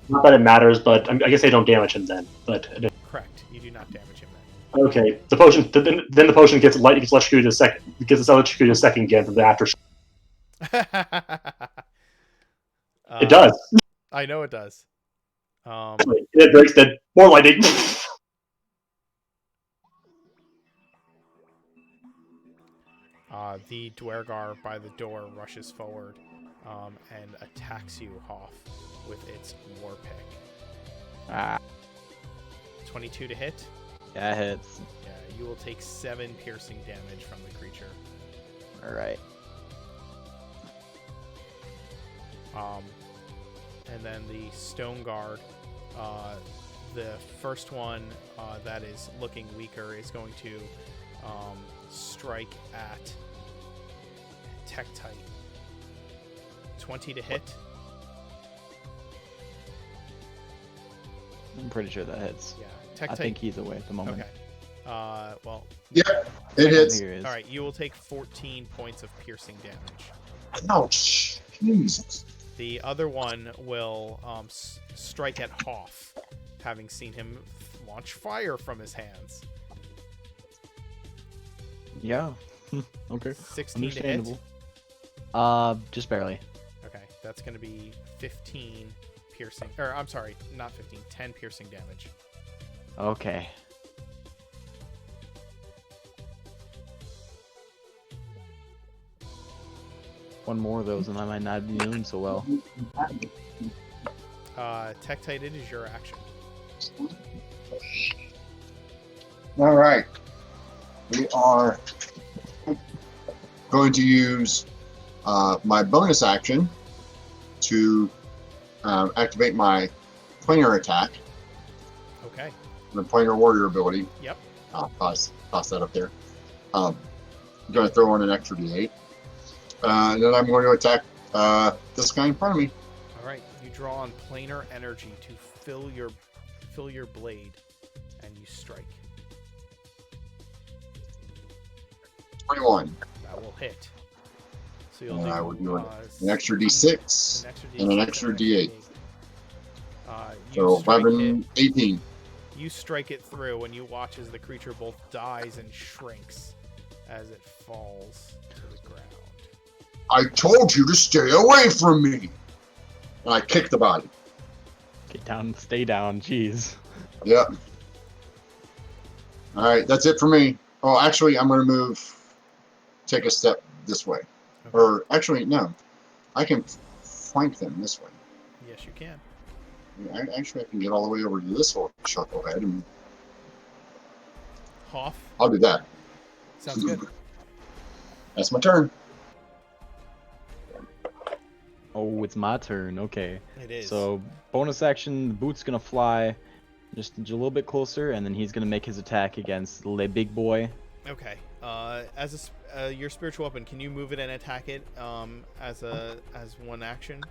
Not that it matters, but I guess they don't damage him then. But Correct. You do not damage him then. okay, the potion. Then the potion gets electrocuted a second. Gets electrocuted a second again from the aftershock. It does. I know it does. It breaks the more lightning. The Dwergar by the door rushes forward and attacks you, Hoff, with its war pick. Ah, 22 to hit. that hits. Yeah, you will take 7 piercing damage from the creature. All right. And then the Stone Guard, the first one that is looking weaker is going to strike at Tektite. 20 to hit. I'm pretty sure that hits. Yeah, I Tektite. think he's away at the moment. Okay. Well, Yeah, it hits. Here he is. all right. You will take 14 points of piercing damage. Ouch. Jesus. The other one will strike at Hoff, having seen him launch fire from his hands. Yeah. Okay. 16 to hit. Understandable. Just barely. Okay, that's going to be 15 piercing. Or, I'm sorry, not 15, 10 piercing damage. Okay. One more of those, and I might not be doing so well. Tektite, it is your action. All right. We are going to use my bonus action to activate my planar attack, Okay. the planar warrior ability. Yep. I'll toss that up there. I'm going to throw in an extra d8. And then I'm going to attack this guy in front of me. All right. You draw on planar energy to fill your blade, and you strike. 21. That will hit. So you'll And do I would do an extra 16, d6 and an extra d8. You So strike 11, 18. You strike it through, and you watch as the creature both dies and shrinks as it falls to the ground. I told you to stay away from me. And I kick the body. Get down, stay down. Jeez. Yep. All right, that's it for me. Oh, actually, I'm going to take a step this way. Okay. Or actually, no. I can flank them this way. Yes, you can. Actually, I can get all the way over to this little chucklehead, and Hoff, I'll do that. sounds good. That's my turn. Oh, it's my turn. Okay. It is. So bonus action, the boot's gonna fly just a little bit closer, and then he's gonna make his attack against the big boy. Okay. Your spiritual weapon, can you move it and attack it as one action?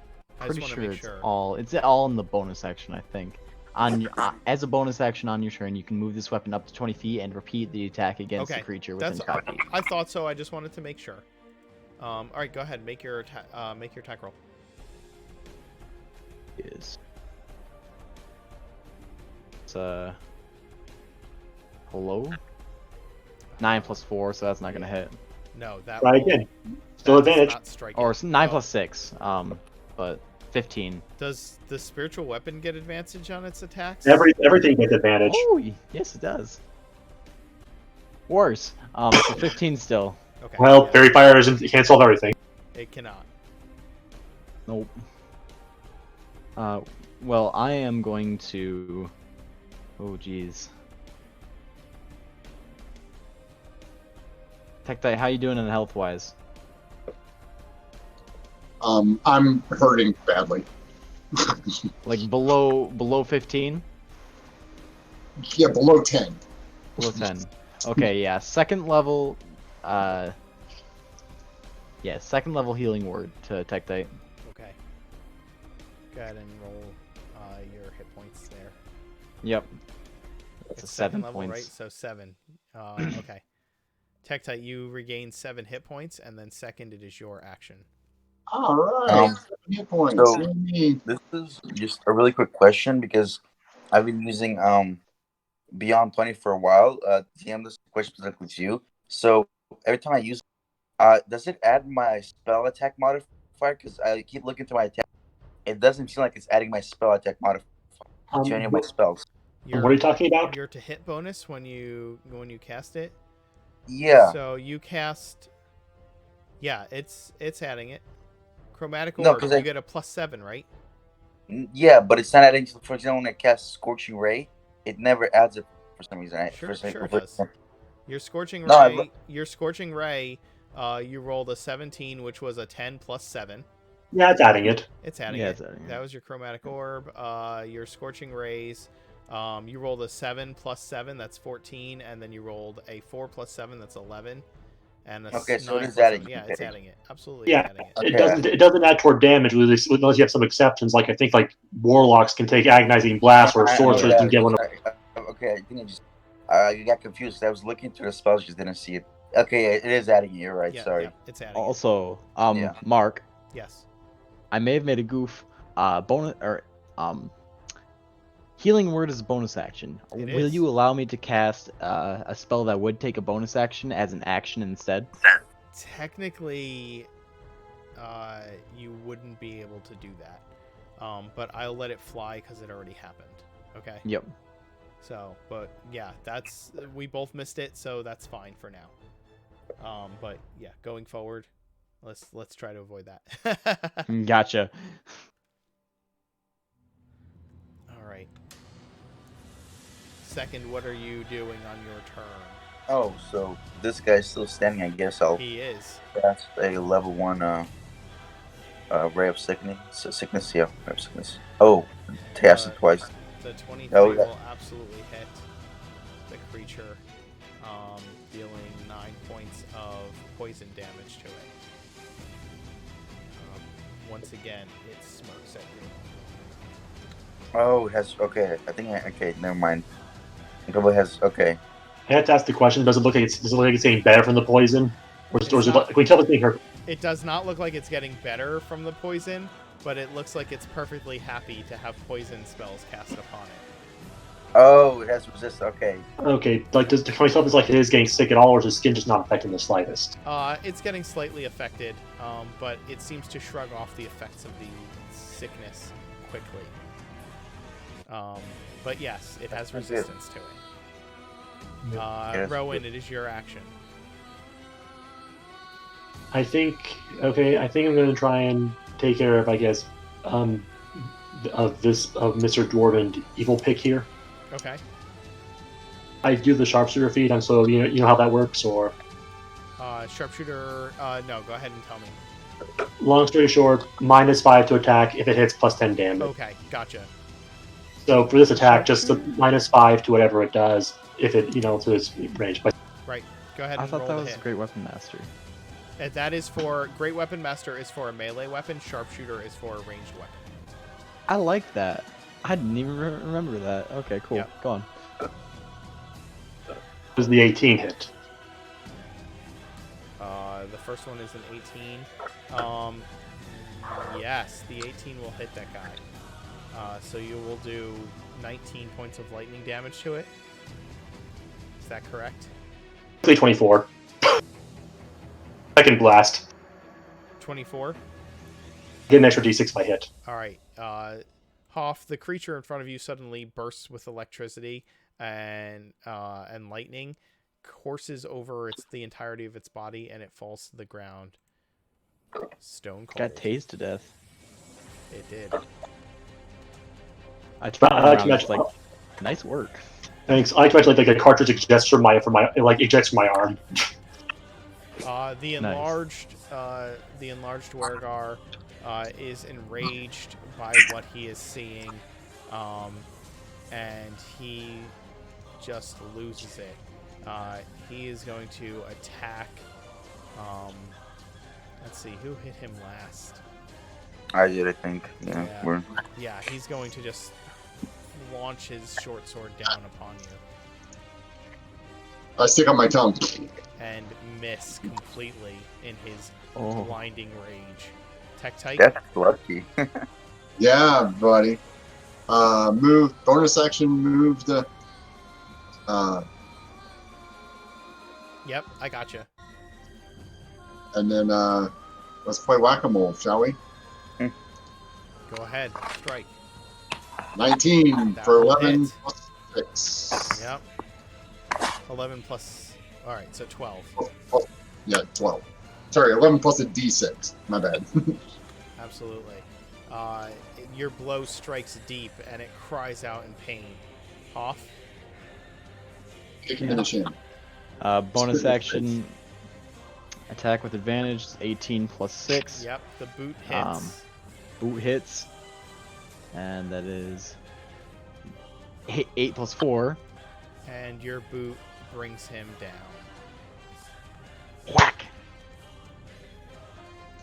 I just Pretty want to sure make it's sure. all in the bonus action, I think. On your, as a bonus action on your turn, you can move this weapon up to 20 feet and repeat the attack against Okay, the creature within that's 5 feet. I thought so. I just wanted to make sure. All right, go ahead. Make your attack roll. Is it's hello 9 plus 4, so that's not gonna hit. No, that Try roll, again. Still that does advantage. not strike Or it. it's 9 Oh, plus 6. But 15. Does the spiritual weapon get advantage on its attacks? Everything gets advantage. Oh, yes, it does. Worse. So 15 still. Okay. Well, yeah, Fairy Fire isn't. It can't solve everything. it cannot. Nope. Well, I am going to. Oh, jeez. Tectite, how you doing in health wise? I'm hurting badly. Like below 15? Yeah, below 10. Below 10. Okay, yeah. Second level. Yeah, second level healing word to Tectite. Okay. Go ahead and roll your hit points there. Yep. That's It's a second 7 level, points. right? So 7. Okay. Tectite, you regain 7 hit points, and then second, it is your action. All right. 7 hit points. So- Yay. This is just a really quick question because I've been using Beyond 20 for a while. DM, this question specifically to you. So every time I use, does it add my spell attack modifier? Because I keep looking to my attack. It doesn't seem like it's adding my spell attack modifier to any of my spells. What are you talking about? Your to hit bonus when you cast it. Yeah. So you cast. Yeah, it's adding it. Chromatic No, Orb, 'cause you get a +7, right? Yeah, but it's not adding. For example, when I cast Scorching Ray, it never adds it for some reason. Sure it for does. Your Scorching No, Ray. Your Scorching Ray. You rolled a 17, which was a 10 plus 7. Yeah, it's adding it. It's adding Yeah, it. it's adding it. That was your Chromatic Orb. Your Scorching Rays. You rolled a 7 plus 7, that's 14, and then you rolled a 4 plus 7, that's 11, and a Okay, so 9 it is plus adding 7. Yeah, it. it's adding it. Absolutely, Yeah. it's adding it. Okay. It doesn't add toward damage unless you have some exceptions. Like I think like warlocks can take agonizing blast, or I know sorcerers can that. get one. Okay, I think you got confused. I was looking through the spells, just didn't see it. Okay, it is adding it. You're right. Yeah, Sorry. yeah, it's adding it. Also, Yeah. Mark, Yes. I may have made a goof. Healing word is a bonus action. It Will is. you allow me to cast a spell that would take a bonus action as an action instead? Technically, you wouldn't be able to do that, but I'll let it fly because it already happened. Okay. Yep. So, but yeah, we both missed it, so that's fine for now. But yeah, going forward, let's try to avoid that. Gotcha. All right. Second, what are you doing on your turn? Oh, so this guy's still standing. I guess I'll He is. cast a level 1 ray of sickness. Yeah, ray of sickness. Oh, cast it twice. The 23 Oh, yeah. will absolutely hit the creature, dealing 9 points of poison damage to it. Once again, it smirks at you. Oh, it has. Okay, I think. Okay, never mind. It probably has. Okay. I have to ask the question: does it look like it's getting better from the poison, or is it like, can we tell it's being hurt? It does not look like it's getting better from the poison, but it looks like it's perfectly happy to have poison spells cast upon it. Oh, it has resist. Okay. Okay, like can we tell if it's like it is getting sick at all, or is the skin just not affecting the slightest? It's getting slightly affected, but it seems to shrug off the effects of the sickness quickly. But yes, it has That's good. resistance to it. Yes. Rowan, it is your action. I think I'm going to try and take care of, I guess, of Mr. Dwarven evil pick here. Okay. I do the sharpshooter feat, and so you know how that works. Or Sharpshooter. No, go ahead and tell me. long story short, -5 to attack if it hits, +10 damage. Okay, gotcha. So for this attack, just a -5 to whatever it does if it, to its range. But Right. Go ahead I and thought roll that the was hit. Great Weapon Master. And that is for Great Weapon Master is for a melee weapon. Sharpshooter is for a ranged weapon. I like that. I didn't even remember that. Okay, cool. Yep. Go on. does the 18 hit? The first one is an 18. Yes, the 18 will hit that guy. So you will do 19 points of lightning damage to it. Is that correct? 24. Second blast. 24. Get an extra d6 by hit. All right. Hoff, the creature in front of you suddenly bursts with electricity and lightning, courses over the entirety of its body, and it falls to the ground. Stone cold. Got tased to death. It did. I turned I like around to and was like, nice work. Thanks. I like to imagine like a cartridge ejects from my ejects from my arm. The enlarged Wergar is enraged by what he is seeing, and he just loses it. He is going to attack. Let's see, who hit him last? I did, I think. Yeah. Yeah, he's going to just launch his short sword down upon you I stick on my tongue. and miss completely in his blinding rage. Tektite? That's lucky. Yeah, buddy. Move, bonus action, move the... Yep, I gotcha. and then, let's play whack-a-mole, shall we? Go ahead, strike. 19 That for will 11 hit. plus 6. Yep. 11 plus... Alright, so 12. Yeah, 12. Sorry, 11 plus a d6. My bad. Absolutely. Your blow strikes deep, and it cries out in pain. Off. Kick him in the chin. Bonus action, attack with advantage, 18 plus 6. Yep, the boot hits. Boot hits. And that is 8 plus 4. And your boot brings him down. Whack!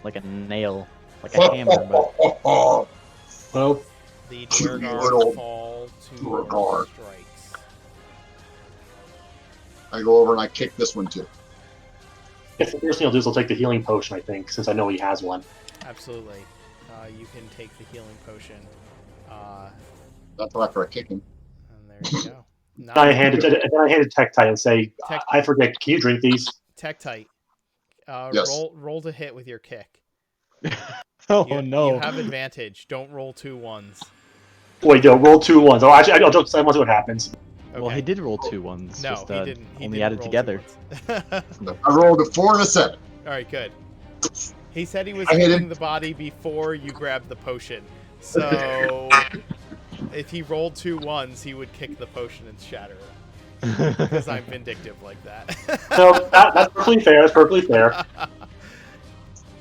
Like a nail. Like a hammer, but... Well, The You Dwergar little fall to Dwergar. strikes. I go over and I kick this one too. if the first thing I'll do is I'll take the healing potion, I think, since I know he has one. Absolutely. You can take the healing potion. That's after I kick him. And there you go. Then I hand it to Tektite and say, Tech- I forget, can you drink these? Tektite. Yes. Roll to hit with your kick. Oh You have advantage. Don't roll 2 1s. Wait, no, roll 2 1s. Oh, actually, I'll just I want to see what happens. Okay. Well, he did roll 2 1s. No, just, he didn't. He only didn't added roll 2 together. 1s. I rolled a 4 and a 7. All right, good. He said he was I hit hitting him. the body before you grabbed the potion. So if he rolled 2 1s, he would kick the potion and shatter it. Because I'm vindictive like that. So that's perfectly fair. That's perfectly fair.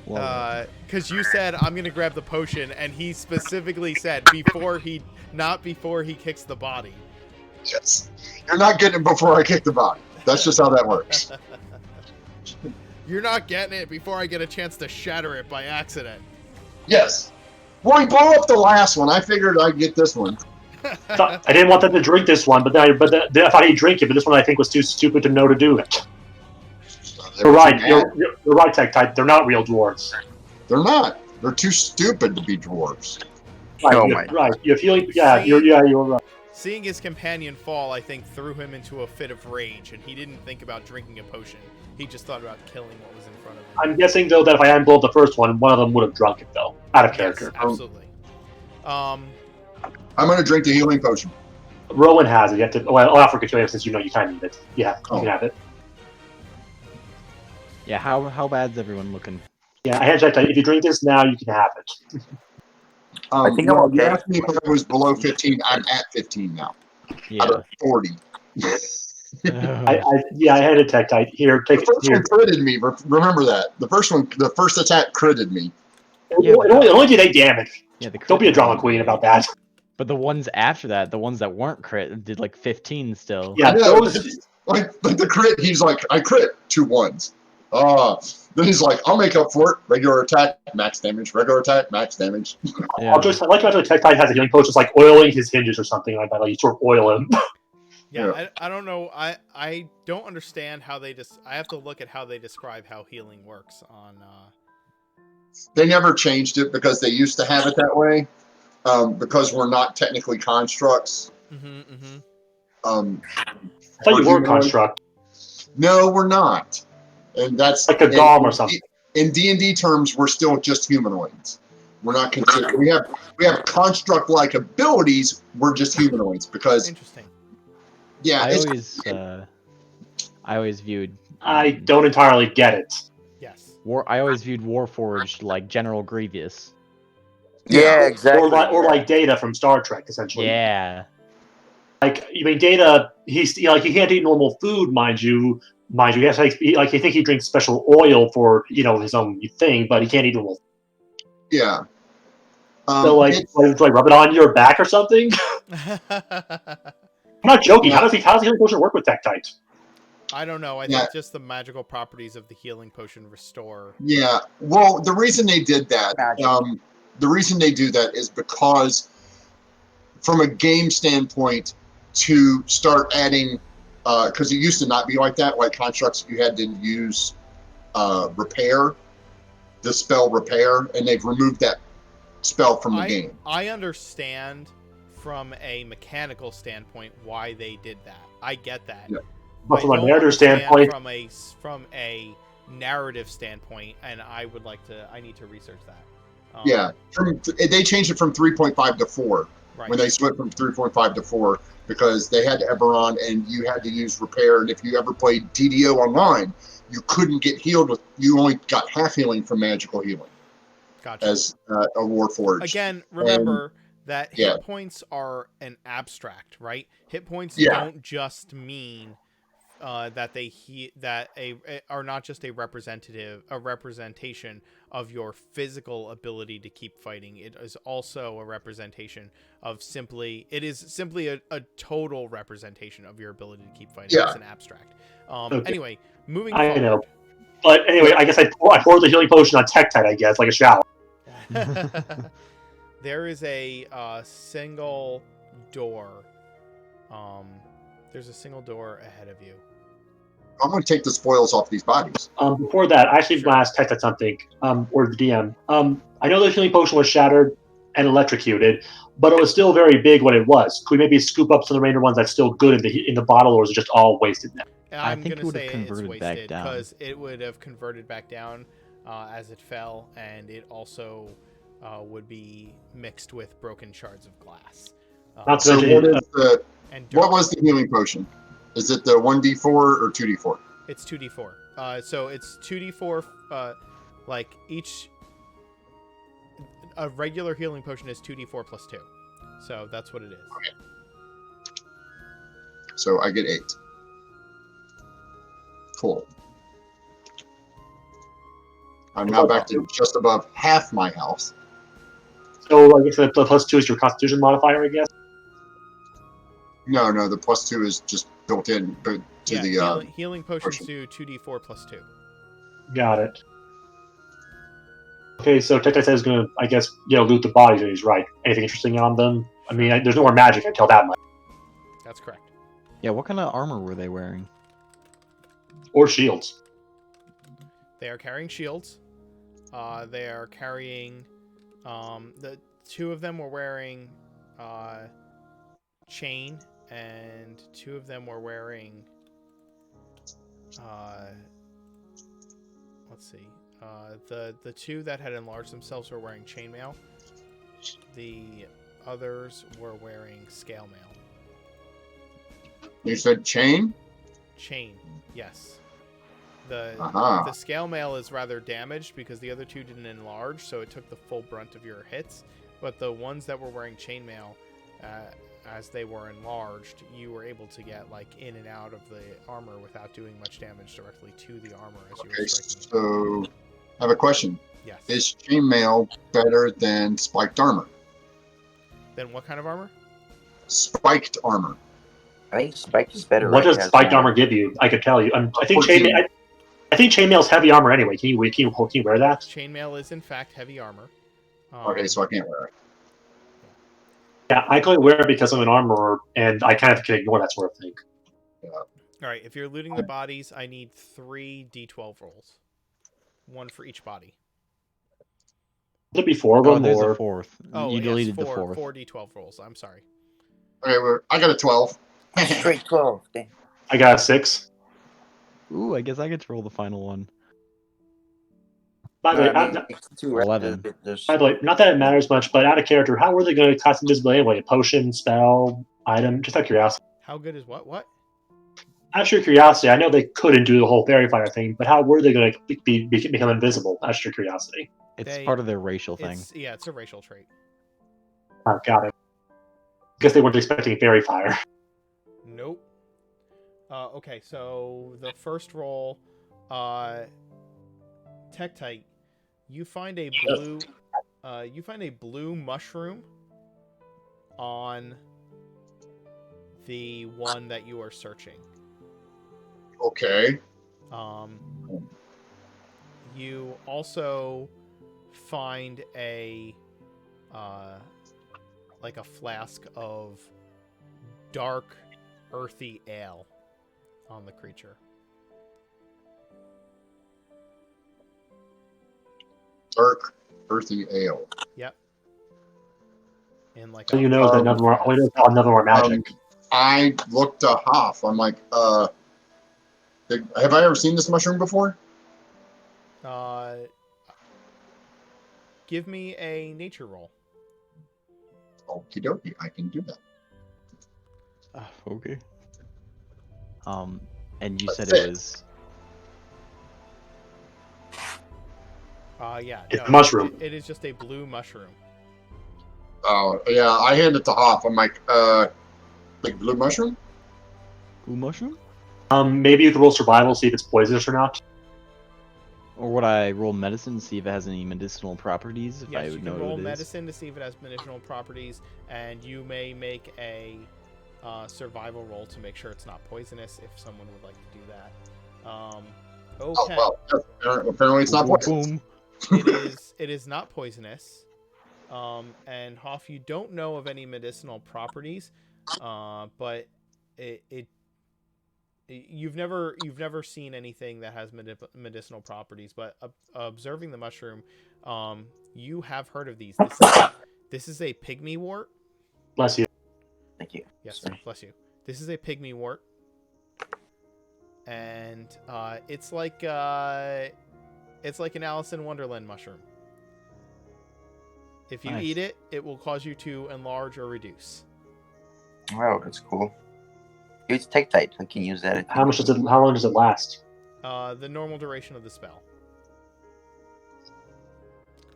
Because you said I'm gonna grab the potion, and he specifically said not before he kicks the body. Yes. You're not getting it before I kick the body. That's just how that works. You're not getting it before I get a chance to shatter it by accident. Yes. Well, he blew up the last one. I figured I'd get this one. I didn't want them to drink this one, but I thought he'd drink it. But this one I think was too stupid to know to do it. You're right. You're right, Tektite. They're not real dwarves. They're not. They're too stupid to be dwarves. Right. Oh you're my. right. You're feeling. Yeah. You're right. Seeing his companion fall, I think, threw him into a fit of rage, and he didn't think about drinking a potion. He just thought about killing what was in front of him. I'm guessing though that if I hadn't blown up the first one of them would have drunk it though, out of character. Yes, absolutely. I'm going to drink the healing potion. Rowan has it. You have to. Well, I'll offer it since you know you kind of need it. Yeah, you can have it. Yeah, how bad's everyone looking? Yeah, I had checked. If you drink this now, you can have it. I think I'm You okay. asked me if I was below 15. I'm at 15 now. Yeah. Out of 40. I had a Tektite. Here, take The it. first Here. one critted me. Remember that. The first attack critted me. It only did 8 damage. Yeah, Don't be a drama queen about that. But the ones after that, the ones that weren't crit, did like 15 still. Yeah, I know, those. like the crit, he's like, I crit 2 ones. Then he's like, I'll make up for it. Regular attack, max damage. Regular attack, max damage. Yeah. I'll just, I like to imagine Tech Titan has a healing potion, just like oiling his hinges or something like that. Like you sort of oil him. Yeah, I don't know. I don't understand how they I have to look at how they describe how healing works on. They never changed it because they used to have it that way. Because we're not technically constructs. I thought you were a construct, No, we're not. And that's like a golem or something. In D&D terms, we're still just humanoids. We're not considered. We have construct-like abilities. We're just humanoids because Interesting. yeah, I always viewed. I don't entirely get it. Yes. I always viewed Warforged like General Grievous. Yeah, exactly. Or like Data from Star Trek, essentially. Yeah. Like you mean Data? He's like he can't eat normal food, mind you. He has like I think he drinks special oil for his own thing, but he can't eat normal. Yeah. So like, rub it on your back or something. I'm not joking. How does the healing potion work with Tektite? I don't know. I think just the magical properties of the healing potion restore. Yeah. Well, the reason they did that, the reason they do that is because, from a game standpoint, to start adding, because it used to not be like that. Like constructs, you had to use repair, the spell repair, and they've removed that spell from the game. I understand from a mechanical standpoint why they did that. I get that. Yeah. But from a narrative standpoint, from a narrative standpoint, and I need to research that. Yeah, they changed it from 3.5 to 4 when they split from 3.5 to 4 because they had Eberron and you had to use repair. And if you ever played DDO online, you couldn't get healed you only got half healing from magical healing. Gotcha. As a Warforged. Again, remember that hit points are an abstract, right? Hit points don't just mean that are not just a representation of your physical ability to keep fighting. It is also a representation of simply a total representation of your ability to keep fighting. It's an abstract. Anyway, moving forward. I know. But anyway, I guess I poured the healing potion on Tektite, I guess, like a shower. There is a single door. There's a single door ahead of you. I'm going to take the spoils off these bodies. Before that, I actually want to ask Tektite something, or the DM. I know the healing potion was shattered and electrocuted, but it was still very big when it was. Could we maybe scoop up some of the remaining ones that's still good in the bottle, or is it just all wasted now? I'm going to say it's wasted because it would have converted back down as it fell, and it also would be mixed with broken shards of glass. What was the healing potion? Is it the 1d4 or 2d4? It's 2d4. So it's 2d4. Like each, a regular healing potion is 2d4 plus 2. So that's what it is. Okay. So I get 8. Cool. I'm now back to just above half my health. So I guess the plus 2 is your Constitution modifier, I guess. No, the plus 2 is just built in to the healing potions do 2d4 plus 2. Got it. Okay, so Tektite says going to, I guess, loot the bodies, and he's right. Anything interesting on them? I mean, there's no more magic, I can tell that much. That's correct. Yeah, what kind of armor were they wearing? Or shields. They are carrying shields. They are carrying... the 2 of them were wearing chain, and 2 of them were wearing let's see, the 2 that had enlarged themselves were wearing chainmail. The others were wearing scale mail. You said chain? Chain, yes. The scale mail is rather damaged because the other 2 didn't enlarge, so it took the full brunt of your hits. But the ones that were wearing chainmail, as they were enlarged, you were able to get in and out of the armor without doing much damage directly to the armor as you were striking it. So I have a question. Yes. Is chainmail better than spiked armor? Then what kind of armor? Spiked armor. I think spike is better. What right? does It has spiked more- armor give you? I could tell you. I think 14. chainmail's heavy armor anyway. Can you wear that? Chainmail is in fact heavy armor. Okay, so I can't wear it. Yeah, I couldn't wear it because I'm an armorer, and I kind of can ignore that sort of thing. All right, if you're looting the bodies, I need 3 d12 rolls, 1 for each body. Would it be 4 of Oh, them, there's or a fourth. Oh, You yes, deleted the 4 fourth. 4 d12 rolls. I'm sorry. Okay, I got a 12. Straight 12. Dang. I got a 6. Ooh, I guess I get to roll the final one. By the way, I mean, it's 2, right? 11. There's- by the way, not that it matters much, but out of character, how were they going to cast invisibility anyway? A potion, spell, item? Just out of curiosity. How good is what? What? Out of sheer curiosity, I know they couldn't do the whole fairy fire thing, but how were they going to become invisible? Out of sheer curiosity. It's They- part of their racial thing. It's a racial trait. Oh, got it. Guess they weren't expecting fairy fire. Nope. Okay, so the first roll, Tektite, you find a blue mushroom on the one that you are searching. Okay. You also find a like a flask of dark, earthy ale on the creature. Dark, earthy ale. Yep. And like So you know that none of them are magic. I looked to Hoff. I'm like, have I ever seen this mushroom before? Give me a nature roll. Okie dokie, I can do that. Okay. And you said That's it it. was. Yeah. It's a mushroom. It is just a blue mushroom. Oh, yeah, I hand it to Hoff. I'm like, blue mushroom? Blue mushroom? Maybe you could roll survival, see if it's poisonous or not. Or would I roll medicine to see if it has any medicinal properties? If I Yes, would you know can what roll it is? medicine to see if it has medicinal properties, and you may make a survival roll to make sure it's not poisonous if someone would like to do that. Okay. Oh, well, apparently it's not Boom, poisonous. It is not poisonous. And Hoff, you don't know of any medicinal properties, but you've never seen anything that has medicinal properties. But observing the mushroom, you have heard of these. This is a pygmy wort. Bless you. Thank you. Yes, Sorry. bless you. This is a pygmy wort, and it's like an Alice in Wonderland mushroom. If you Nice. eat it, it will cause you to enlarge or reduce. Wow, that's cool. It's Tektite. I can use that. How long does it last? The normal duration of the spell.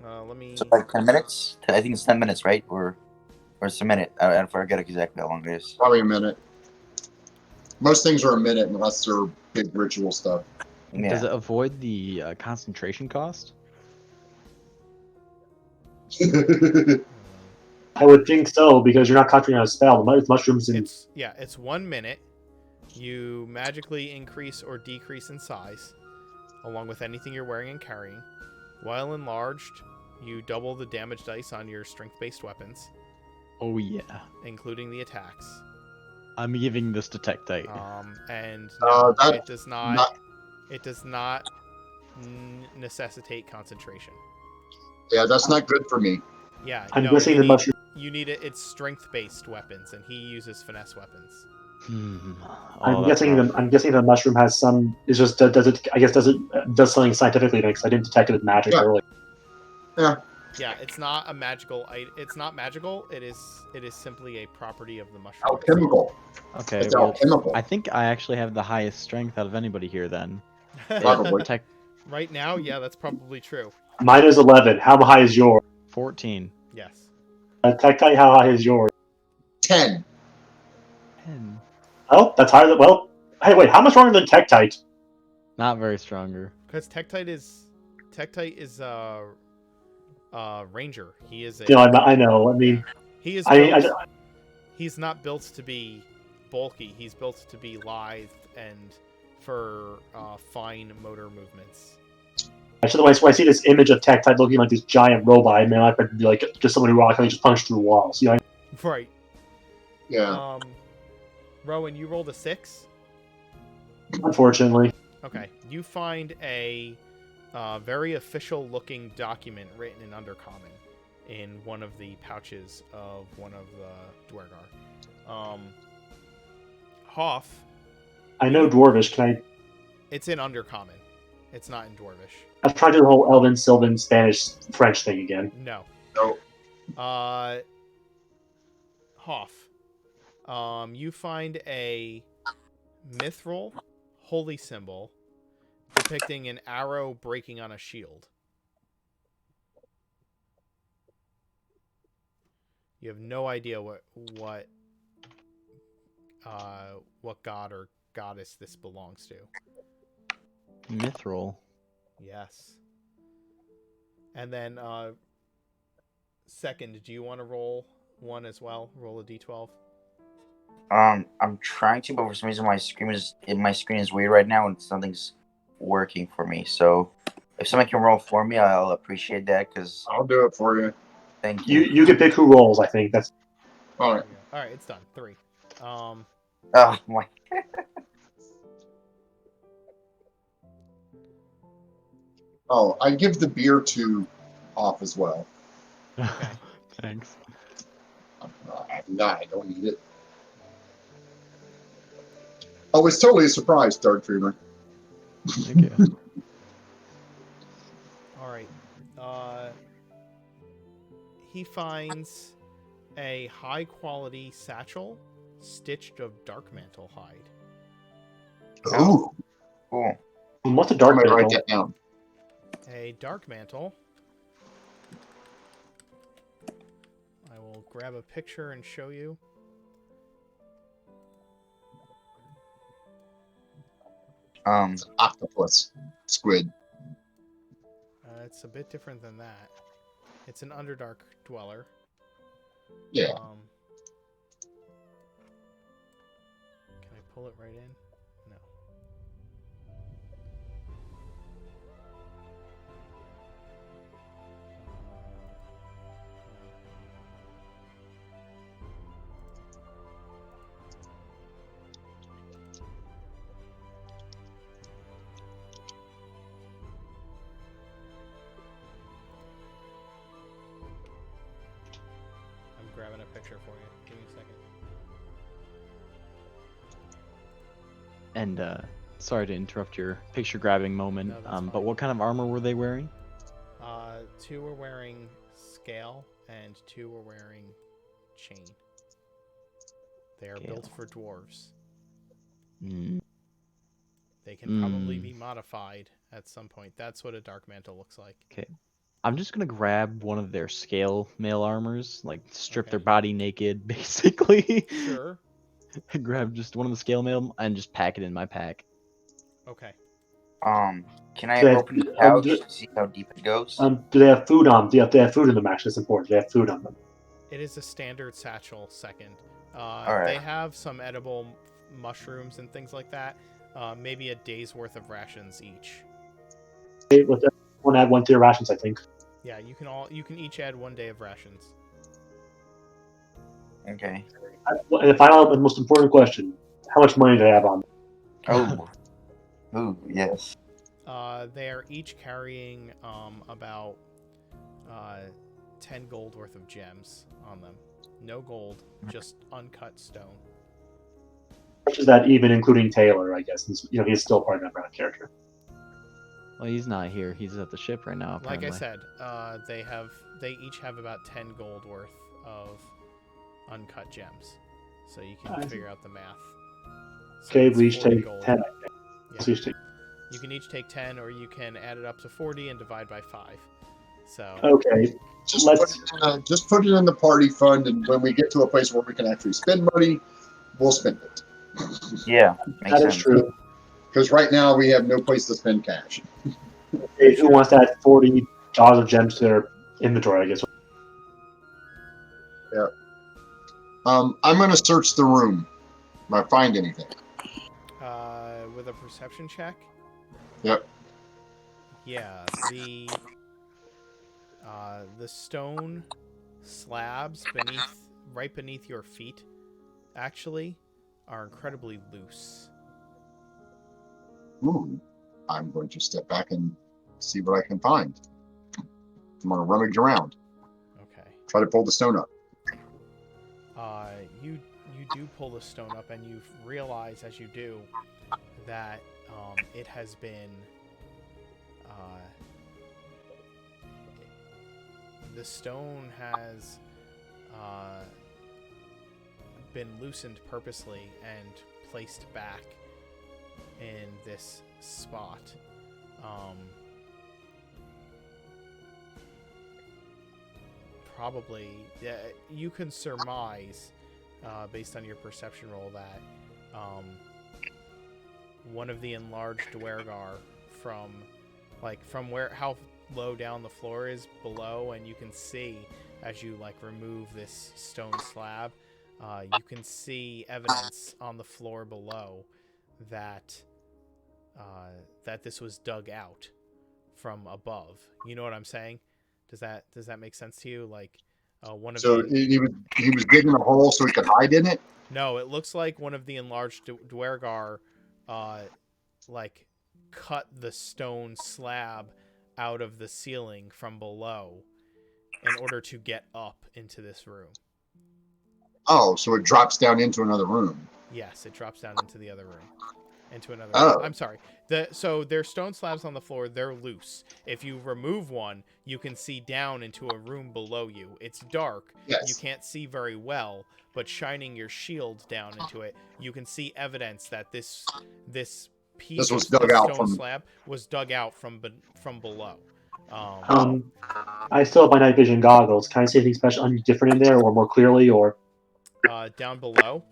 Let me. So like 10 minutes? I think it's 10 minutes, right? Or it's a minute. I forget exactly how long it is. Probably a minute. Most things are a minute unless they're big ritual stuff. Yeah. Does it avoid the concentration cost? I would think so, because you're not concentrating on a spell. The mushrooms and It's 1 minute. You magically increase or decrease in size, along with anything you're wearing and carrying. While enlarged, you double the damage dice on your strength-based weapons, Oh yeah. including the attacks. I'm giving this to Tektite. And no, that- it does not. It does not necessitate concentration. Yeah, that's not good for me. Yeah, I'm no, guessing you the need, mushroom. you need it. It's strength-based weapons, and he uses finesse weapons. Oh, that's rough. I'm guessing the mushroom has some. It's just does it? I guess does something scientifically because I didn't detect it with magic Yeah. early. Yeah, it's not a magical. It's not magical. It is simply a property of the mushroom. Alchemical. Okay, It's well, alchemical. I think I actually have the highest strength out of anybody here then. Probably. Tech Right now, yeah, that's probably true. Mine is 11. How high is yours? 14. Yes. Tektite, how high is yours? 10. 10. Oh, that's higher than. Well, hey, wait. How much stronger than Tektite? Not very stronger. Because Tektite is ranger. He is a. You know, I know. I mean, He is. I He's not built to be bulky. He's built to be lithe and for fine motor movements. so when I see this image of Tech looking like this giant robot, man, I could be like just somebody who can just punch through walls. You know? Right. Yeah. Rowan, you rolled a 6. Unfortunately. Okay. You find a very official-looking document written in Undercommon in one of the pouches of one of the Dwergar. Hoff. I know Dwarvish. Can I? It's in Undercommon. It's not in Dwarvish. I've tried to do the whole Elven, Sylvan, Spanish, French thing again. No. No. Hoff. You find a mithril holy symbol depicting an arrow breaking on a shield. You have no idea what god or goddess this belongs to. Mithril. Yes. And then second, do you want to roll one as well? Roll a d12. I'm trying to, but for some reason my screen is weird right now and something's working for me. So if someone can roll for me, I'll appreciate that. Cause I'll do it for you. thank you. You can pick who rolls. I think that's. All right. All right, it's done. 3. Oh my. Oh, I give the beer to off as well. Okay. Thanks. I don't need it. I was totally surprised, Dark Dreamer. Thank you. All right. He finds a high-quality satchel stitched of dark mantle hide. Ooh. Cool. What's a I dark might write mantle? that down. A dark mantle. I will grab a picture and show you. Octopus. Squid. It's a bit different than that. It's an Underdark dweller. Yeah. Can I pull it right in? No. I'm grabbing a picture for you. Give me a second. And sorry to interrupt your picture grabbing moment. No, that's But fine. what kind of armor were they wearing? 2 were wearing scale, and 2 were wearing chain. They are built Scale. for dwarves. Mm. They can probably be modified at some point. That's what a dark mantle looks like. Okay. I'm just gonna grab one of their scale mail armors, like strip their Okay. body naked, basically. Sure. And grab just one of the scale mail and just pack it in my pack. Okay. Can I They- open the pouch to see how deep it goes? Do they have food on? Do they have food in them? Actually, it's important. Do they have food on them? It is a standard satchel. Second. Alright. They have some edible mushrooms and things like that. Maybe a day's worth of rations each. Okay, let's one add one to your rations. I think. Yeah, you can each add 1 day of rations. Okay. And the final and most important question: how much money do they have on them? Oh. Ooh, yes. They are each carrying about 10 gold worth of gems on them. No gold, just uncut stone. How much is that even including Taylor? I guess since, he's still part of that brand character. Well, he's not here. He's at the ship right now. Like Apparently. I said, they each have about 10 gold worth of uncut gems. So you can I see. figure out the math. So Okay, it's we each 40 take gold. 10. I think. Yeah. So each take- You can each take 10, or you can add it up to 40 and divide by 5. So Okay, Just Let's- put it in the party fund, and when we get to a place where we can actually spend money, we'll spend it. Yeah, makes that sense. is true. Because right now we have no place to spend cash. Okay, who wants to add $40 of gems to their inventory? I guess. I'm gonna search the room. If I find anything. With a perception check. Yep. Yeah, the stone slabs right beneath your feet, actually, are incredibly loose. Ooh. I'm going to step back and see what I can find. I'm gonna rummage around. Okay. Try to pull the stone up. You do pull the stone up, and you realize as you do that it has been the stone has been loosened purposely and placed back in this spot. Probably, you can surmise, based on your perception roll, that one of the enlarged Dwergar from how low down the floor is below, and you can see as you remove this stone slab, you can see evidence on the floor below that that this was dug out from above. You know what I'm saying? Does that make sense to you? One of So the he was digging a hole so he could hide in it. No, it looks like one of the enlarged Dwergar, cut the stone slab out of the ceiling from below in order to get up into this room. Oh, so it drops down into another room. Yes, it drops down into the other room. Into another Oh. room. I'm sorry. So there's stone slabs on the floor. They're loose. If you remove one, you can see down into a room below you. It's dark. Yes. You can't see very well, but shining your shield down into it, you can see evidence that this piece was of dug the out stone from- slab was dug out from below. I still have my night vision goggles. Can I see anything special, different in there, or more clearly, or? Down below.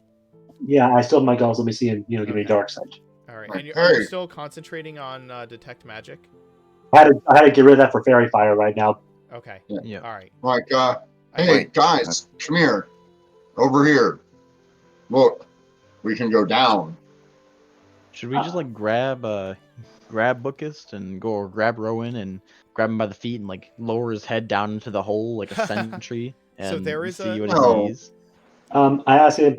Yeah, I still have my goggles. Let me see and give me a Okay. dark sight. All right. Like, And are you hey. still concentrating on detect magic? I had to get rid of that for fairy fire right now. Okay. Yeah. All right. Like, I- hey guys, come here, over here. Look, we can go down. Should we just grab Bookist and go, or grab Rowan and grab him by the feet and lower his head down into the hole like a sentry and So there is see a- what No. he sees? I asked him,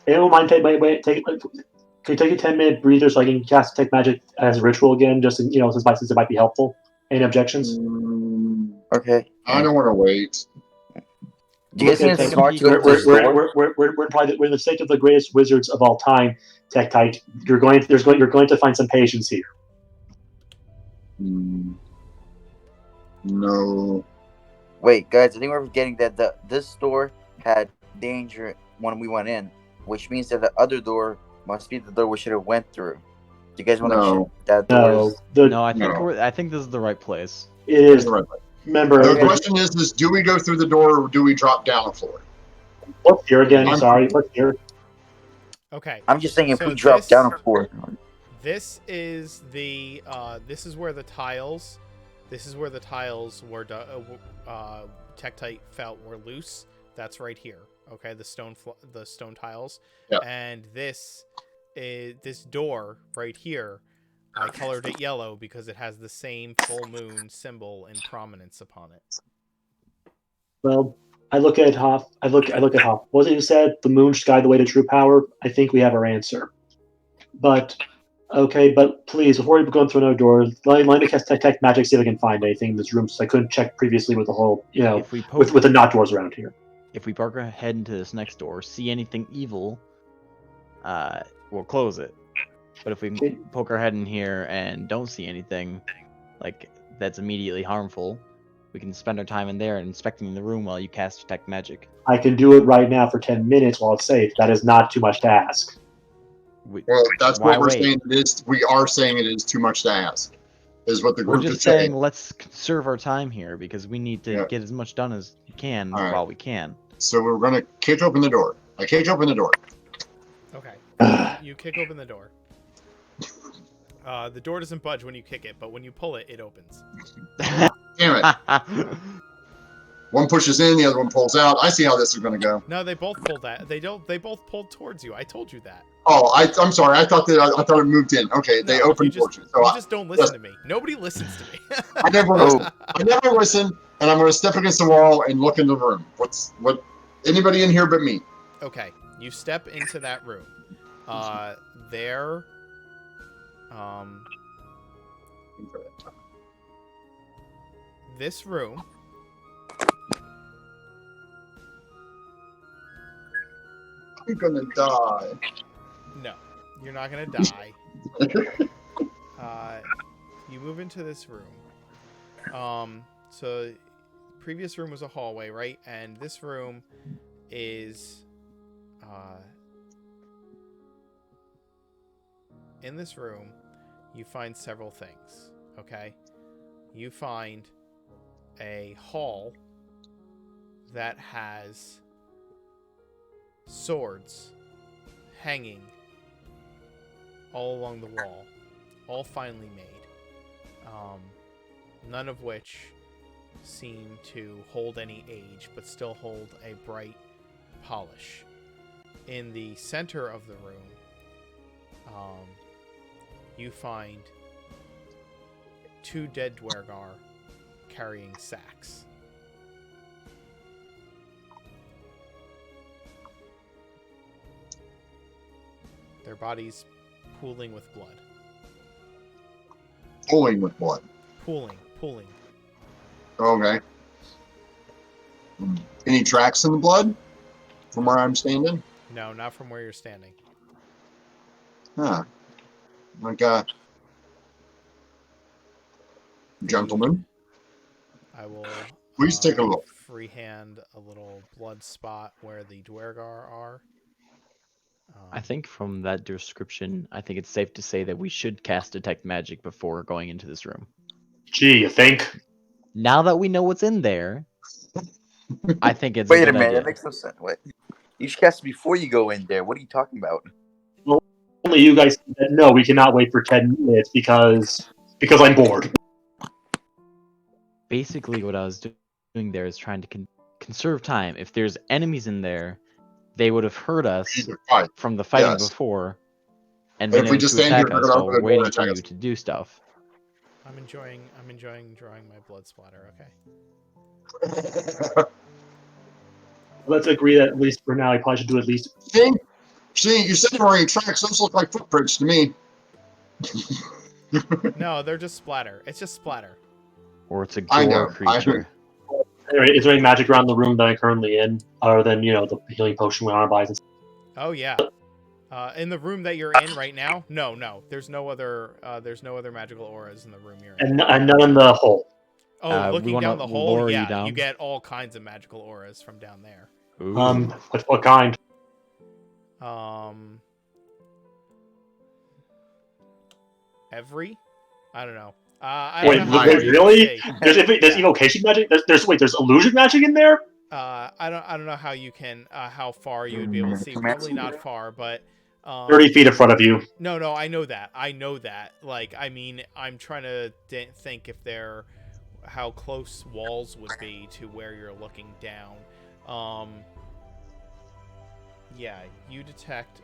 anyone mind can you take a 10-minute breather so I can cast detect magic as a ritual again, just since it might be helpful. Any objections? Okay. I don't want to wait. Do you guys think Look it's at- smart to go to the store? We're in the state of the greatest wizards of all time, Tektite. You're going to find some patience here. No. Wait, guys, I think we're forgetting that this store had danger when we went in, which means that the other door must be the door we should have went through. Do you guys want to No. check that door? No, No, I think No. I think this is the right place. it is. Right. Remember, The question is, do we go through the door or do we drop down the floor? what's here again? I'm- Sorry, what's here? Okay. I'm just saying if So we drop this- down a floor. This is the this is where the tiles were Tektite felt were loose. That's right here. Okay, the stone tiles. Yeah. And this door right here, I colored it yellow because it has the same full moon symbol in prominence upon it. Well, I look at Hoff. I look at Hoff. Was it you said the moon should guide the way to true power? I think we have our answer. But okay, but please, before we go into another door, let me cast detect magic, see if I can find anything in this room, since I couldn't check previously with the whole, If we poke, with the not doors around here. if we poke our head into this next door, see anything evil, we'll close it. But if we poke our head in here and don't see anything that's immediately harmful, we can spend our time in there inspecting the room while you cast detect magic. I can do it right now for 10 minutes while it's safe. That is not too much to ask. Well, that's Why what we're wait? saying. It is. We are saying it is too much to ask. Is what the We're group just is saying. saying let's conserve our time here because we need to Yeah. get as much done as we can All right. while we can. So we're gonna kick open the door. I kick open the door. Okay. You kick open the door. The door doesn't budge when you kick it, but when you pull it, it opens. Damn it! One pushes in, the other one pulls out. I see how this is going to go. No, they both pulled that. They both pulled towards you. I told you that. Oh, I'm sorry. I thought it moved in. Okay, they No, opened towards you. So you just don't listen to me. Nobody listens to me. I never Oh. listen. I never listen, and I'm going to step against the wall and look in the room. What? Anybody in here but me? Okay, you step into that room. There. This room. I'm gonna die. No, you're not gonna die. You move into this room. So previous room was a hallway, right? And this room is, in this room, you find several things. Okay, you find a hall that has swords hanging all along the wall, all finely made, none of which seem to hold any age, but still hold a bright polish. In the center of the room, you find 2 dead Dwergar carrying sacks. Their bodies pooling with blood. Pulling with blood. Pooling. Okay. Any tracks in the blood from where I'm standing? No, not from where you're standing. Huh. Like gentlemen, I will please take a look. freehand a little blood spot where the Dwergar are. I think from that description, I think it's safe to say that we should cast Detect Magic before going into this room. Gee, you think? Now that we know what's in there, I think it's a Wait a good minute, idea. that makes no sense. What? You should cast it before you go in there. What are you talking about? Only you guys said, no, we cannot wait for 10 minutes because I'm bored. Basically, what I was doing there is trying to conserve time. If there's enemies in there, they would have heard us Right. from the fighting Yes. before and But been if we able just to stand here, attack they're us gonna while open we're the door waiting and for attack you us. to do stuff. I'm enjoying drawing my blood splatter. Okay. Let's agree that at least for now, I probably should do at least. See, you said there were any tracks. Those look like footprints to me. No, they're just splatter. It's just splatter. Or it's a I gore know. creature. Is there any magic around the room that I'm currently in, other than the healing potion we are buys? Oh yeah. In the room that you're in right now? No. There's no other magical auras in the room you're in. And none in the hole. Oh, We looking wanna down the hole, lower you yeah, down? you get all kinds of magical auras from down there. Ooh. What kind? Every? I don't know. I Wait, don't know how far you can really? see. There's evocation magic. There's illusion magic in there. I don't know how you can how far you would be able to see. Probably not far, but 30 feet in front of you. No, I know that. Like, I mean, I'm trying to think if how close walls would be to where you're looking down. Yeah, you detect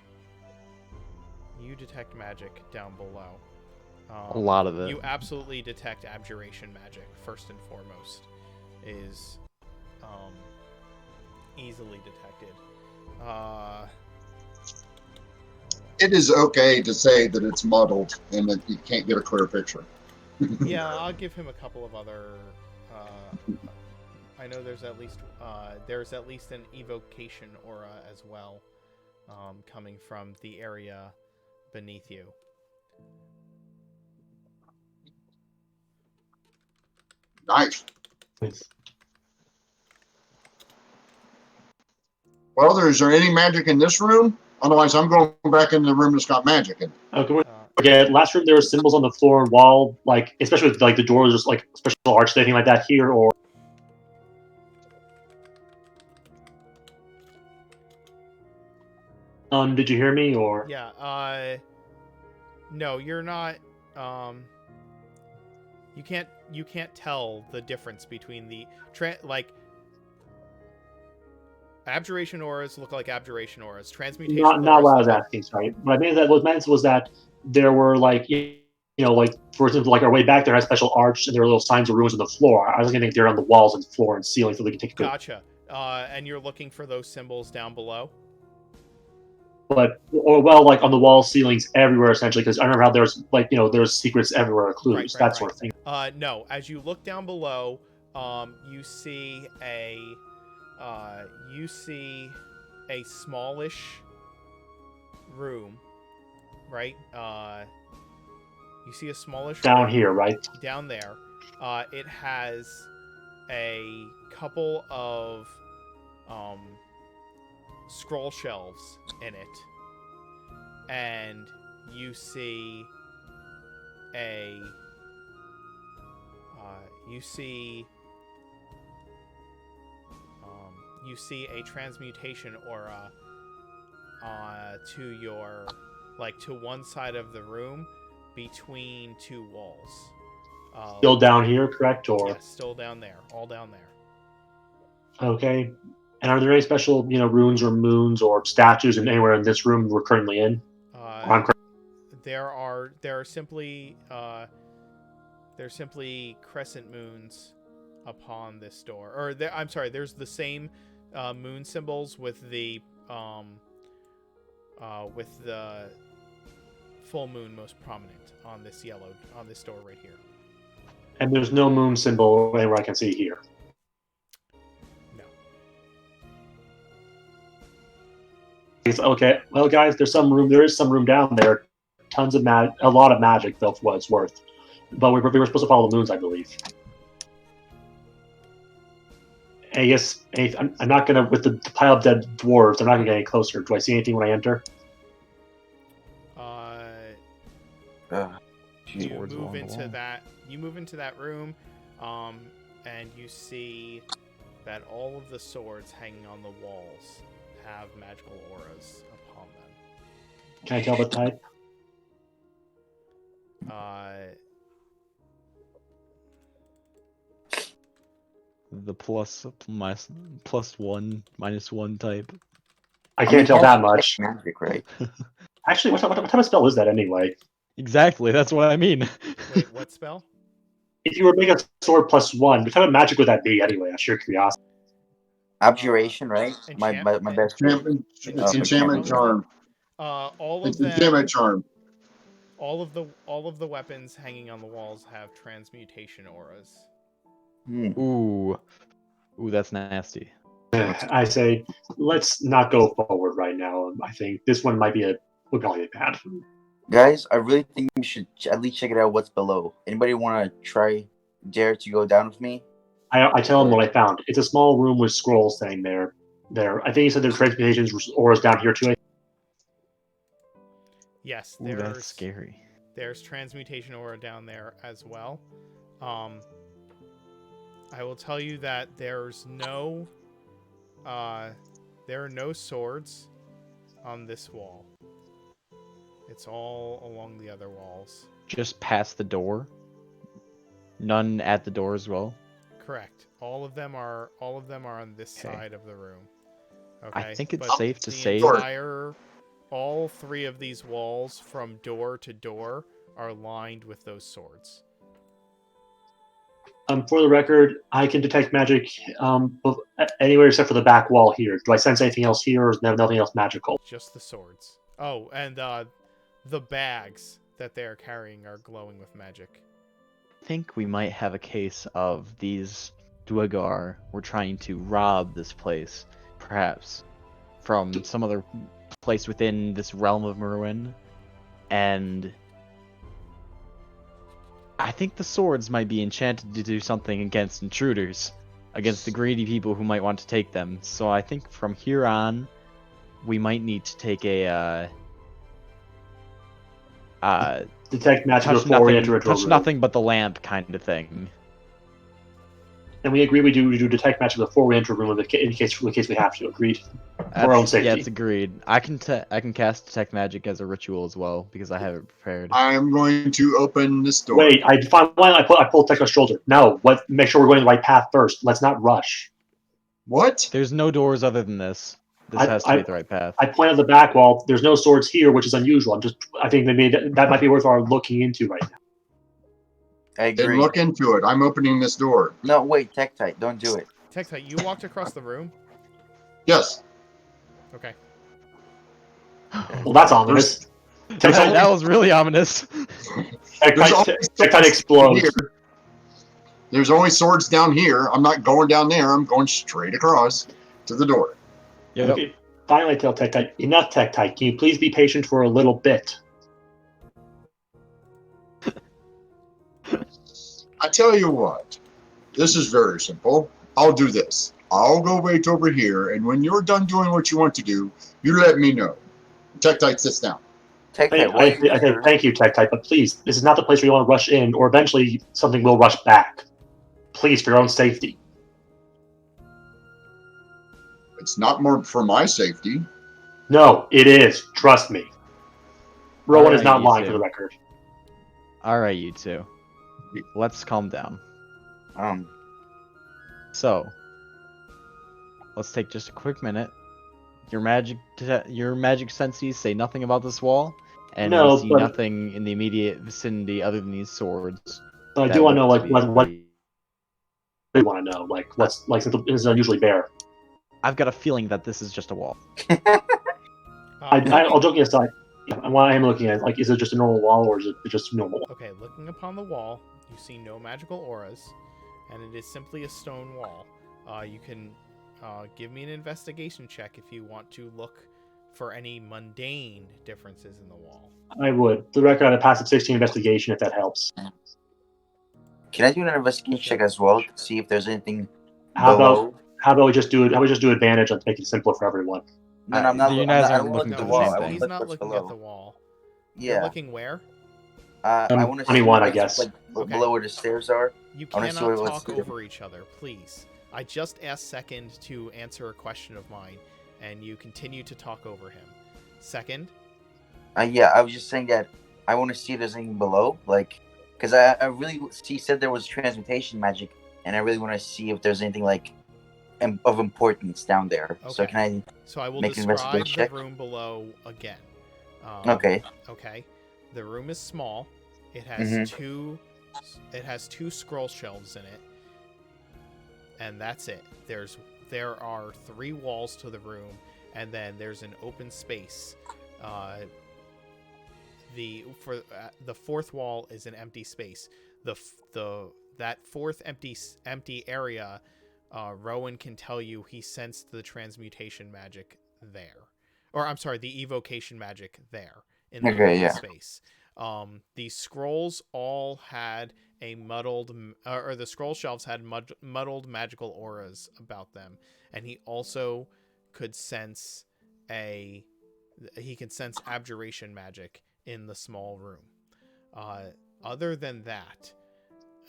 magic down below. A lot of it. You absolutely detect abjuration magic, first and foremost, is easily detected. It is okay to say that it's muddled and that you can't get a clear picture. Yeah, I'll give him a couple of other. I know there's at least an evocation aura as well, coming from the area beneath you. Nice. Well, is there any magic in this room? Otherwise, I'm going back in the room that's got magic in it. Okay, forget. Last room there were symbols on the floor, wall, like especially with like the doors, just like special arch, anything like that here, or. Did you hear me or? Yeah. No, you're not. You can't tell the difference between the Abjuration auras look like abjuration auras. Transmutation Not auras what I was look like- asking. Sorry, what I mean that what meant was that there were like like for example, like our way back there had a special arch, and there were little signs of ruins on the floor. I was looking at they're on the walls and floor and ceiling, so they can take a good. Gotcha. And you're looking for those symbols down below? But like on the walls, ceilings everywhere essentially, because I remember how there's like there's secrets everywhere, clues, that sort of thing. No, as you look down below, you see a smallish room, right? You see a smallish Down room here, right? down there. It has a couple of scroll shelves in it, and you see a transmutation aura to your to one side of the room between two walls. Still down here, correct? Or yeah, still down there, all down there. okay. And are there any special runes or moons or statues in anywhere in this room we're currently in? There are simply crescent moons upon this door. Or I'm sorry, there's the same moon symbols with the full moon most prominent on this door right here. And there's no moon symbol anywhere I can see here. No. Okay, well, guys, there is some room down there. Tons of a lot of magic, though, for what it's worth. But we were supposed to follow the moons, I believe. I guess I'm not gonna with the pile of dead dwarves. I'm not gonna get any closer. Do I see anything when I enter? You move into that room, and you see that all of the swords hanging on the walls have magical auras upon them. Can I tell the type? The plus one minus one type. I can't tell that much. Magic, right? Actually, what type of spell is that anyway? Exactly, that's what I mean. Wait, what spell? If you were making a sword +1, what type of magic would that be anyway? I'm sheer curiosity. Abjuration, right? My best friend. It's enchantment charm. All It's of them. enchantment charm. All of the weapons hanging on the walls have transmutation auras. Ooh, that's nasty. I say, let's not go forward right now. I think this one might be would probably be bad. Guys, I really think we should at least check it out what's below. Anybody want to dare to go down with me? I tell them what I found. It's a small room with scrolls saying there. I think you said there's transmutations auras down here too. Yes, Ooh, that's scary. There's transmutation aura down there as well. I will tell you that there are no swords on this wall. It's all along the other walls. Just past the door. None at the door as well. Correct. All of them are on this side of the room. Okay. I think it's safe to say all three of these walls from door to door are lined with those swords. For the record, I can detect magic anywhere except for the back wall here. Do I sense anything else here, or is there nothing else magical? Just the swords. Oh, and the bags that they're carrying are glowing with magic. I think we might have a case of these Duergar were trying to rob this place, perhaps, from some other place within this realm of Myrwyyn, and I think the swords might be enchanted to do something against intruders, against the greedy people who might want to take them. So I think from here on, we might need to take a detect magic before we enter a room. Touch nothing but the lamp kind of thing. And we agree we do detect magic before we enter a room in case we have to. Agreed. For our own safety. Yeah, it's agreed. I can cast detect magic as a ritual as well because I have it prepared. I'm going to open this door. Wait, I pull detect on shoulder. No, make sure we're going the right path first. Let's not rush. What? There's no doors other than this. This has to be the right path. I point at the back wall. There's no swords here, which is unusual. I think that might be worth our looking into right now. I Then agree. look into it. I'm opening this door. No, wait, Tektite, don't do it. Tektite, you walked across the room? Yes. Okay. Well, that's ominous. That was really ominous. Tektite explodes. Here. There's only swords down here. I'm not going down there. I'm going straight across to the door. Yep. Okay. Finally, tell Tektite, enough Tektite. Can you please be patient for a little bit? I tell you what, this is very simple. I'll do this. I'll go wait over here, and when you're done doing what you want to do, you let me know. Tektite sits down. Tektite, I say thank you, Tektite, but please, this is not the place where you want to rush in, or eventually something will rush back. Please, for your own safety. It's not more for my safety. No, it is. Trust me. Rowan is Alright, not you lying two. for the record. Alright, you two. Let's calm down. So, let's take just a quick minute. Your magic senses say nothing about this wall, and No, we see but- nothing in the immediate vicinity other than these swords. So I that do want to know, look like, to what be- they want to know. Like, what's, like, since it's unusually bare. I've got a feeling that this is just a wall. I'll joking aside. What I am looking at, like, is it just a normal wall, or is it just normal? Okay, looking upon the wall, you see no magical auras, and it is simply a stone wall. You can give me an investigation check if you want to look for any mundane differences in the wall. I would. The record on a passive 16 investigation, if that helps. Can I do an investigation check as well to see if there's anything How below? about we just do it? How about we just do advantage to make it simpler for everyone? No, I'm not. You I'm guys not, I aren't don't looking look for at the the wall. same I thing. want He's to look not what's looking below. at the wall. You're Yeah. looking where? I want to see 21, I like, guess. like Okay. below where the stairs are. You I wanna see cannot what's talk the- over each other, please. I just asked Second to answer a question of mine, and you continue to talk over him. Second? Yeah, I was just saying that I want to see if there's anything below, like, because I really he said there was transmutation magic, and I really want to see if there's anything like of importance down there. So Okay. can So I will Make an describe investigation the check? room below again. Okay. Okay. The room is small. It has Mhm. two. It has two scroll shelves in it, and that's it. There are 3 walls to the room, and then there's an open space. The 4th wall is an empty space. That 4th empty area, Rowan can tell you he sensed the transmutation magic there, or I'm sorry, the evocation magic there in the Okay, empty yeah. space. The scrolls all had a muddled, or the scroll shelves had muddled magical auras about them, and he also could sense abjuration magic in the small room. Other than that,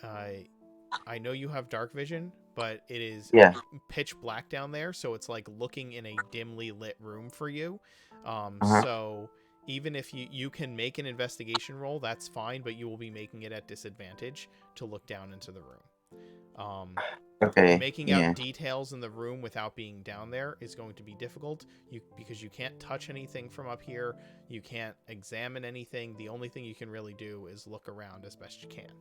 I know you have dark vision, but it is Yeah. pitch black down there, so it's like looking in a dimly lit room for you. So even if you can make an investigation roll, that's fine, but you will be making it at disadvantage to look down into the room. Okay. Making Yeah. out details in the room without being down there is going to be difficult, because you can't touch anything from up here. You can't examine anything. The only thing you can really do is look around as best you can.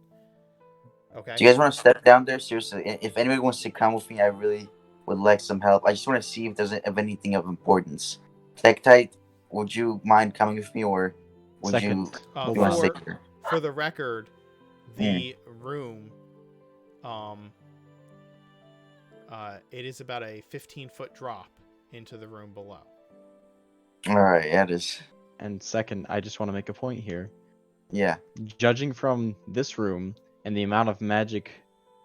Okay. Do you guys want to step down there? Seriously, if anybody wants to come with me, I really would like some help. I just want to see if there's anything of importance. Tektite, would you mind coming with me, or would Second. you Hold want on. to stay here? For the record, the room, it is about a 15-foot drop into the room below. All right, yeah, it is. And second, I just want to make a point here. Yeah. Judging from this room and the amount of magic,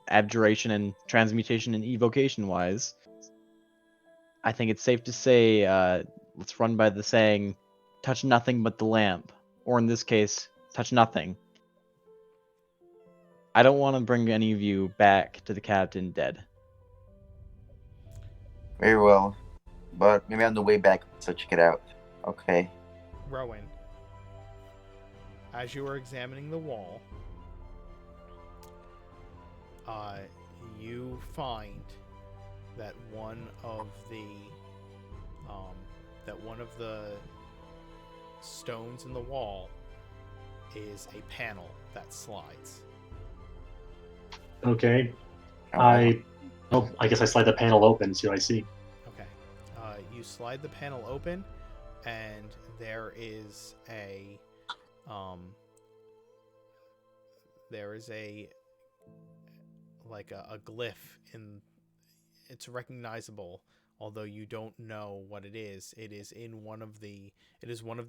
abjuration, and transmutation and evocation wise, I think it's safe to say, let's run by the saying, touch nothing but the lamp. Or in this case, touch nothing. I don't want to bring any of you back to the captain dead. Very well, but maybe on the way back, so check it out. Okay. Rowan, as you are examining the wall, you find that one of the stones in the wall is a panel that slides. Okay. Oh, I guess I slide the panel open, see what I see. Okay. You slide the panel open, and there is a a glyph in. It's recognizable, although you don't know what it is. It is one of the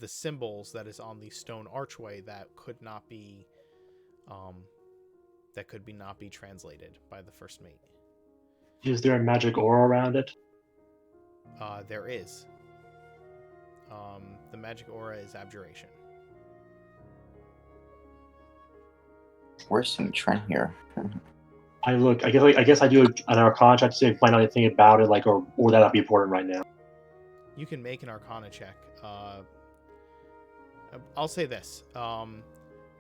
symbols that is on the stone archway that could not be translated by the first mate. Is there a magic aura around it? There is. The magic aura is abjuration. where's some trend here? I look. I guess I do an arcana check to see if I find out anything about it, or would that not be important right now? You can make an arcana check. I'll say this.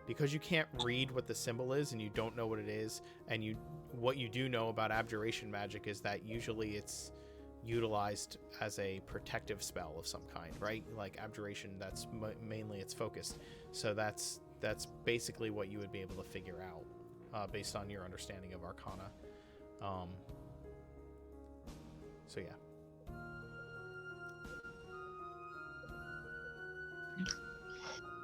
Because you can't read what the symbol is and you don't know what it is, and what you do know about abjuration magic is that usually it's utilized as a protective spell of some kind, right? Like abjuration, that's mainly it's focused. So that's basically what you would be able to figure out based on your understanding of arcana. So yeah.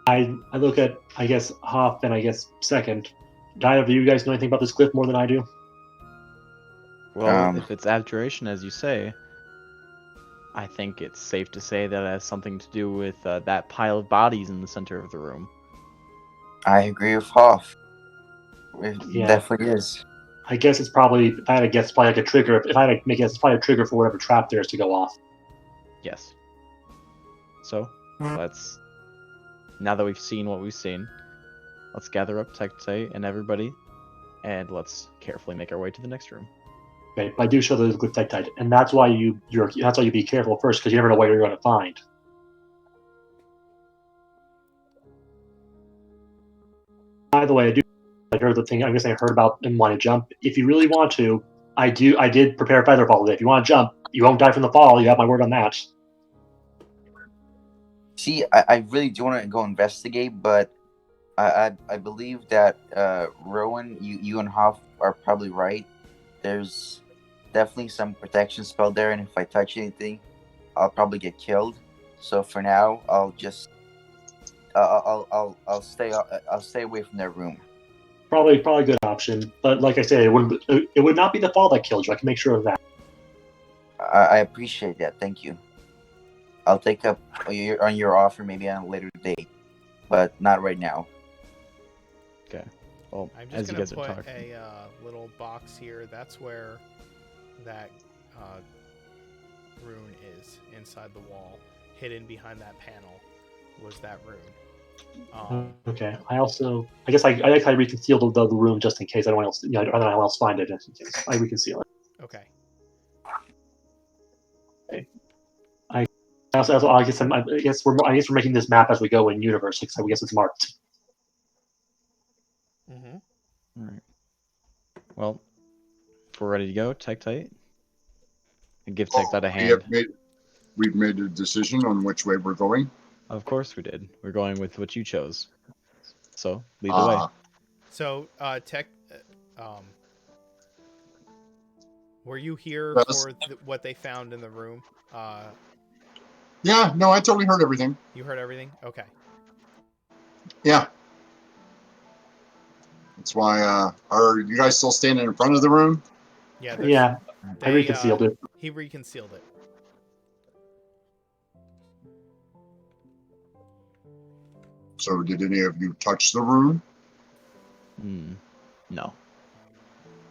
I look at, I guess, Hoff, and I guess second. Do either of you guys know anything about this glyph more than I do? Well, if it's abjuration, as you say, I think it's safe to say that it has something to do with that pile of bodies in the center of the room. I agree with Hoff. It Yeah. definitely is. I guess it's probably, if I had to guess, probably like a trigger. If I had to make a guess, it's probably a trigger for whatever trap there is to go off. Yes. So, now that we've seen what we've seen, let's gather up Tectite and everybody, and let's carefully make our way to the next room. Okay, but I do show the glyph Tectite, and that's why you be careful first, because you never know what you're going to find. By the way, I heard the thing. I guess I heard about and want to jump. If you really want to, I did prepare a feather fall today. If you want to jump, you won't die from the fall. You have my word on that. See, I really do want to go investigate, but I believe that Rowan, you and Hoff are probably right. There's definitely some protection spell there, and if I touch anything, I'll probably get killed. So for now, I'll just I'll stay away from their room. Probably a good option. But like I said, it would not be the fall that killed you. I can make sure of that. I appreciate that. Thank you. I'll take up on your offer maybe on a later date, but not right now. Okay. Well, I'm as just you going guys to are put talking, a little box here. That's where that rune is, inside the wall. Hidden behind that panel was that rune. Okay. I guess I reconceal the room just in case anyone else, I don't know how else find it. Just in case. I reconceal it. Okay. I guess we're making this map as we go in universe, so I guess it's marked. Mm-hmm. all right. Well, if we're ready to go, Tectite, and give Tectite a hand. We've made a decision on which way we're going. Of course we did. We're going with what you chose. So lead the way. So, Tech, were you here Yes. for what they found in the room? Yeah, no, I totally heard everything. You heard everything? Okay. Yeah. That's why, are you guys still standing in front of the room? Yeah. Yeah, I reconcealed it. He reconcealed it. So did any of you touch the room? No.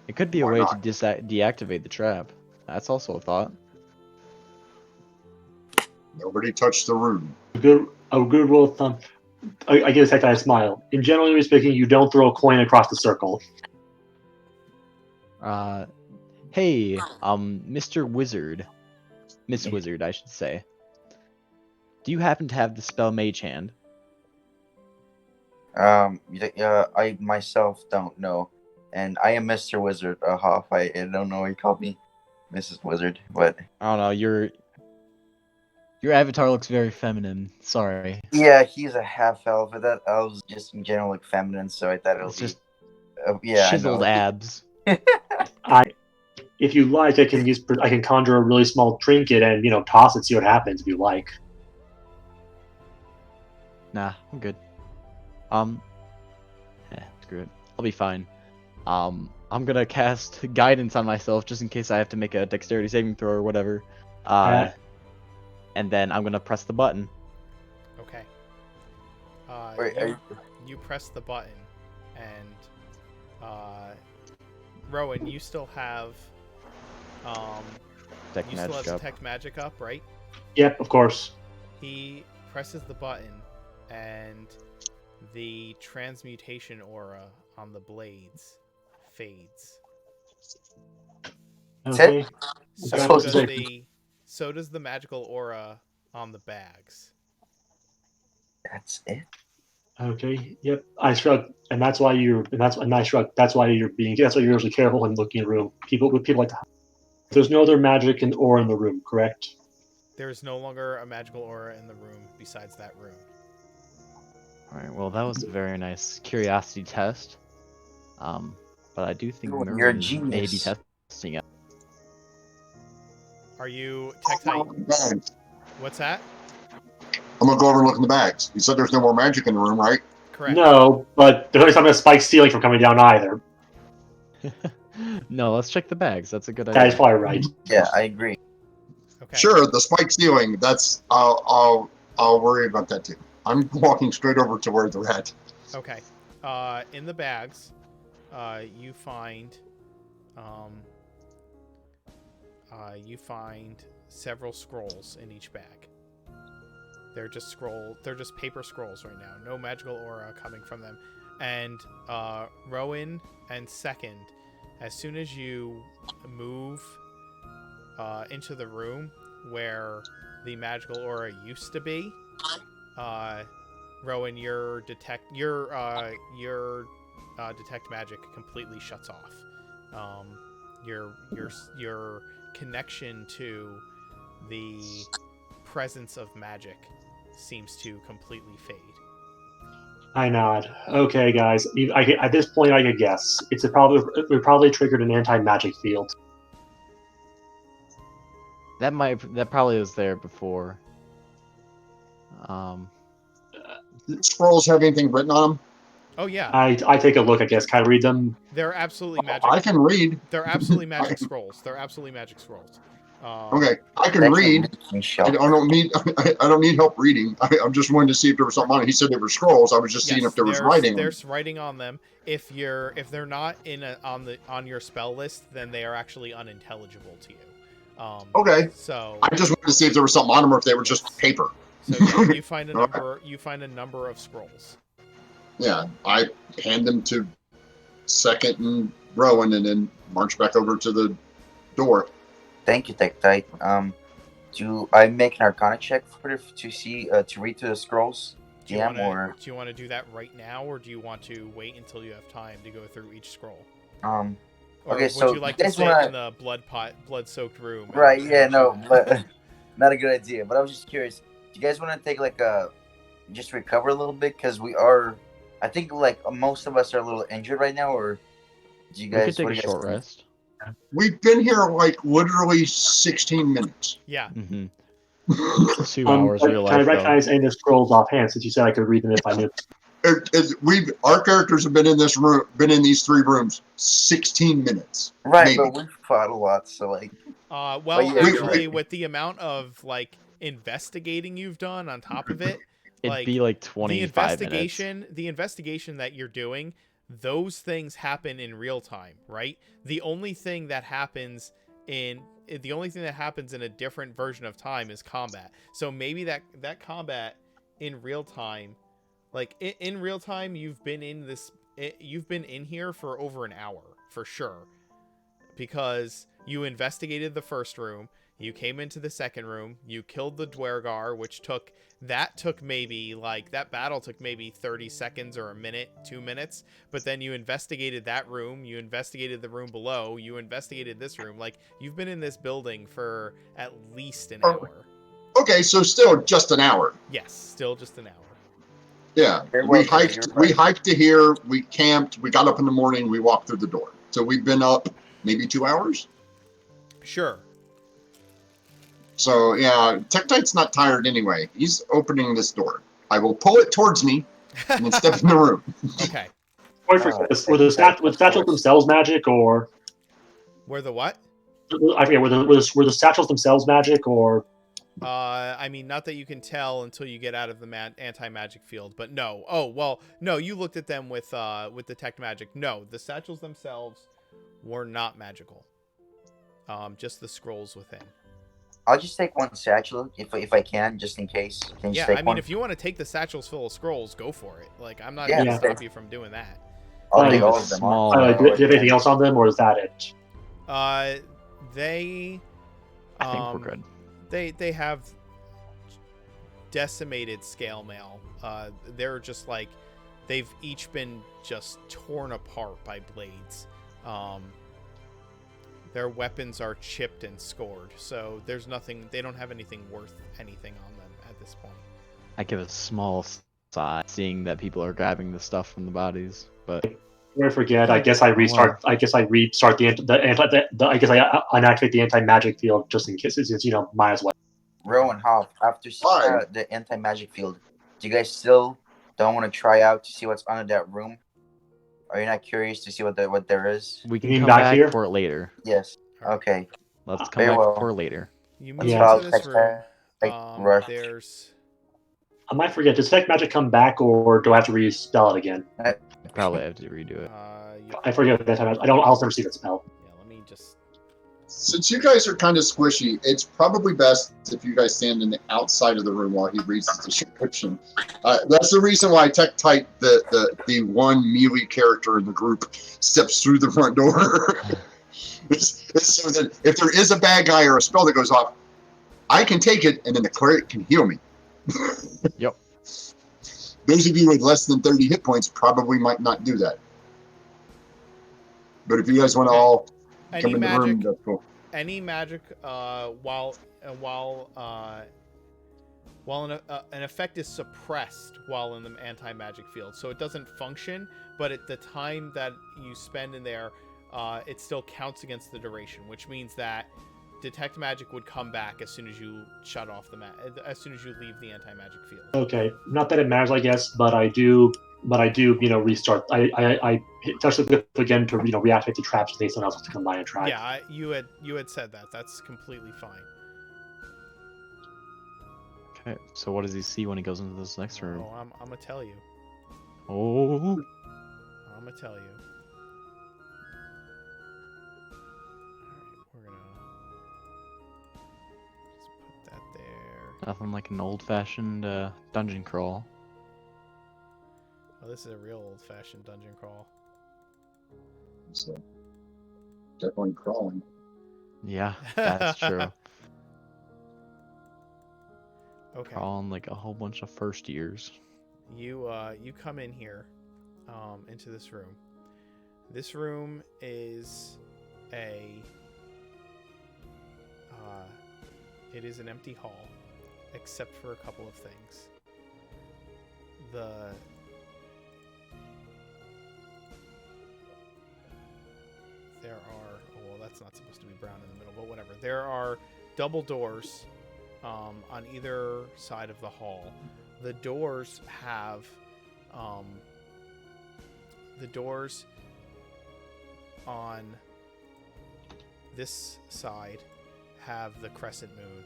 It could be a Why way not? to deactivate the trap. That's also a thought. Nobody touched the room. A good rule of thumb. I give a Tectite a smile. In generally speaking, you don't throw a coin across the circle. Hey, Mr. Wizard. Miss Wizard, I should say. Do you happen to have the spell Mage Hand? I myself don't know, and I am Mr. Wizard. Hoff. I don't know what you called me. Mrs. Wizard, but I don't know. Your avatar looks very feminine. Sorry. yeah, he's a half elf. But that elves just in general like feminine, so I thought it'll It's be. just Yeah, I chiseled know. abs. If you like, I can conjure a really small trinket and toss it, see what happens if you like. Nah, I'm good. Screw it. I'll be fine. I'm gonna cast guidance on myself just in case I have to make a dexterity saving throw or whatever. And then I'm gonna press the button. Okay. Wait, You press the button, and Rowan, you still have detect magic up, right? Yep, of course. He presses the button, and the transmutation aura on the blades fades. Okay. So supposed does to say- the magical aura on the bags. that's it. Okay. Yep. I shrug, and that's why you're. And that's and I shrug. That's why you're usually careful when looking in a room. People like to. There's no other magic or in the room, correct? There is no longer a magical aura in the room besides that room. Alright, well that was a very nice curiosity test. But I do think You're a Myrwyyn may be genius. testing it. Are you Tektite? Bags. What's that? I'm gonna go over and look in the bags. You said there's no more magic in the room, right? Correct. No, but there's only something that spikes ceiling from coming down either. No, let's check the bags. That's a good That is idea. probably right. Yeah, I agree. Okay. Sure, the spike ceiling. That's I'll worry about that too. I'm walking straight over to where they're at. Okay. In the bags, you find several scrolls in each bag. They're just paper scrolls right now. No magical aura coming from them. And Rowan and Second, as soon as you move into the room where the magical aura used to be, Rowan, your detect magic completely shuts off. Your connection to the presence of magic seems to completely fade. I nod. Okay, guys. At this point, I could guess. We probably triggered an anti-magic field. That probably was there before. Scrolls have anything written on them? Oh yeah, I take a look. I guess. Can I read them? they're absolutely magic. I can read. They're absolutely magic scrolls. They're absolutely magic scrolls. Okay, I can read. I don't need help reading. I'm just wanting to see if there was something on it. He said there were scrolls. I was just seeing if there was writing. There's writing on them. If they're not on your spell list, then they are actually unintelligible to you. Okay. So I just wanted to see if there was something on them or if they were just paper. So you find a number. You find a number of scrolls. Yeah, I hand them to Second and Rowan, and then march back over to the door. Thank you, Tektite. Do I make an Arcana check to see to read through the scrolls? Do you want to do that right now, or do you want to wait until you have time to go through each scroll? Or okay, so would you like to sit in the blood-soaked room? Right. Yeah. No. But not a good idea. But I was just curious. Do you guys want to take just recover a little bit, because we are? I think most of us are a little injured right now. Or do you guys? We could take a short rest. We've been here literally 16 minutes. Yeah. Mm-hmm. 2 hours real life. Can I recognize any of the scrolls offhand, since you said I could read them if I knew? Our characters have been in this room, been in these 3 rooms 16 minutes. Right, maybe. But we've fought a lot, so actually, with the amount of investigating you've done on top of it, it'd be 25 minutes. The investigation that you're doing, those things happen in real time, right? The only thing that happens in a different version of time is combat. So maybe that combat in real time, in real time, you've been in here for over an hour for sure, because you investigated the first room, You came into the second room. You killed the Dwergar, which took maybe like that battle took maybe 30 seconds or a minute, 2 minutes. But then you investigated that room. You investigated the room below. You investigated this room. Like you've been in this building for at least an hour. Okay, so still just an hour. Yes, still just an hour. Yeah, Very we well, Peter, hiked. you're We right. hiked to here. We camped. We got up in the morning. We walked through the door. So we've been up maybe 2 hours. Sure. So yeah, Tektite's not tired anyway. He's opening this door. I will pull it towards me and then step in the room. Okay. Or forget this, were the satchels themselves magic, or Where the what? I forget, were the satchels themselves magic, or I mean, not that you can tell until you get out of the anti-magic field, but no. Oh, well, no, you looked at them with detect magic. No, the satchels themselves were not magical. Just the scrolls within. I'll just take one satchel if I can, just in case. Can you Yeah, just take I mean, one? if you want to take the satchels full of scrolls, go for it. Like, I'm not Yeah, going to yeah. stop you from doing that. I'll I take have all a of them. small- do you have anything else on them, or is that it? They, I think we're good. They have decimated scale mail. They're just like, they've each been just torn apart by blades. Their weapons are chipped and scored, so there's nothing. They don't have anything worth anything on them at this point. I give a small sigh, seeing that people are grabbing the stuff from the bodies. But I forget. I guess I restart. I guess I restart I guess I unactivate the anti-magic field just in case. It's might as well. Rowan, Hop, after seeing Why? the anti-magic field, do you guys still don't want to try out to see what's under that room? Are you not curious to see what there is? we You can mean come back back here? for it later. Yes. Okay. Let's come Very back well. for it later. You Let's move Yeah. into this room. Rush. There's I might forget. Does detect magic come back, or do I have to respell it again? Probably have to redo it. I forget that time. I'll never see that spell. Yeah, let me just. Since you guys are kind of squishy, it's probably best if you guys stand in the outside of the room while he reads the description. That's the reason why Tektite, the one melee character in the group, steps through the front door. it's so that if there is a bad guy or a spell that goes off, I can take it, and then the cleric can heal me. Yep. Those of you with less than 30 hit points probably might not do that. But if you guys want to all come in the room, that's cool. Any magic, while an effect is suppressed while in the anti-magic field, so it doesn't function, but at the time that you spend in there, it still counts against the duration, which means that detect magic would come back as soon as you shut off as soon as you leave the anti-magic field. Okay, not that it matters, I guess, but I do, restart. I touch the clip again to, reactivate the traps in case someone else has to come by and try. Yeah, you had said that. That's completely fine. Okay. So what does he see when he goes into this next room? Oh, I'm gonna tell you. Oh. I'm gonna tell you. All right, we're gonna just put that there. Nothing like an old-fashioned dungeon crawl. Oh, this is a real old-fashioned dungeon crawl. So definitely crawling. Yeah, that's true. Okay. Crawling like a whole bunch of first years. You come in here, into this room. This room is it is an empty hall, except for a couple of things. There are, well, that's not supposed to be brown in the middle, but whatever. There are double doors on either side of the hall. The doors have the doors on this side have the crescent moon,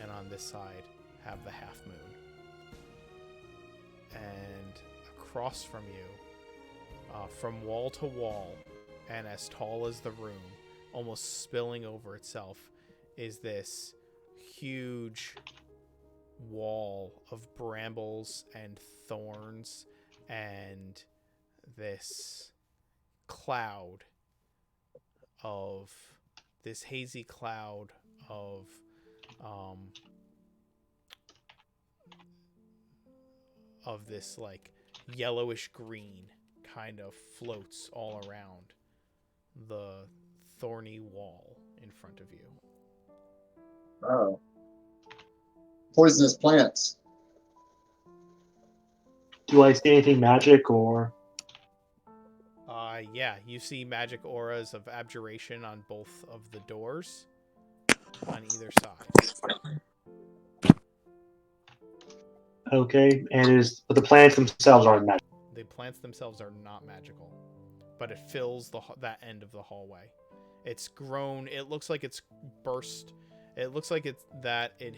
and on this side have the half moon. And across from you, from wall to wall, and as tall as the room, almost spilling over itself, is this huge wall of brambles and thorns and this cloud of this hazy cloud of of this like yellowish green kind of floats all around the thorny wall in front of you. Oh. Poisonous plants. Do I see anything magic or? Yeah, you see magic auras of abjuration on both of the doors on either side. Okay, but the plants themselves aren't magic. The plants themselves are not magical, but it fills that end of the hallway. It's grown. It looks like it's burst. It looks like it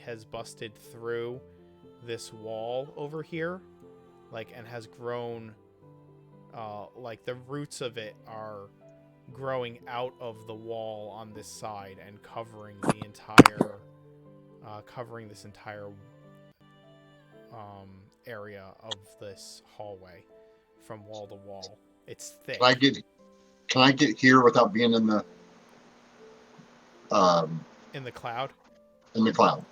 has busted through this wall over here, and has grown. Like the roots of it are growing out of the wall on this side and covering this entire area of this hallway from wall to wall. It's thick. Can I get here without being in the in the cloud? In the cloud.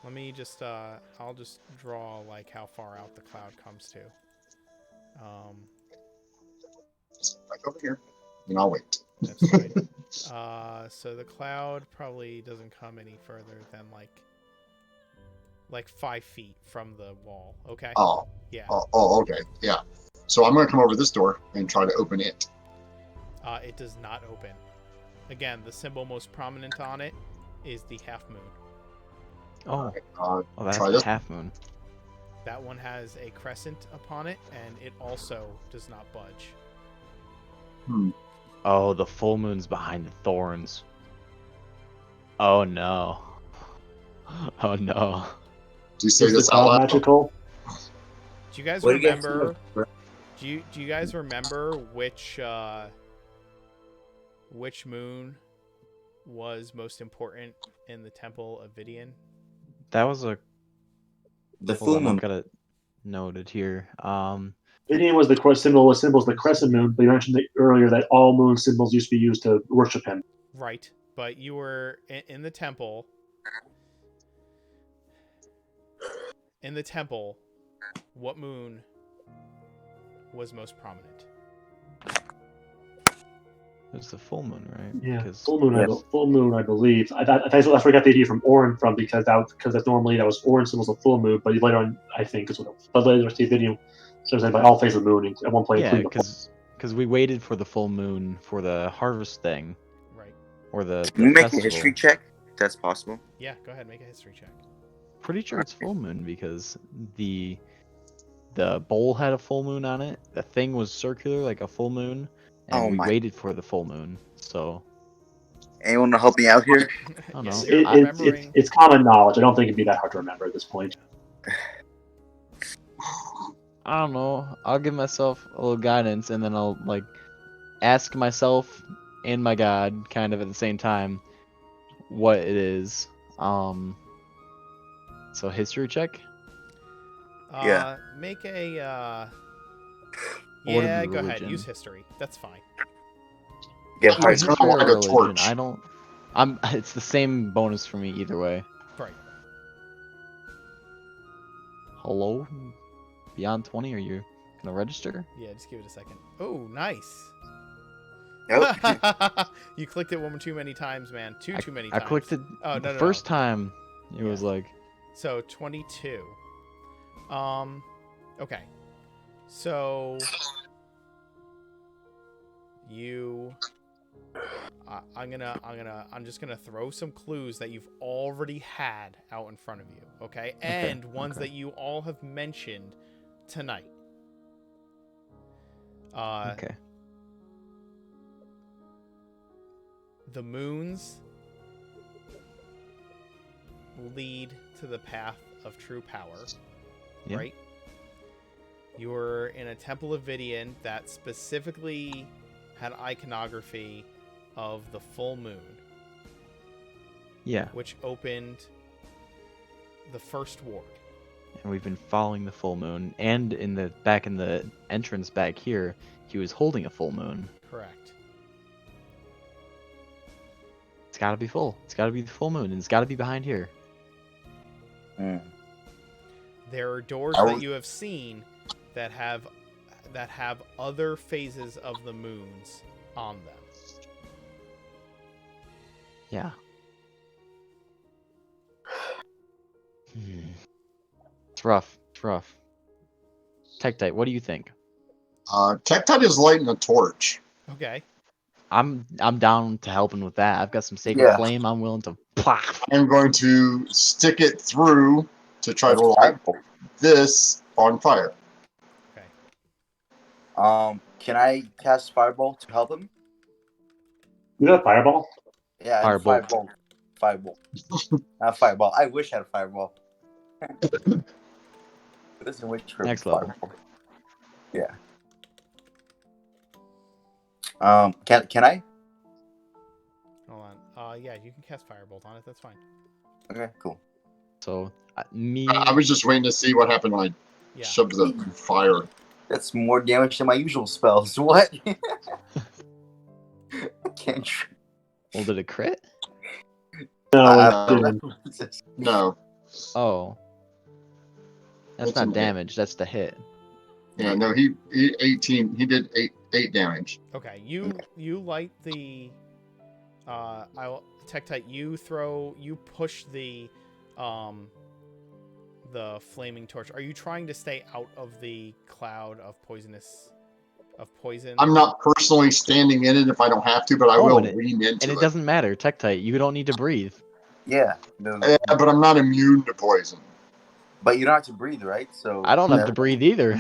Let me just I'll just draw how far out the cloud comes to. Back over here, and I'll wait. That's fine. So the cloud probably doesn't come any further than like 5 feet from the wall. Okay. Oh. Yeah. Oh, okay. Yeah. So I'm going to come over this door and try to open it. It does not open. Again, the symbol most prominent on it is the half moon. Oh. Right, that's try the this. half moon. That one has a crescent upon it, and it also does not budge. Oh, the full moon's behind the thorns. Oh no. Oh no. Do you say Is this the out cloud loud? magical? Do you guys What do you guys remember? do? Do you guys remember which moon was most important in the Temple of Vidian? That was a. The Hold full on, moon. I've got it noted here. Vidian was the symbol. Symbol's the crescent moon, but you mentioned earlier that all moon symbols used to be used to worship him. Right, but you were in the temple. In the temple, what moon was most prominent? It was the full moon, right? Yeah, Because full moon, I believe. That's where I got the idea from Orin from because that's normally that was Orin symbols of full moon, but later on I think is what it was. But later the video shows that by all phases of the moon at one point. yeah, including the because we waited for the full moon for the harvest thing, Right. or the Can we make festival. a history check? If that's possible. Yeah, go ahead, make a history check. Pretty sure it's full moon because the bowl had a full moon on it. The thing was circular like a full moon, and Oh we my- waited for the full moon. So Anyone want to help me out here? I don't Yeah, know. you're remembering. It's common knowledge. I don't think it'd be that hard to remember at this point. I don't know. I'll give myself a little guidance, and then I'll ask myself and my God kind of at the same time what it is. So history check. Yeah. Make a. Or would it Yeah, be go ahead. religion? Use history. That's fine. Yeah, Alright, History turn on or like a religion? torch. I don't. I'm. It's the same bonus for me either way. Right. Hello, Beyond 20. Are you gonna register? Yeah, just give it a second. Oh, nice. Nope. You clicked it one too many times, man. Too many I times. clicked it Oh, the no, first time. It was Yeah. like. So 22. Okay. So you I'm just gonna throw some clues that you've already had out in front of you, okay? And ones that you all have mentioned tonight. Okay. The moons lead to the path of true power, Yeah. right? You're in a temple of Vidian that specifically had iconography of the full moon, Yeah. which opened the first ward. And we've been following the full moon, and in the entrance back here, he was holding a full moon. Correct. It's gotta be full. It's gotta be the full moon, and it's gotta be behind here. There are doors I that was- you have seen that have other phases of the moons on them. Yeah. It's rough. It's rough. Tektite, what do you think? Tektite is lighting a torch. Okay. I'm down to helping with that. I've got some sacred Yeah. flame. I'm willing to plow. I'm going to stick it through to try That's to light fireball. this on fire. Okay. Can I cast fireball to help him? You got fireball? Yeah, and Firebolt. fireball. Fireball. Not fireball. I wish I had a fireball. This is which for Next level. fireball. Yeah. Can I? Hold on. Yeah, you can cast Firebolt on it. That's fine. Okay, cool. So me. I was just waiting to see what happened when I Yeah. shoved the fire. That's more damage than my usual spells. What? I can't. Well, did it crit? No, Uh, it didn't. No. Oh. That's That's a not hit. damage. That's the hit. Yeah, no, he 18. He did eight damage. Okay. You light the. Tektite. You push the flaming torch. Are you trying to stay out of the cloud of poison? I'm not personally standing in it if I don't have to, but I will lean into And it doesn't matter. Tektite, you don't need to breathe. Yeah. Yeah, but I'm not immune to poison. But you don't have to breathe, right? So I don't have to breathe either.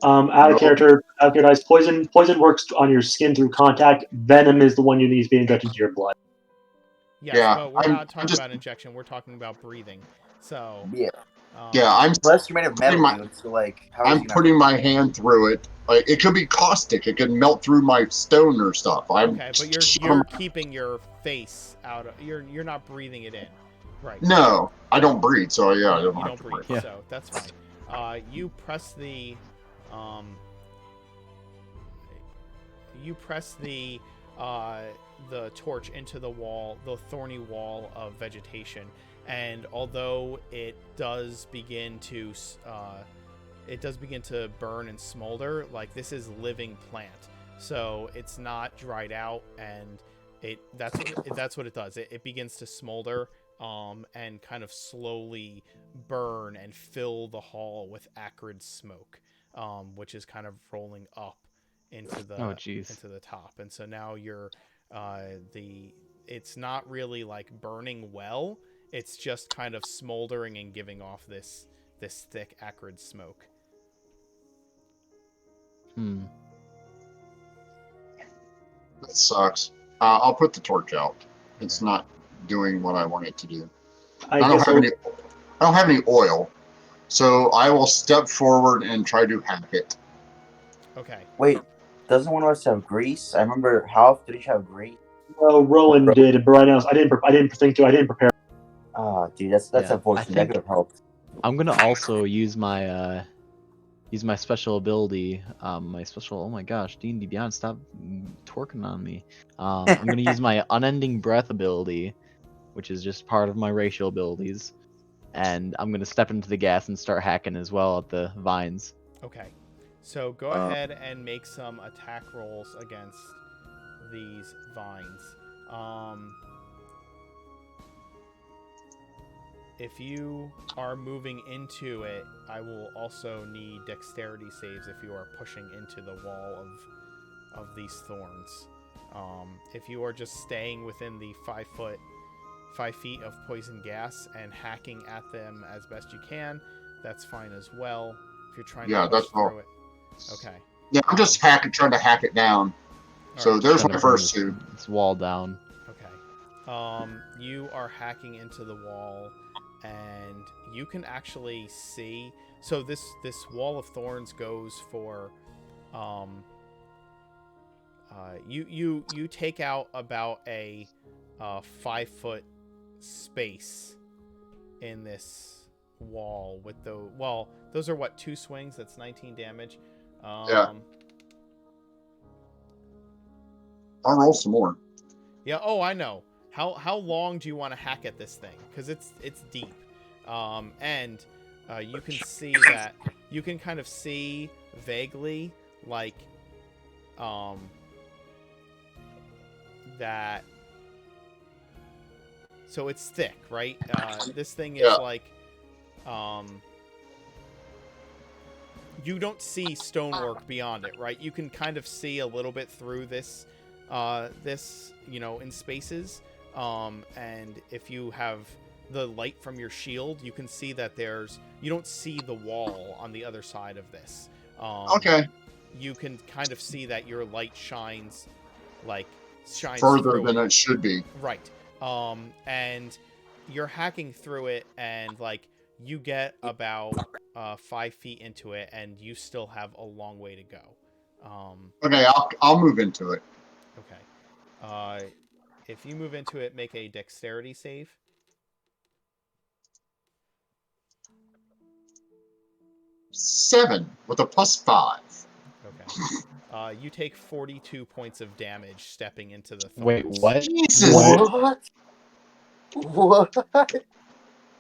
Out of character, dice. Poison works on your skin through contact. Venom is the one you need to be injected into your blood. Yes, Yeah, but we're I'm not talking just- about injection. We're talking about breathing. So. yeah. Yeah, I'm Plus, you're made of metal, my- dude. So like, how is I'm he not- putting my hand through it. Like, it could be caustic. It could melt through my stone or stuff. Okay, but you're keeping your face out. You're not breathing it in, right? No, I don't breathe, so yeah, I You don't have don't to breathe, breathe. Yeah. so that's fine. You press the torch into the wall, the thorny wall of vegetation, and although it does begin to burn and smolder, like this is living plant, so it's not dried out, and that's what it does. It begins to smolder and kind of slowly burn and fill the hall with acrid smoke, which is kind of rolling up into the top. And so now it's not really like burning well. It's just kind of smoldering and giving off this thick acrid smoke. That sucks. I'll put the torch out. It's not doing what I want it to do. I don't have any oil, so I will step forward and try to hack it. Okay. Wait, doesn't one of us have grease? I remember how did each have grease? Well, Rowan did, but right now I didn't prepare. Ah, dude, that's Yeah, unfortunate. I That think- could have helped. I'm gonna also use my special ability. My special. Oh my gosh, D&D Beyond, stop twerking on me. I'm gonna use my unending breath ability, which is just part of my racial abilities, and I'm gonna step into the gas and start hacking as well at the vines. Okay. So go ahead and make some attack rolls against these vines. If you are moving into it, I will also need dexterity saves if you are pushing into the wall of these thorns. If you are just staying within the 5 feet of poison gas and hacking at them as best you can, that's fine as well. If you're trying to push through it. Okay. Yeah, I'm just trying to hack it down. So Alright. there's Trying my to bring first two. this wall down. Okay. You are hacking into the wall, and you can actually see. So this wall of thorns goes for, you take out about a 5 foot space in this wall with those are what, 2 swings? That's 19 damage. Yeah. I'll roll some more. Yeah. Oh, I know. How long do you want to hack at this thing? Because it's deep. And you can see that you can kind of see vaguely like that. So it's thick, right? This thing is Yeah. like you don't see stonework beyond it, right? You can kind of see a little bit through this in spaces. And if you have the light from your shield, you can see that you don't see the wall on the other side of this. Okay. You can kind of see that your light shines Further through than it. it should be. Right. And you're hacking through it, and like you get about 5 feet into it, and you still have a long way to go. Okay, I'll move into it. Okay. If you move into it, make a dexterity save. 7 with a +5. Okay. You take 42 points of damage stepping into the thorns. Wait, what? Jesus. What? What? What?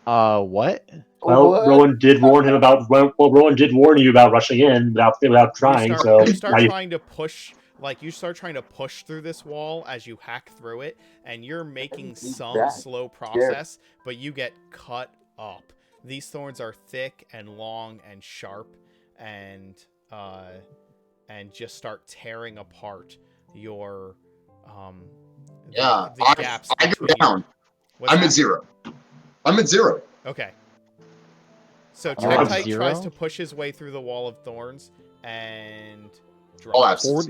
Well, What? Rowan did warn him about. Well, Rowan did warn you about rushing in without trying. You so start trying to push. Like, you start trying to push through this wall as you hack through it, and you're making some slow process, but you get cut up. These thorns are thick and long and sharp, and just start tearing apart your Yeah, the gaps I go between down. What's I'm that? at 0. I'm at 0. Okay. So You're at Tektite 0? tries to push his way through the wall of thorns and Collapse. drops.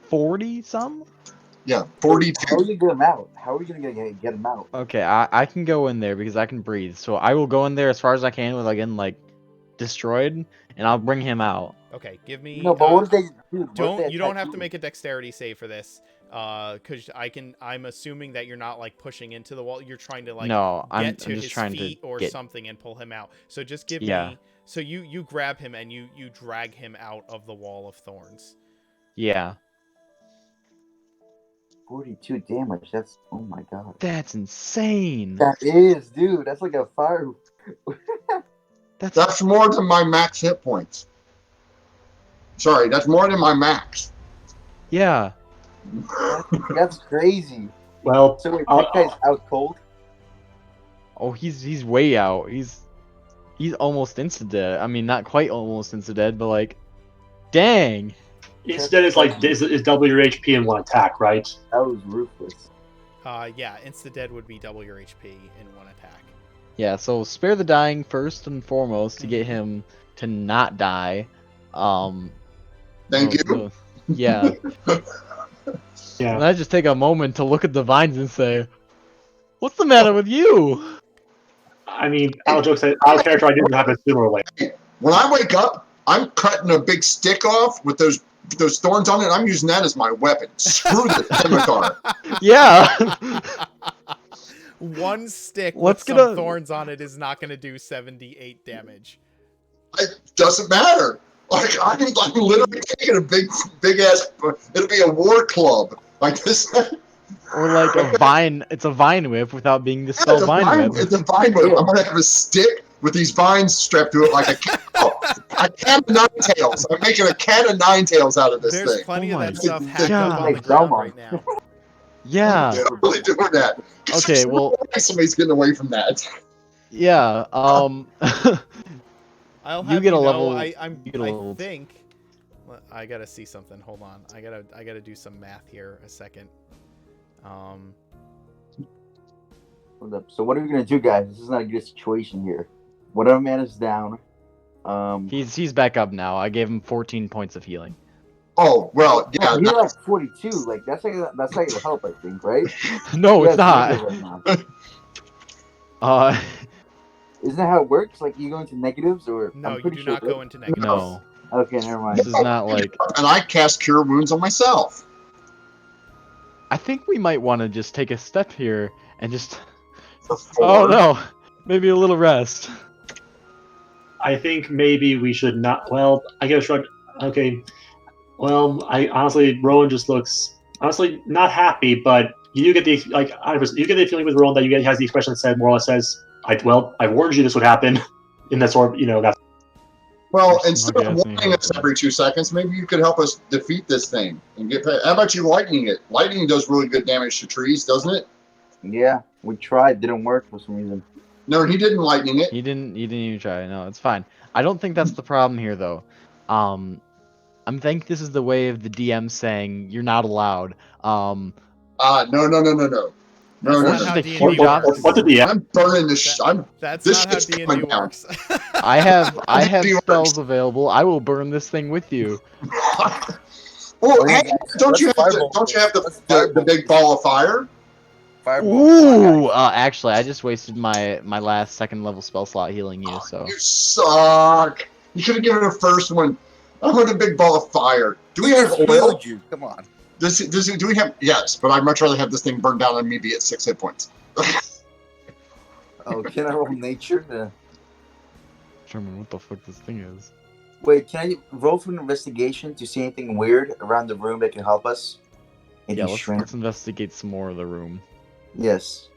40 some? Yeah, 42. How are you get him out? How are we gonna get him out? Okay, I can go in there because I can breathe. So I will go in there as far as I can without getting destroyed, and I'll bring him out. Okay, give me. No, but what if they do? You don't have to make a dexterity save for this, because I'm assuming that you're not pushing into the wall. You're trying to No, I'm get to just his trying feet to or get... something and pull him out. So just give Yeah. me. So you grab him and you drag him out of the wall of thorns. Yeah. 42 damage. That's oh my god. That's insane. That is, dude. That's like a fire. That's more than my max hit points. Sorry, that's more than my max. Yeah. That's crazy. Well, So wait, that guy's out cold. Oh, he's way out. He's almost insta dead. I mean, not quite almost insta dead, but dang. instead is double your HP in one attack, right? That was ruthless. Yeah, insta dead would be double your HP in one attack. Yeah, so spare the dying first and foremost to get him to not die. Thank you. Yeah. Yeah. And I just take a moment to look at the vines and say, "What's the matter with you?" I mean, out of character, I didn't have it similarly. When I wake up, I'm cutting a big stick off with those thorns on it. I'm using that as my weapon. Screw the scimitar. Yeah. One stick Let's with get some a- thorns on it is not going to do 78 damage. It doesn't matter. I'm literally taking a big ass. It'll be a war club like this. Or a vine. It's a vine whip without being the spell vine whip. It's a vine whip. I'm gonna have a stick with these vines strapped to it like a cat. A cat of 9 tails. I'm making a cat of 9 tails out of this There's thing. plenty of Oh that my stuff hacked God. up on the Like ground Belmont. right now. Yeah. Yeah, I'm really doing that. Okay, well, Somebody's getting away from that. yeah. I'll have You get a know, level- I you get a level- think. I gotta see something. Hold on. I gotta do some math here. A second. Hold up. So what are we gonna do, guys? This is not a good situation here. Whatever man is down. He's back up now. I gave him 14 points of healing. Oh well, yeah. He's like 42. Like that's not gonna help, I think, right? No, You it's guys not. negative right now. Isn't that how it works? Like you go into negatives, or No, I'm you pretty do sure not it go into negatives. No. Okay, never mind. This is not And I cast Cure Wounds on myself. I think we might want to just take a step here and just... For Oh 4. no! Maybe a little rest. I think maybe we should not. Well, I guess shrug. Okay. Well, Rowan just looks not happy, but you get the you get the feeling with Rowan that he has the expression that said more or less says, I warned you this would happen. In that sort of, that's Well, You're instead of smug-assing warning us husband. every 2 seconds, maybe you could help us defeat this thing and get past. How about you lightning it? Lightning does really good damage to trees, doesn't it? Yeah, we tried. Didn't work for some reason. No, he didn't lightning it. You didn't even try. No, it's fine. I don't think that's the problem here, though. I'm think this is the way of the DM saying you're not allowed. No. No, That's Or not just how a D&D huge works. What's the DM? I'm burning this. That's This not how shit's D&D coming down. works. I have D&D works. spells available. I will burn this thing with you. Well, yeah, hey, guys, don't you let's have fireball the this. Let's the big ball of fire? Fireball. Ooh, actually, I just wasted my last second level spell slot healing you. So You suck. You should have given a first one. I want a big ball of fire. Do we have Just oil? healed you. Come on. Do we have? Yes, but I'd much rather have this thing burned down than me be at 6 hit points. Oh, can I roll nature? determine what the fuck this thing is. Wait, can I roll for an investigation to see anything weird around the room that can help us? Yeah, Anything strange? let's investigate some more of the room. Yes.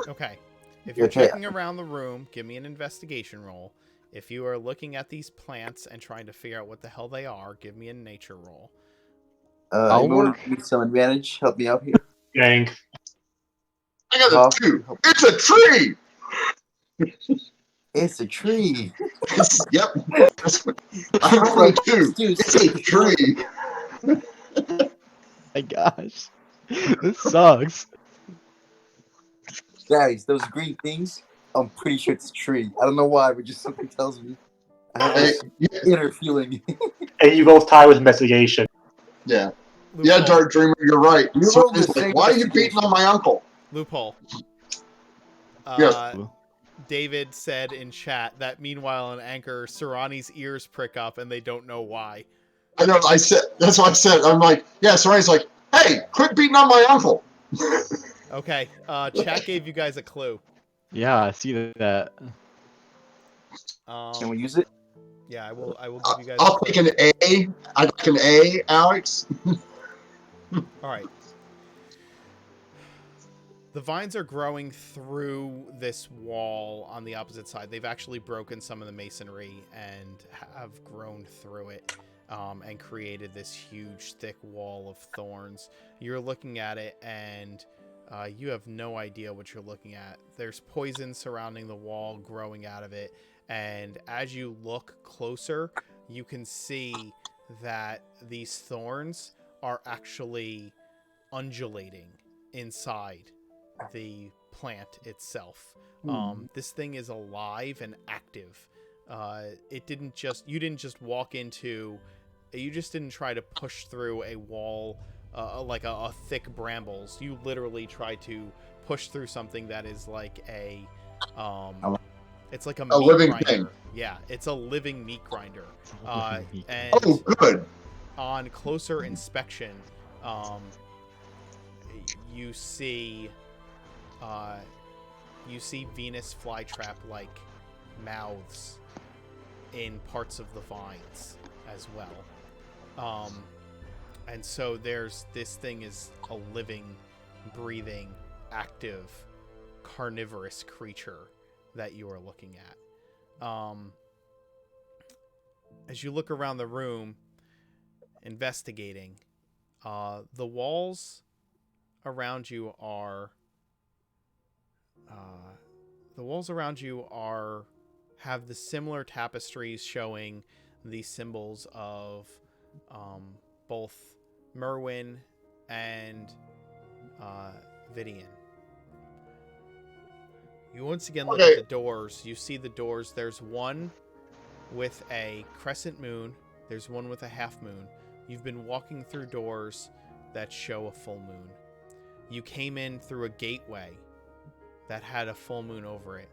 Okay. If you're Okay. checking around the room, give me an investigation roll. If you are looking at these plants and trying to figure out what the hell they are, give me a nature roll. I'll Anyone work. need some advantage? Help me out here. Gang. I got a Huh? 2. It's a tree. It's a tree. Yep. I rolled a 2. Dude, It's a tree. My gosh, this sucks. Guys, those green things, I'm pretty sure it's a tree. I don't know why, but just something tells me. I have this inner feeling. And you both tie with investigation. Yeah. Loophole. Yeah, Dark Dreamer, you're right. You So rolled it's the like, same why are you beating on my uncle? Loophole. Yes. David said in chat that meanwhile on Anchor, Sarani's ears prick up and they don't know why. I know. That's what I said. I'm like, yeah. Somebody's like, hey, quit beating on my uncle. Okay, chat gave you guys a clue. Yeah, I see that. Can we use it? Yeah, I will give you guys I'll a clue. take an A. I'd like an A, Alex. All right. The vines are growing through this wall on the opposite side. They've actually broken some of the masonry and have grown through it and created this huge, thick wall of thorns. You're looking at it and you have no idea what you're looking at. There's poison surrounding the wall, growing out of it. And as you look closer, you can see that these thorns are actually undulating inside the plant itself. This thing is alive and active. You didn't just didn't try to push through a wall like a thick brambles. You literally tried to push through something that is like it's like a meat living grinder. thing. Yeah, it's a living meat grinder. And Oh, good. on closer inspection, you see Venus flytrap-like mouths in parts of the vines as well. And so this thing is a living, breathing, active, carnivorous creature that you are looking at. As you look around the room, investigating, the walls around you are have the similar tapestries showing the symbols of both Myrwyyn and Vidian. You once again look at the doors. You see the doors. There's one with a crescent moon. There's one with a half moon. You've been walking through doors that show a full moon. You came in through a gateway that had a full moon over it.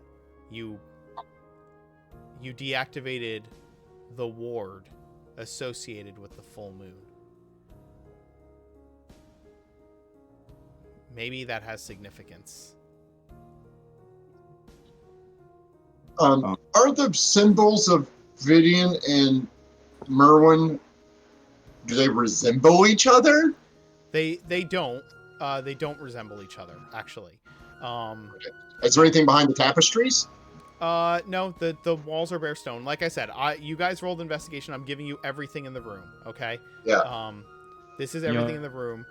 You deactivated the ward associated with the full moon. Maybe that has significance. Are the symbols of Vidian and Myrwyyn, do they resemble each other? They don't resemble each other, actually. Is there anything behind the tapestries? No, the walls are bare stone. Like I said, you guys rolled investigation. I'm giving you everything in the room. Okay. Yeah. This is everything in the room.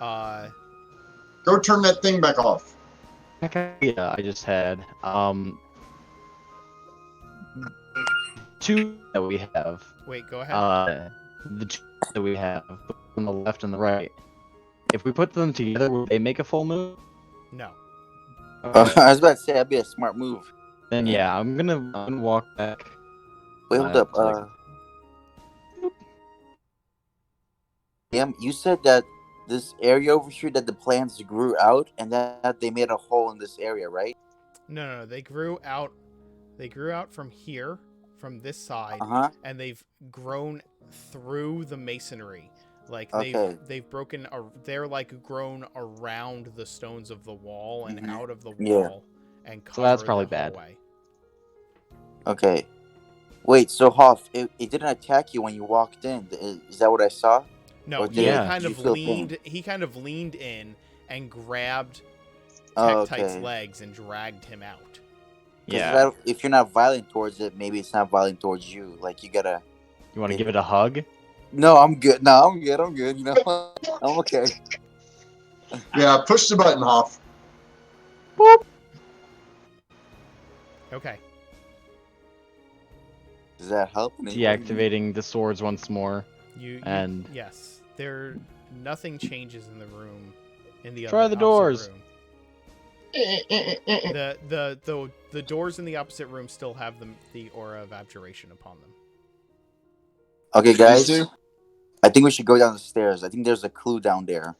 Go turn that thing back off. Yeah, I just had two that we have. Wait, go ahead. The two that we have on the left and the right. If we put them together, would they make a full moon? No. Okay. I was about to say that'd be a smart move. Then yeah, I'm gonna walk back. Wait, hold up. like- You said that this area over here that the plants grew out and that they made a hole in this area, right? No. They grew out. They grew out from here, from this side, and they've grown through the masonry. Like they've broken. They're like grown around the stones of the wall and out of the wall, and cover so that's probably the bad. hallway. Okay. Wait, so Hoff, it didn't attack you when you walked in. Is that what I saw? No, he kind of leaned. He kind of leaned in and grabbed Tektite's legs and dragged him out. Yeah. If you're not violent towards it, maybe it's not violent towards you. Like you gotta. You want to give it a hug? No, I'm good. No, I'm good. I'm good. You know, I'm okay. Yeah, push the button, Hoff. Boop. Okay. Does that help? Deactivating the swords once more. Yes, nothing changes in the room. In the try the doors. Room. The doors in the opposite room still have the aura of abjuration upon them. Okay, guys. I think we should go down the stairs. I think there's a clue down there.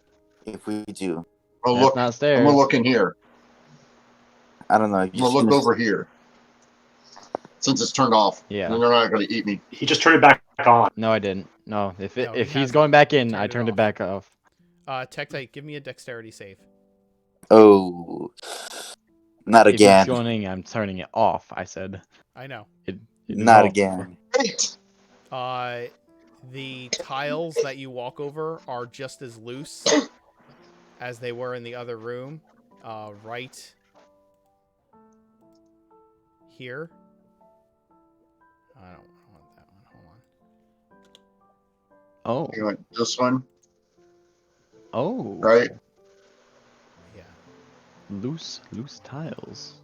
If we do. Oh, look. Not stairs. I'm gonna look in here. I don't know. I'm gonna look over here. Since it's turned off. Yeah. And they're not gonna eat me. He just turned it back on. No, I didn't. No, if he's going back in, I turned it back off. Tektite, give me a dexterity save. Oh. Not if again. If he's joining, I'm turning it off, I said. I know. Not again. Wait! The tiles that you walk over are just as loose as they were in the other room. Right here. I don't want that one. Hold on. Oh. You want this one? Oh. Right? Yeah. Loose tiles.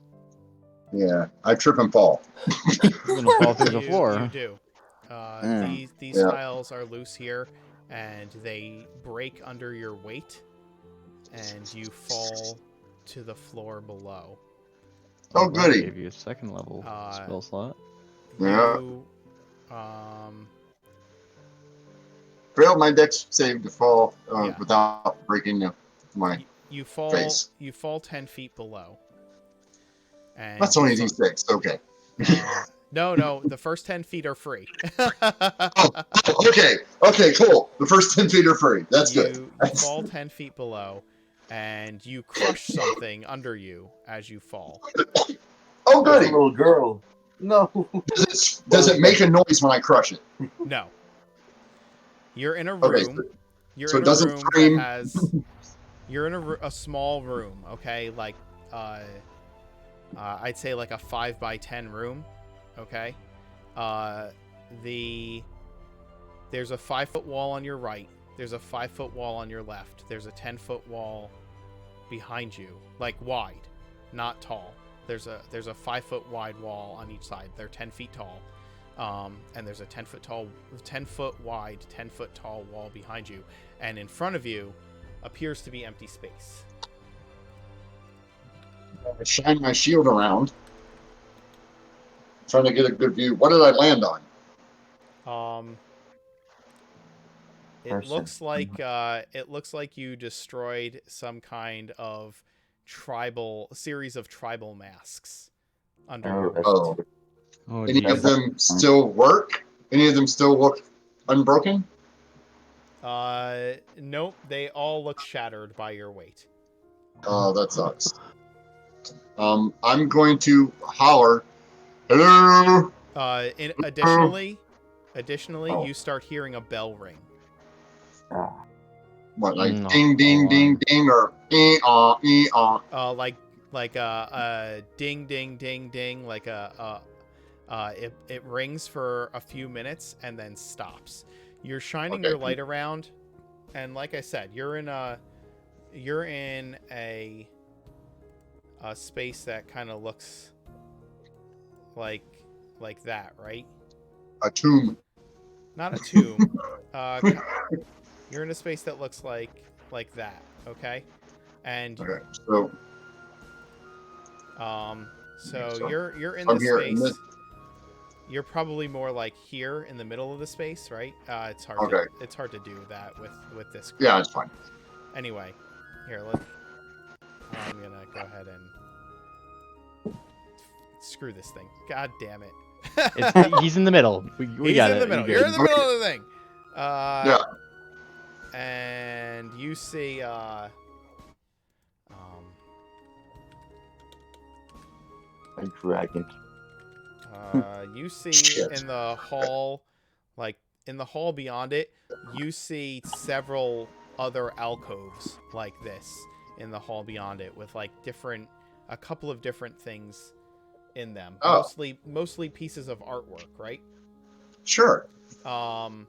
Yeah. I trip and fall. You're gonna fall through the floor. You do. These tiles are loose here, and they break under your weight, and you fall to the floor below. Oh, goody. Gave you a second level spell slot. You, failed my dex save to fall without breaking my face. You fall 10 feet below. And that's only D6. Okay. No. The first 10 feet are free. Okay, cool. The first 10 feet are free. That's good. You fall 10 feet below, and you crush something under you as you fall. Oh, goody. Little girl. No. Does it make a noise when I crush it? No. You're in a room. Okay, so it doesn't scream. You're in a small room, okay? Like, I'd say like a 5x10 room, okay? There's a 5-foot wall on your right. There's a 5-foot wall on your left. There's a 10-foot wall behind you, like wide, not tall. There's a 5-foot wide wall on each side. They're 10 feet tall. And there's a 10-foot wide, 10-foot tall wall behind you. And in front of you appears to be empty space. I shine my shield around, trying to get a good view. What did I land on? It looks like you destroyed some kind of series of tribal masks under your Oh. Any of them still work? Any of them still look unbroken? Nope. They all look shattered by your weight. Oh, that sucks. I'm going to holler, hello. Additionally, you start hearing a bell ring. What, like ding, ding, ding, ding, or ee-aw, ee-aw? Like like a ding, ding, ding, ding, like it rings for a few minutes and then stops. You're shining your light around, and like I said, you're in a space that kind of looks like that, right? A tomb. Not a tomb. You're in a space that looks like that, okay? And Okay, so you're in I'm this here in space. this- You're probably more like here in the middle of the space, right? It's hard. Okay. It's hard to do that with this. Yeah, it's fine. Anyway, here I'm gonna go ahead and screw this thing. God damn it! He's in the middle. We He's got in it. the middle. You're You're in good. the middle of the thing. Yeah. And you see A dragon. you see Shit. in the hall, in the hall beyond it, you see several other alcoves like this in the hall beyond it with a couple of different things in them. Oh. Mostly pieces of artwork, right? Sure. Um,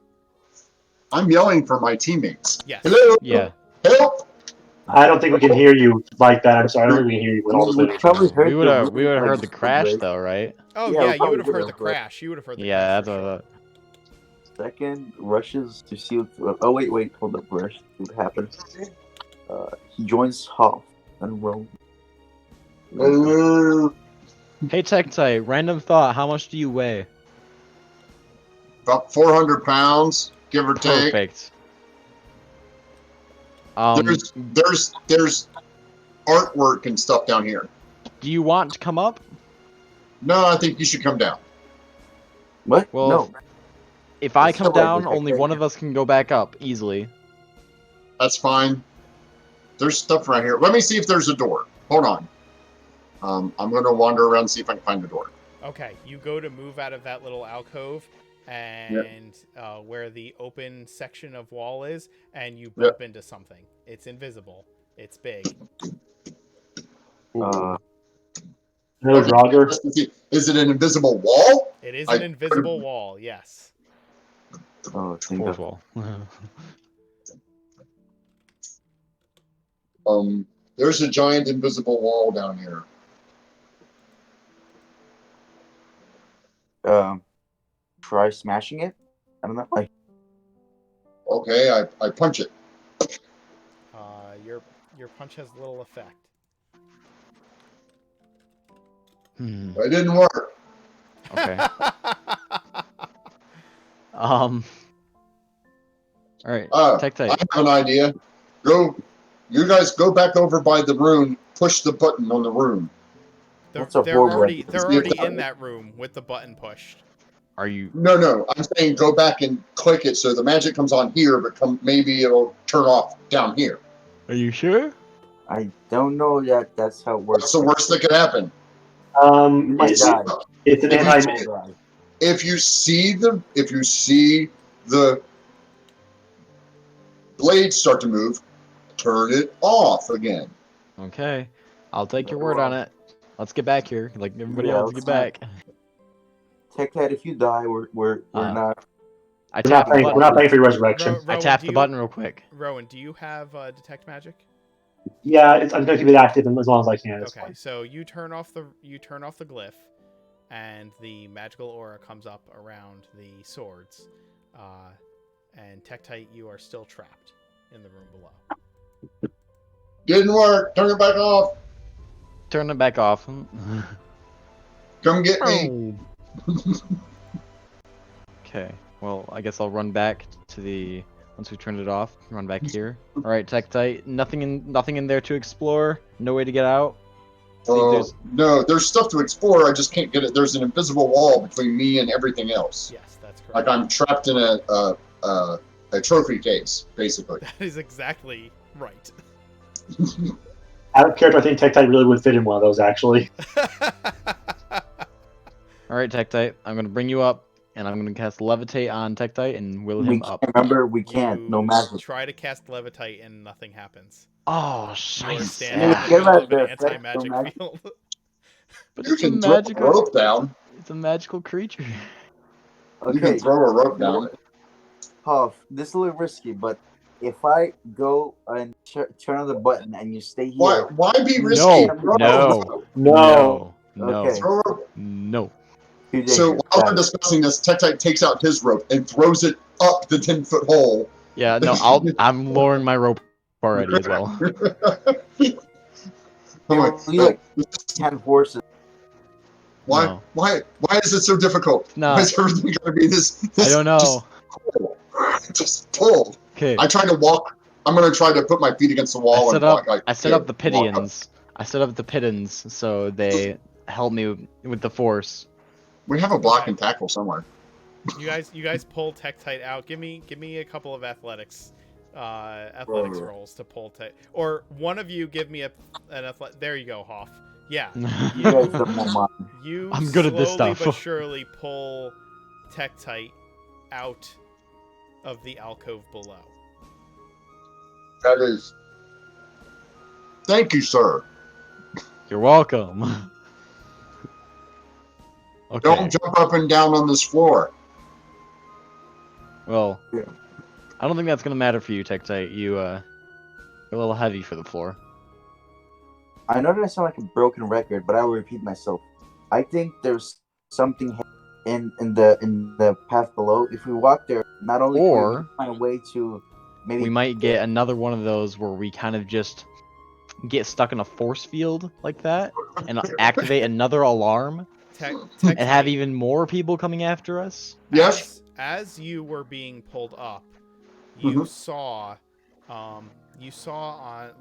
I'm yelling for my teammates. yes. Hello. Yeah. Help. I don't think we can hear you like that. I'm sorry. I don't think we can hear you with all this We energy. probably heard We would the have really, heard the like, crash break. though, right? Oh Yeah, yeah, we you probably would have heard the would have heard. crash. You would have heard the Yeah, crash. that's For sure. a. Second rushes to see what. Oh wait, hold up, Rush. What happened? He joins Hoff and Rome. Hello. Hey, Tektite, random thought. How much do you weigh? About 400 pounds, give or take. Perfect. There's artwork and stuff down here. Do you want to come up? No, I think you should come down. What? Well, No. If I It's come still like down, the only Tektite. one of us can go back up easily. That's fine. There's stuff right here. Let me see if there's a door. Hold on. I'm going to wander around and see if I can find a door. Okay, you go to move out of that little alcove and where the open section of wall is, and you bump into something. It's invisible. It's big. Another Draugr. Is it an invisible wall? It is an invisible wall, yes. Oh, thank Fourth God. wall. There's a giant invisible wall down here. Try smashing it. I don't know. Like, Okay, I punch it. Your punch has little effect. It didn't work. Okay. All right. I Tektite. have an idea. You guys go back over by the room. Push the button on the room. They're That's a horrible already idea. they're already in that room with the button pushed. Are you? No. I'm saying go back and click it so the magic comes on here, but maybe it'll turn off down here. Are you sure? I don't know that that's how it works. What's the worst that could happen? You might It's, die. it's an If you- anti. You might die. If you see the blades start to move, turn it off again. Okay. I'll take your word on it. Let's get back here. Like everybody Yeah, else, get let's back. Tech Cat, if you die, we're not. I We're not tapped the paying. We're button. not paying for your resurrection. I tapped the button real quick. Rowan, do you have detect magic? Yeah, I'm going to keep it active as long as I can. It's Okay, fine. so you turn off the glyph, and the magical aura comes up around the swords. And Tektite, you are still trapped in the room below. Didn't work. Turn it back off. Turn it back off. Come get me. Okay. Well, I guess I'll run back to the. Once we turned it off, run back here. All right, Tektite. Nothing in there to explore. No way to get out. No, there's stuff to explore. I just can't get it. There's an invisible wall between me and everything else. Yes, that's correct. Like I'm trapped in a trophy case, basically. That is exactly right. Out of character, I think Tektite really would fit in one of those, actually. All right, Tektite. I'm gonna bring you up. and I'm gonna cast Levitate on Tektite and will We him can't, up. remember, we can't. No You magic. try to cast Levitate and nothing happens. Oh, You are shite. standing in the Give middle us of an the effect, anti-magic no magic. field. But You it's a can throw a magical. rope down. It's a magical creature. You can Okay, throw a rope down. Hoff, this is a little risky, but if I go and turn on the button and you stay here, Why be No, risky? Throw a no, rope. No. no, Okay. Throw a- no. too So dangerous. while Got they're it. discussing this, Tektite takes out his rope and throws it up the 10-foot hole. Yeah, no. I'm lowering my rope already as well. I'm There like, will be like 10 horses. why No. is it so difficult? No. Why is everything gotta be this I don't know. Just pull. Just pull. Okay. I try to walk. I'm gonna try to put my feet against the wall and walk. I set up the Pidians. I set up the Pittons so they help me with the force. We have a block Okay. and tackle somewhere. You guys pull Tektite out. Give me a couple of athletics rolls to pull or one of you give me an athletic. There you go, Hoff. Yeah. You guys don't know mine. You I'm good at this slowly stuff. but surely pull Tektite out of the alcove below. That is. Thank you, sir. You're welcome. Okay. Don't jump up and down on this floor. Well, Yeah. I don't think that's gonna matter for you, Tektite. You're a little heavy for the floor. I know that I sound like a broken record, but I will repeat myself. I think there's something in the path below. If we walk there, not only can we find a way to maybe We might get another one of those where we kind of just get stuck in a force field like that and activate another alarm and have even more people coming after us. Yes. As you were being pulled up, you saw on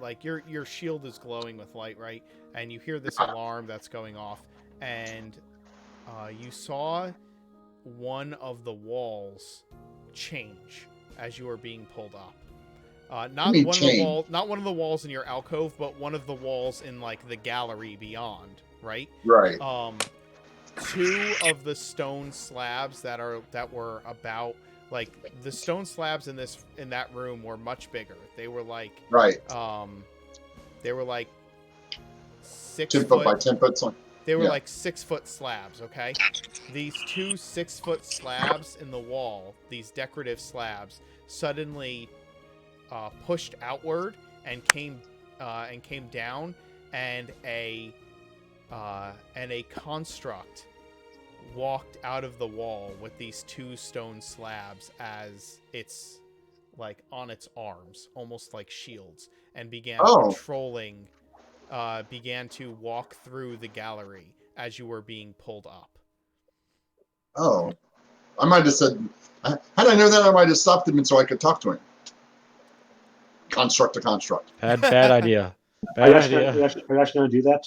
like your shield is glowing with light, right? And you hear this alarm that's going off, and you saw one of the walls change as you were being pulled up. Not one of the walls in your alcove, but one of the walls in like the gallery beyond, right? Right. Two of the stone slabs that were about like the stone slabs in that room were much bigger. They were like Right. 6 10 foot by 10 foot. They were Yeah. like 6-foot slabs, okay? These two 6-foot slabs in the wall, these decorative slabs, suddenly pushed outward and came down, and a construct walked out of the wall with these two stone slabs as it's like on its arms, almost like shields, and began began to walk through the gallery as you were being pulled up. Oh. I might have said, had I known that, I might have stopped him so I could talk to him. Construct to construct. Bad idea. Are you Bad actually idea. going to do that?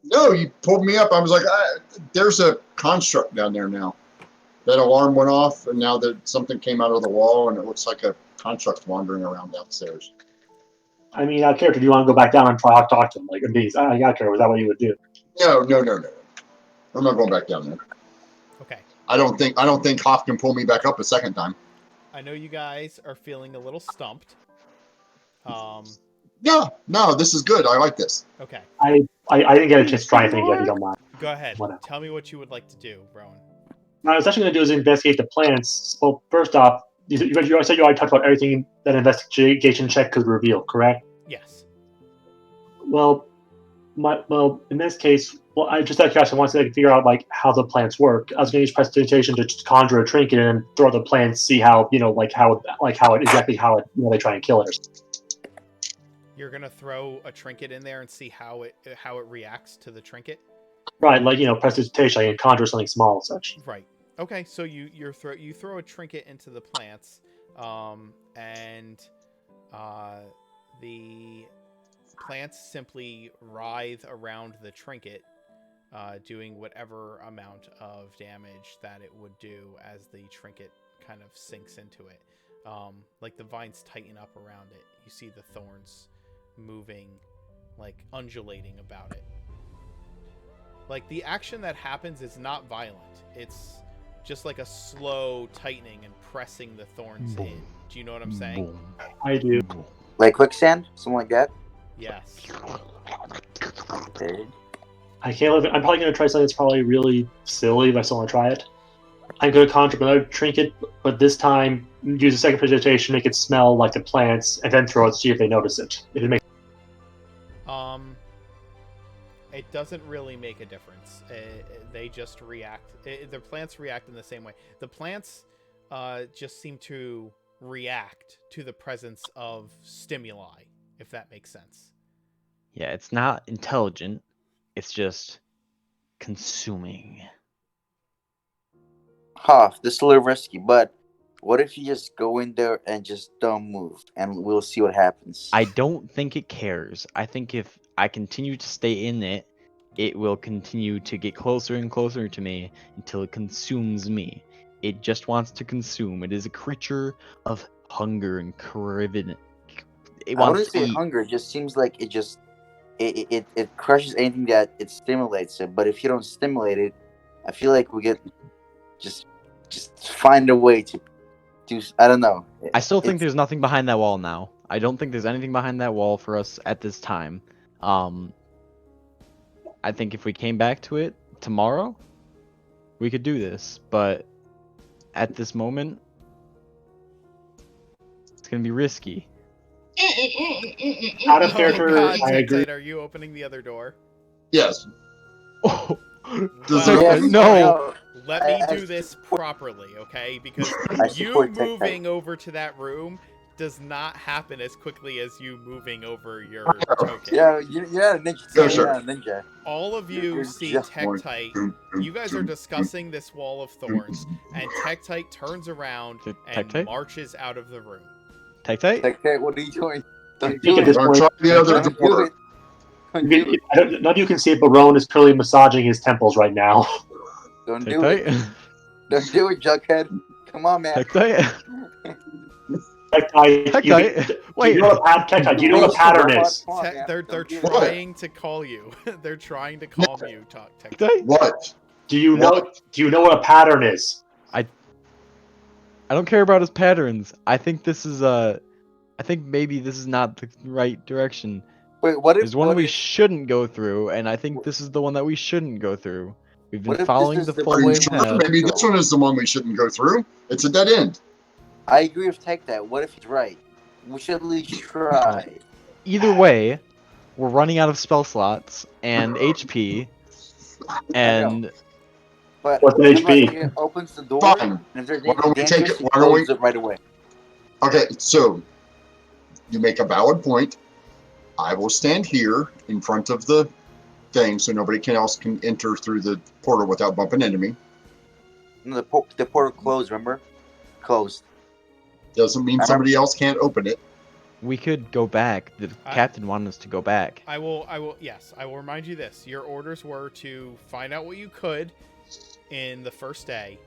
No, you pulled me up. I was like, there's a construct down there now. That alarm went off, and now that something came out of the wall, and it looks like a construct wandering around downstairs. I mean, out of character, do you want to go back down and try to talk to him? Like, bees? I got character. Was that what you would do? No. I'm not going back down there. Okay. I don't think Hoff can pull me back up a second time. I know you guys are feeling a little stumped. Yeah, no, this is good. I like this. Okay. I didn't get a chance to try anything yet, if you don't mind. Go ahead. Whatever. Tell me what you would like to do, Rowan. What I was actually going to do is investigate the plants. Well, first off, you said you already talked about everything that an investigation check could reveal, correct? Yes. Well, in this case, I just out of curiosity wanted to figure out like how the plants work. I was going to use prestidigitation to just conjure a trinket and throw the plants, see how they try and kill it. You're gonna throw a trinket in there and see how it reacts to the trinket. Right, like prestidigitation, I can conjure something small and such. Right. Okay, so you throw a trinket into the plants, and the plants simply writhe around the trinket, doing whatever amount of damage that it would do as the trinket kind of sinks into it. Like the vines tighten up around it. You see the thorns moving, like undulating about it. Like, the action that happens is not violent. It's just like a slow tightening and pressing the thorns Boom. in. Do you know what I'm saying? Boom. I do. Boom. Like quicksand, something like that. Yes. Okay. I can't live. I'm probably gonna try something that's probably really silly, but I still want to try it. I'm gonna conjure another trinket, but this time use a second presentation, make it smell like the plants, and then throw it to see if they notice it. If it makes It doesn't really make a difference. They just react. The plants react in the same way. The plants just seem to react to the presence of stimuli, if that makes sense. Yeah, it's not intelligent. It's just consuming. Huh, this is a little risky, but what if you just go in there and just don't move, and we'll see what happens? I don't think it cares. I think if I continue to stay in it, it will continue to get closer and closer to me until it consumes me. It just wants to consume. It is a creature of hunger and craven. It I wouldn't wants to say eat. hunger. It just seems like it crushes anything that it stimulates it. But if you don't stimulate it, I feel like we get just find a way to do. I don't know. I still think It's- there's nothing behind that wall now. I don't think there's anything behind that wall for us at this time. I think if we came back to it tomorrow, we could do this. But at this moment, it's gonna be risky. out of Oh character. God, I agree. Tectite, are you opening the other door? Yes. Oh, Does Well, Yes, no. Let me I do this properly, okay? Because I you support Tectite. moving over to that room does not happen as quickly as you moving over your token. Yeah, you're not a ninja. Go, You're sir. not a ninja. All of you You're see just Tectite. You guys are discussing this wall of thorns, and Tectite turns around and Tectite? marches out of the room. Tectite? Tectite, what are you doing? I Don't think do at this it. Or point, try the other Don't do door. it. Don't do it. none of you can see it, but Rowan is clearly massaging his temples right now. Don't do it. Tectite? Don't do it, Jughead. Come on, man. Tectite? Tectite, Tectite? Wait. do you know what Tectite, do you know what a pattern is? Come on, man. They're Don't do What? trying to call you. They're trying to calm you, Tectite. Tectite? What? Do you know what a pattern is? I don't care about his patterns. I think this is I think maybe this is not the right direction. Wait, what if? There's one What we if? shouldn't go through, and I think this is the one that we shouldn't go through. We've been What if this following is the the Are you way forbidden we sure? path. Maybe this one is the one we shouldn't go through. It's a dead end. I agree with Tectite. What if he's right? We should at least try. Either way, we're running out of spell slots and HP, and But What's an remember, HP? like, it opens the door, Fine. and if there's Why anything don't we take dangerous, it- it why don't we- closes it right away. Okay, so you make a valid point. I will stand here in front of the thing so nobody else can enter through the portal without bumping into me. No, the portal closed. Remember, closed. Doesn't mean somebody else can't open it. we could go back. The captain wanted us to go back. I will remind you this. Your orders were to find out what you could in the first day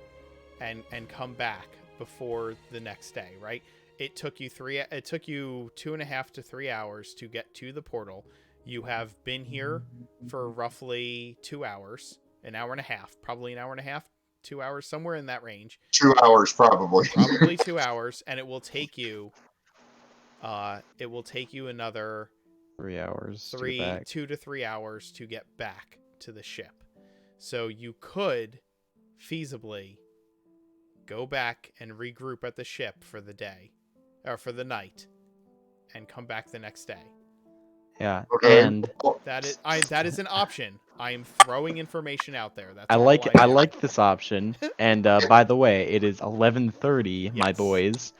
and come back before the next day, right? It took you 2.5 to 3 hours to get to the portal. You have been here for roughly 2 hours, an hour and a half, probably an hour and a half, 2 hours, somewhere in that range. 2 hours probably. Probably 2 hours, and it will take you another 3 hours. To get back. 2 to 3 hours to get back to the ship. So you could feasibly go back and regroup at the ship for the day, or for the night, and come back the next day. Yeah, Okay. and That is an option. I am throwing information out there. That's I all like I do. this option. And by the way, it is 11:30, my Yes. boys.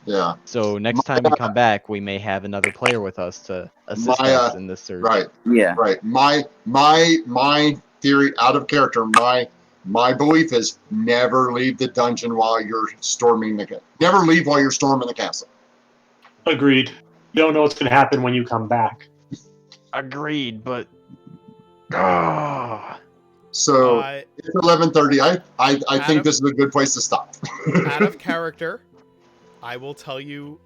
Yeah. So next time we come back, we may have another player with us to assist My, us in this search. Right. Yeah. Right. My theory out of character, my belief is never leave the dungeon while you're storming never leave while you're storming the castle. Agreed. You don't know what's going to happen when you come back. Agreed, but So it's 11:30. I think Adam- this is a good place to stop. Out of character, I will tell you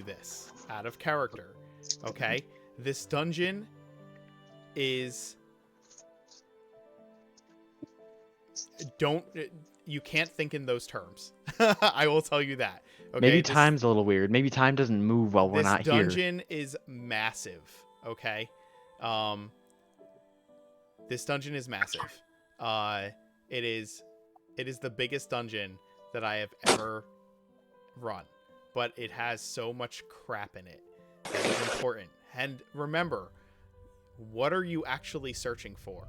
this. Out of character. Okay? This dungeon is don't. You can't think in those terms. I will tell you that. Okay? Maybe time's a little weird. Maybe time doesn't move while we're This not here. dungeon is massive. Okay. This dungeon is massive. It is the biggest dungeon that I have ever run, but it has so much crap in it that is important. And remember, what are you actually searching for?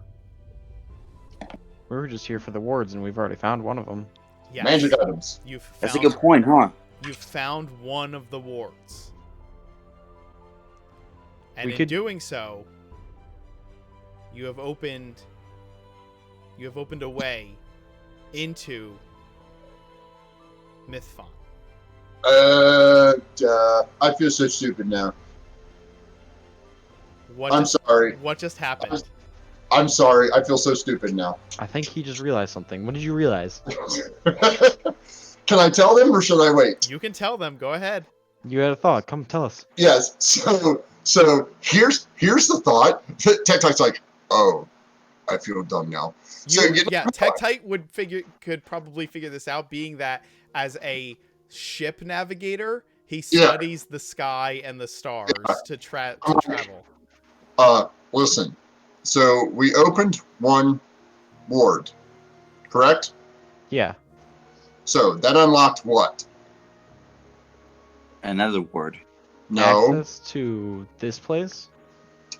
We were just here for the wards, and we've already found one of them. Yes, Magic items. That's a good point, huh? You've found one of the wards, and We in could- doing so, you have opened a way into Mythfont. I feel so stupid now. What I'm just, sorry. What just happened? I'm sorry. I feel so stupid now. I think he just realized something. What did you realize? Can I tell them or should I wait? You can tell them. Go ahead. You had a thought. Come tell us. Yes. So here's the thought. Tech-Tite's like, oh, I feel dumb now. So Tektite could probably figure this out, being that as a ship navigator, he studies the sky and the stars to travel. Listen. So we opened one ward, correct? Yeah. So that unlocked what? Another word. No. Access to this place?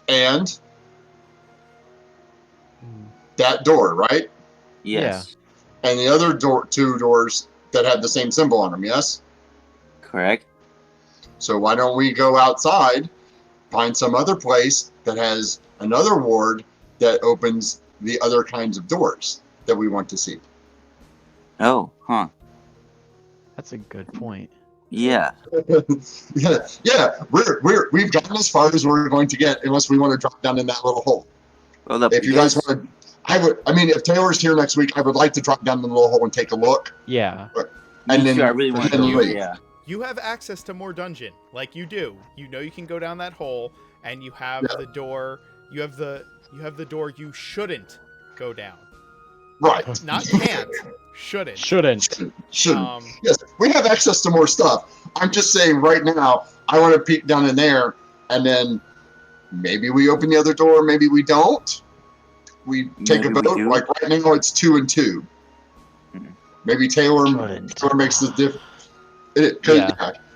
And that door, right? Yes. And the other two doors that had the same symbol on them, yes? Correct. So why don't we go outside, find some other place that has another ward that opens the other kinds of doors that we want to see? Oh, huh. That's a good point. Yeah. yeah. We've gotten as far as we're going to get, unless we want to drop down in that little hole. Well, If you guys want to, I mean, if Taylor's here next week, I would like to drop down in the little hole and take a look. Yeah. And then I really want to then go. leave. Yeah. You have access to more dungeon, like you do. You know you can go down that hole, and you have the door. You have the door you shouldn't go down. Right. Not can't. Shouldn't. Shouldn't. Yes, we have access to more stuff. I'm just saying right now, I want to peek down in there, and then maybe we open the other door, maybe we don't. We take Maybe a we vote. do. Like right now, it's 2 and 2. Maybe Taylor makes the difference.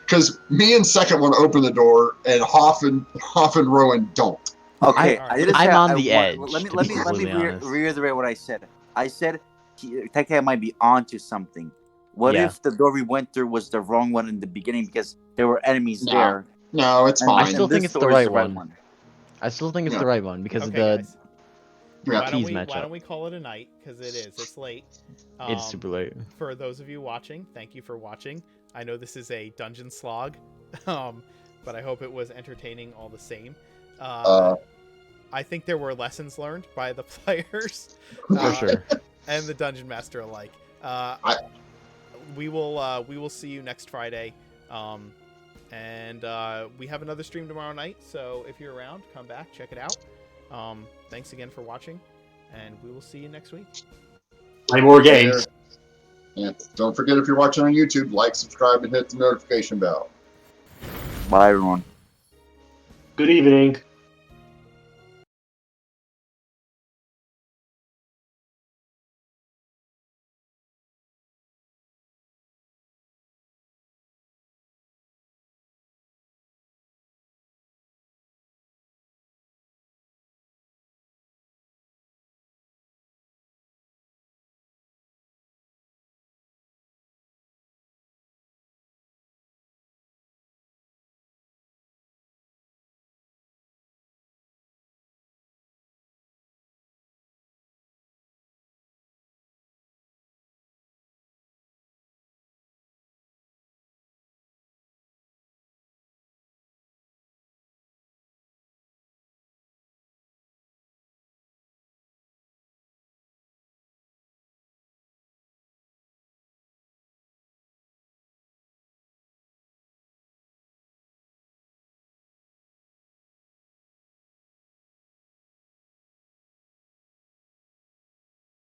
Because me and second one open the door, and Hoff and Rowan don't. Okay, I'm on the edge, Let me to be completely honest. reiterate what I said. I said Tech might be onto something. What Yeah. if the door we went through was the wrong one in the beginning because there were enemies No. there? No, it's And- fine. I still and think this it's the door is right one. I still think it's Yeah. the right one because Okay, of the guys. Yeah. Why don't keys match why up. don't we call it a night? Because it is. It's late. It's super late. For those of you watching, thank you for watching. I know this is a dungeon slog, but I hope it was entertaining all the same. I think there were lessons learned by the players, For sure. and the dungeon master alike. We will see you next Friday, and we have another stream tomorrow night. So if you're around, come back, check it out. Thanks again for watching, and we will see you next week. Play more games. And don't forget, if you're watching on YouTube, like, subscribe, and hit the notification bell. Bye, everyone. Good evening.